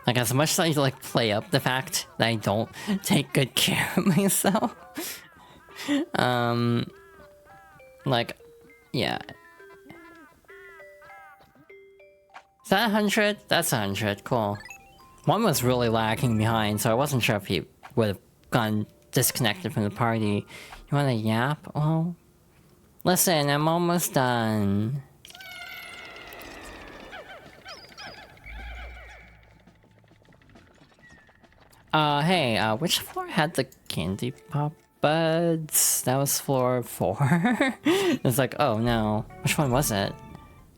[SPEAKER 1] Like, as much as I, like, play up the fact that I don't take good care of myself. Like, yeah. Is that 100? That's 100, cool. One was really lagging behind, so I wasn't sure if he would have gone disconnected from the party. You wanna yap? Oh. Listen, I'm almost done. Hey, which floor had the candy pop buds? That was floor 4? It's like, oh no. Which one was it?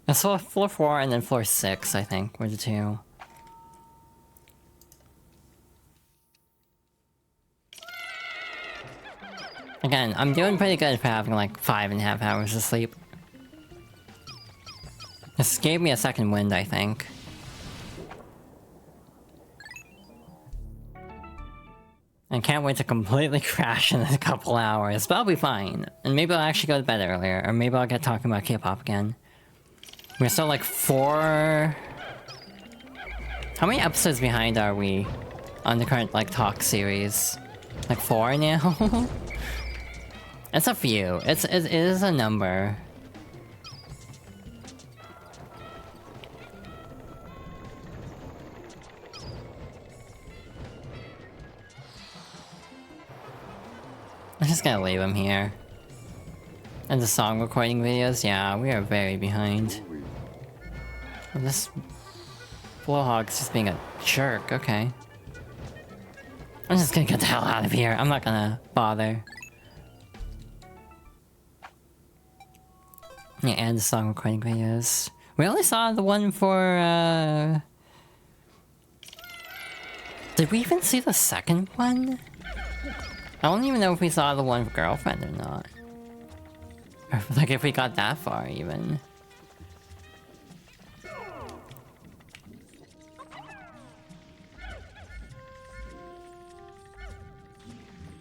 [SPEAKER 1] I saw floor 4 and then floor 6, I think, were the two. Again, I'm doing pretty good for having like 5.5 hours of sleep. This gave me a second wind, I think. I can't wait to completely crash in a couple hours, but I'll be fine. And maybe I'll actually go to bed earlier, or maybe I'll get talking about K-pop again. We're still like 4... How many episodes behind are we on the current, like, talk series? Like 4 now? It's a few. It is a number. I'm just gonna leave him here. And the song recording videos, yeah, we are very behind. Well, this blowhog's just being a jerk, okay. I'm just gonna get the hell out of here. I'm not gonna bother. Yeah, and the song recording videos. We only saw the one for, Did we even see the second one? I don't even know if we saw the one for Girlfriend or not. Or, like, if we got that far, even.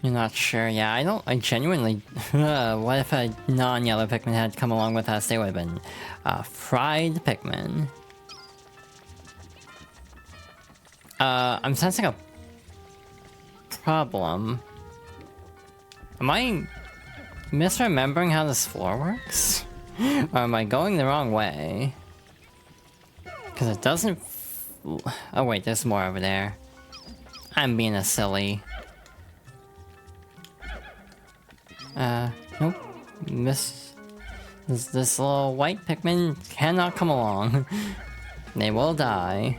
[SPEAKER 1] You're not sure? Yeah, I genuinely... what if a non-yellow Pikmin had come along with us? They would have been, fried Pikmin. I'm sensing a... problem. Am I... misremembering how this floor works? Or am I going the wrong way? Because it doesn't... Oh wait, there's more over there. I'm being a silly. Nope. This little white Pikmin cannot come along. They will die.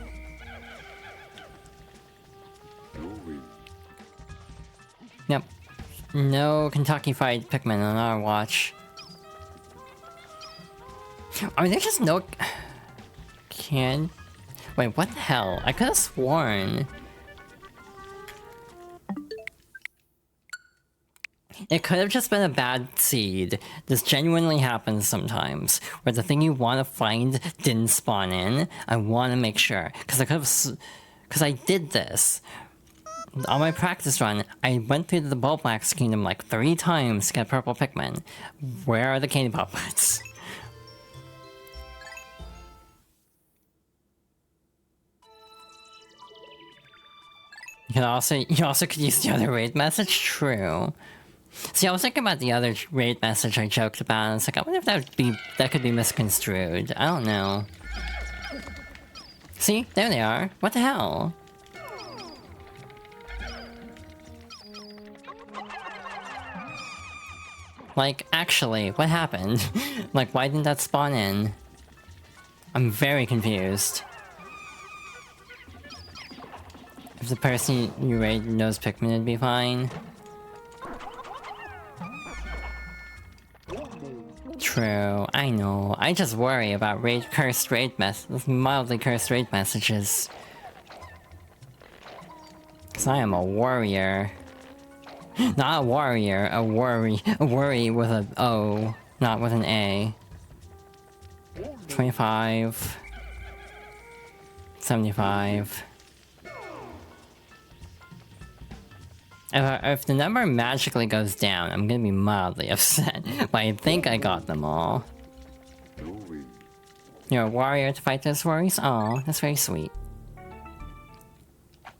[SPEAKER 1] Yep. No Kentucky Fried Pikmin on our watch. Are there just no... Wait, what the hell? I could have sworn... It could have just been a bad seed. This genuinely happens sometimes, where the thing you want to find didn't spawn in. I want to make sure, because I could have... Because I did this. On my practice run, I went through the Bulblax Kingdom like 3 times to get purple Pikmin. Where are the candy puppets? You also could use the other raid message? True. See, I was thinking about the other raid message I joked about, and it's like, I wonder if that could be misconstrued. I don't know. See? There they are. What the hell? Like, actually, what happened? Like, why didn't that spawn in? I'm very confused. If the person you raid knows Pikmin, it'd be fine. True, I know. I just worry about mildly cursed raid messages. Cause I am a warrior. Not a warrior, a worry with a O, not with an A. 25. 75. If the number magically goes down, I'm gonna be mildly upset, but I think I got them all. You're a warrior to fight those worries? Aw, that's very sweet. I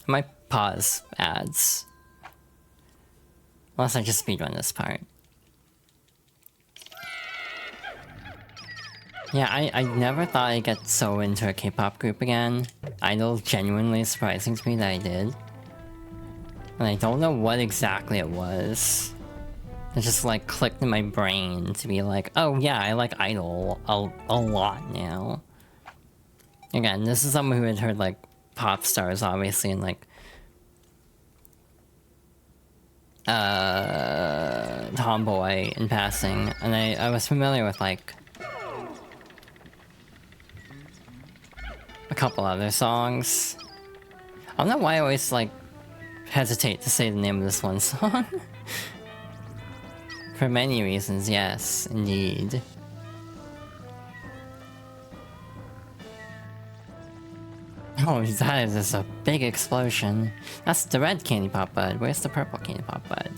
[SPEAKER 1] might pause ads. Unless I just speedrun this part. Yeah, I never thought I'd get so into a K-pop group again. Idol genuinely surprising to me that I did. And I don't know what exactly it was. It just like clicked in my brain to be like, oh yeah, I like Idol a lot now. Again, this is someone who had heard like pop stars obviously and like Tomboy in passing, and I was familiar with like a couple other songs. I don't know why I always like hesitate to say the name of this one song. For many reasons, yes, indeed. Oh, that is just a big explosion. That's the red candy pop bud. Where's the purple candy pop bud?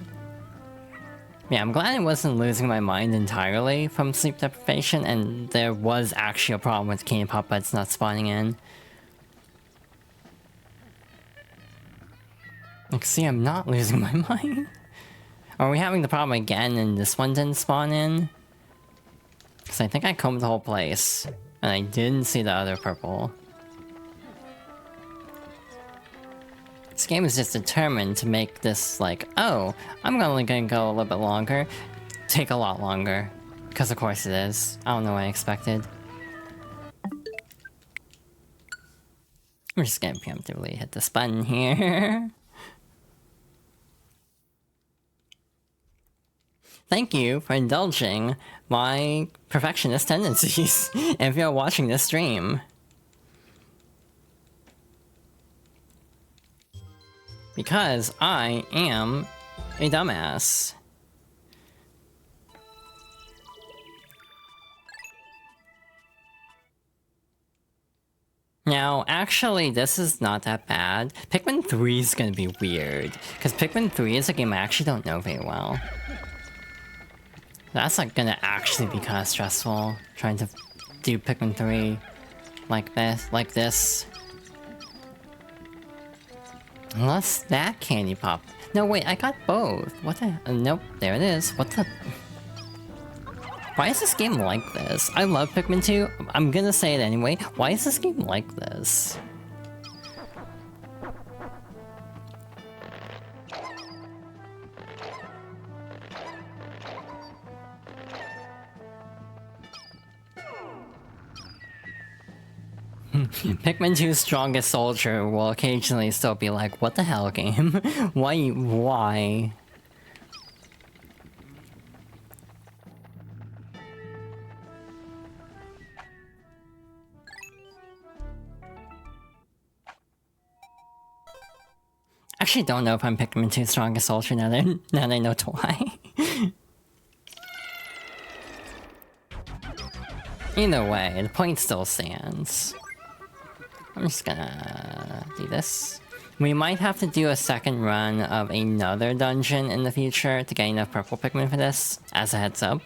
[SPEAKER 1] Yeah, I'm glad I wasn't losing my mind entirely from sleep deprivation, and there was actually a problem with candy pop buds not spawning in. Like, see, I'm not losing my mind. Are we having the problem again and this one didn't spawn in? Because I think I combed the whole place, and I didn't see the other purple. This game is just determined to make this like, oh, I'm only gonna go a little bit longer, take a lot longer. Because of course it is. I don't know what I expected. I'm just gonna preemptively hit this button here. Thank you for indulging my perfectionist tendencies if you're watching this stream. Because I am a dumbass. Now, actually, this is not that bad. Pikmin 3 is gonna be weird, because Pikmin 3 is a game I actually don't know very well. That's like gonna actually be kind of stressful, trying to do Pikmin 3 like this. Unless that candy pop. No, wait, I got both. What the? Nope, there it is. What the? Why is this game like this? I love Pikmin 2. I'm gonna say it anyway. Why is this game like this? Pikmin 2's strongest soldier will occasionally still be like, what the hell, game? Why? Actually don't know if I'm Pikmin 2's strongest soldier now that I know why. Either way, the point still stands. I'm just gonna do this. We might have to do a second run of another dungeon in the future to get enough purple Pikmin for this, as a heads up.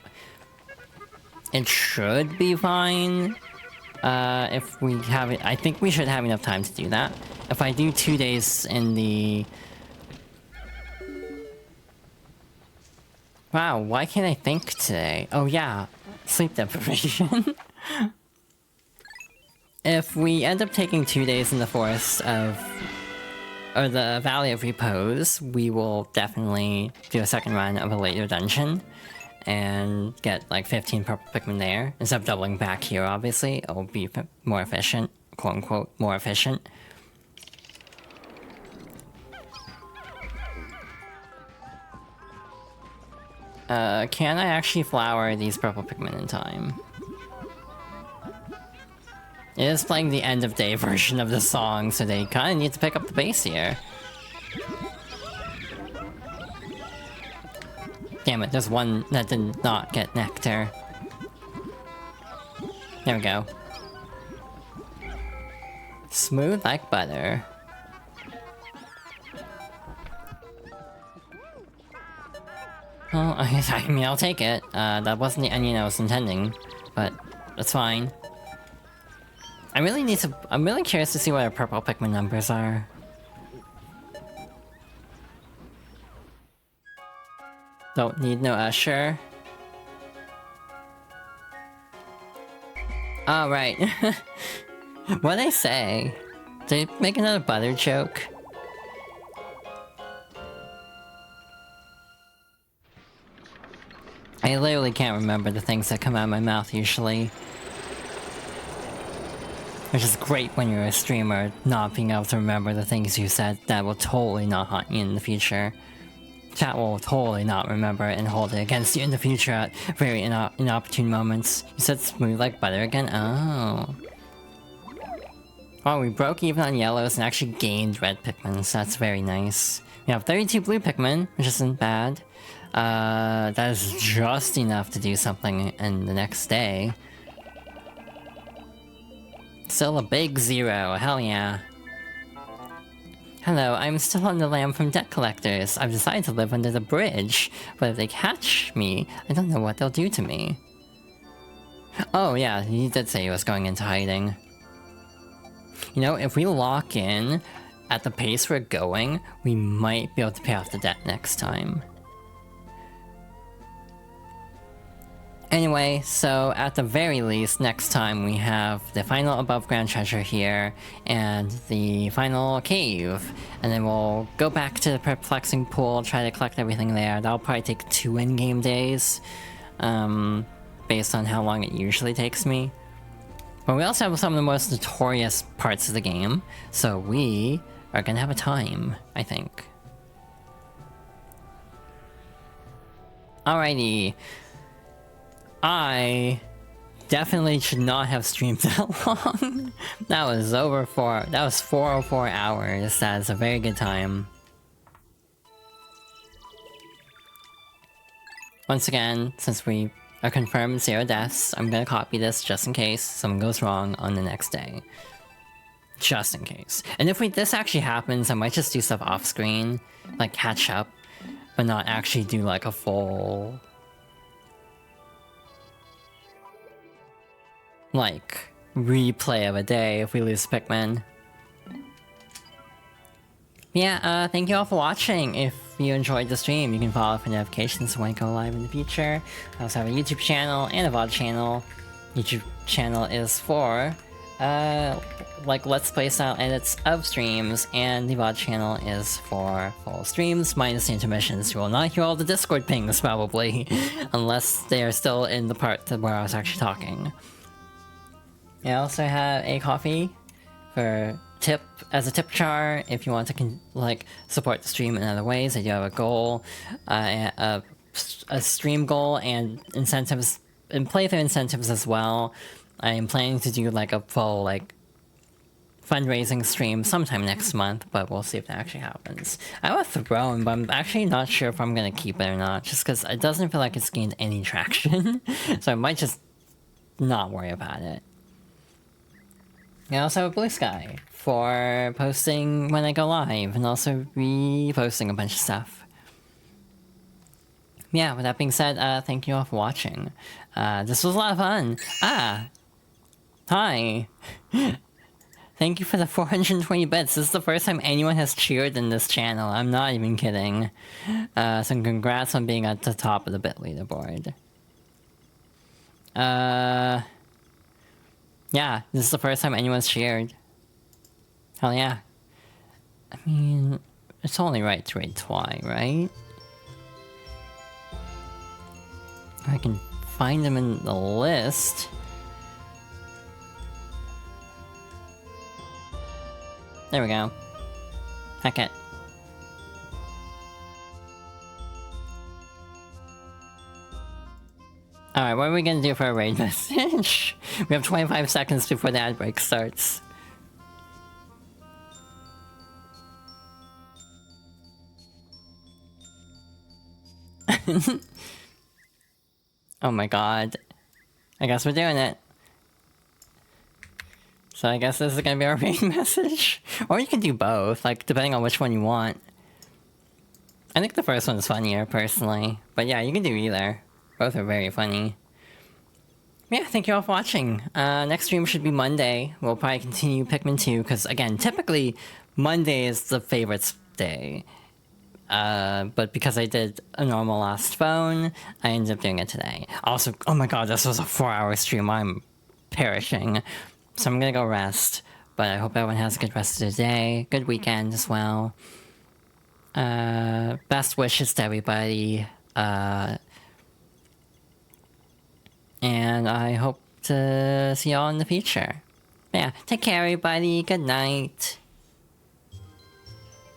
[SPEAKER 1] It should be fine. If we have it, I think we should have enough time to do that. If I do 2 days in the... Wow, why can't I think today? Oh yeah, sleep deprivation. If we end up taking 2 days in the forest of or the Valley of Repose, we will definitely do a second run of a later dungeon and get like 15 purple Pikmin there. Instead of doubling back here, obviously, it will be more efficient, quote unquote, more efficient. Can I actually flower these purple Pikmin in time? It is playing the end of day version of the song, so they kinda need to pick up the pace here. Damn it, there's one that did not get nectar. There we go. Smooth like butter. Oh, I mean, I'll take it. That wasn't the onion I was intending, but that's fine. I'm really curious to see what our purple Pikmin numbers are. Don't need no usher. Oh, right. What'd I say? Did I make another butter joke? I literally can't remember the things that come out of my mouth usually. Which is great when you're a streamer, not being able to remember the things you said. That will totally not haunt you in the future. Chat will totally not remember it and hold it against you in the future at very inopportune moments. You said smooth like butter again? Oh. Oh, we broke even on yellows and actually gained red Pikmin, so that's very nice. We have 32 blue Pikmin, which isn't bad. That is just enough to do something in the next day. Still a big 0, hell yeah. Hello, I'm still on the lam from debt collectors. I've decided to live under the bridge, but if they catch me, I don't know what they'll do to me. Oh yeah, he did say he was going into hiding. You know, if we lock in at the pace we're going, we might be able to pay off the debt next time. Anyway, so at the very least, next time we have the final above ground treasure here, and the final cave. And then we'll go back to the perplexing pool, try to collect everything there. That'll probably take 2 in-game days, based on how long it usually takes me. But we also have some of the most notorious parts of the game, so we are gonna have a time, I think. Alrighty. I definitely should not have streamed that long. That was 404 hours. That is a very good time. Once again, since we are confirmed 0 deaths, I'm gonna copy this just in case something goes wrong on the next day. Just in case. And if this actually happens, I might just do stuff off screen, like catch up, but not actually do like a full like replay of a day if we lose Pikmin. Yeah, thank you all for watching. If you enjoyed the stream, you can follow for notifications when I go live in the future. I also have a YouTube channel and a VOD channel. YouTube channel is for like Let's Play style edits of streams, and the VOD channel is for full streams minus the intermissions. You will not hear all the Discord pings probably, unless they are still in the part where I was actually talking. I also have a coffee for as a tip jar if you want to like support the stream in other ways. I do have a goal, a stream goal and incentives and playthrough incentives as well. I am planning to do like a full like fundraising stream sometime next month, but we'll see if that actually happens. I have a throne, but I'm actually not sure if I'm gonna keep it or not, just because it doesn't feel like it's gained any traction. So I might just not worry about it. I also have a Blue Sky for posting when I go live, and also reposting a bunch of stuff. Yeah, with that being said, thank you all for watching. This was a lot of fun. Hi. Thank you for the 420 bits. This is the first time anyone has cheered in this channel. I'm not even kidding. So congrats on being at the top of the bit leaderboard. Yeah, this is the first time anyone's cheered. Hell yeah. I mean, it's only right to raid Twy, right? I can find them in the list. There we go. Heck it. Alright, what are we gonna do for a raid message? We have 25 seconds before the ad break starts. Oh my god. I guess we're doing it. So I guess this is gonna be our raid message. Or you can do both, like, depending on which one you want. I think the first one's funnier, personally. But yeah, you can do either. Both are very funny. Yeah, thank you all for watching. Next stream should be Monday. We'll probably continue Pikmin 2, because again, typically, Monday is the favorites day. But because I did a normal last phone, I ended up doing it today. Also, oh my god, this was a 4-hour stream. I'm perishing. So I'm gonna go rest. But I hope everyone has a good rest of the day. Good weekend as well. Best wishes to everybody. And I hope to see y'all in the future. Yeah, take care everybody. Good night.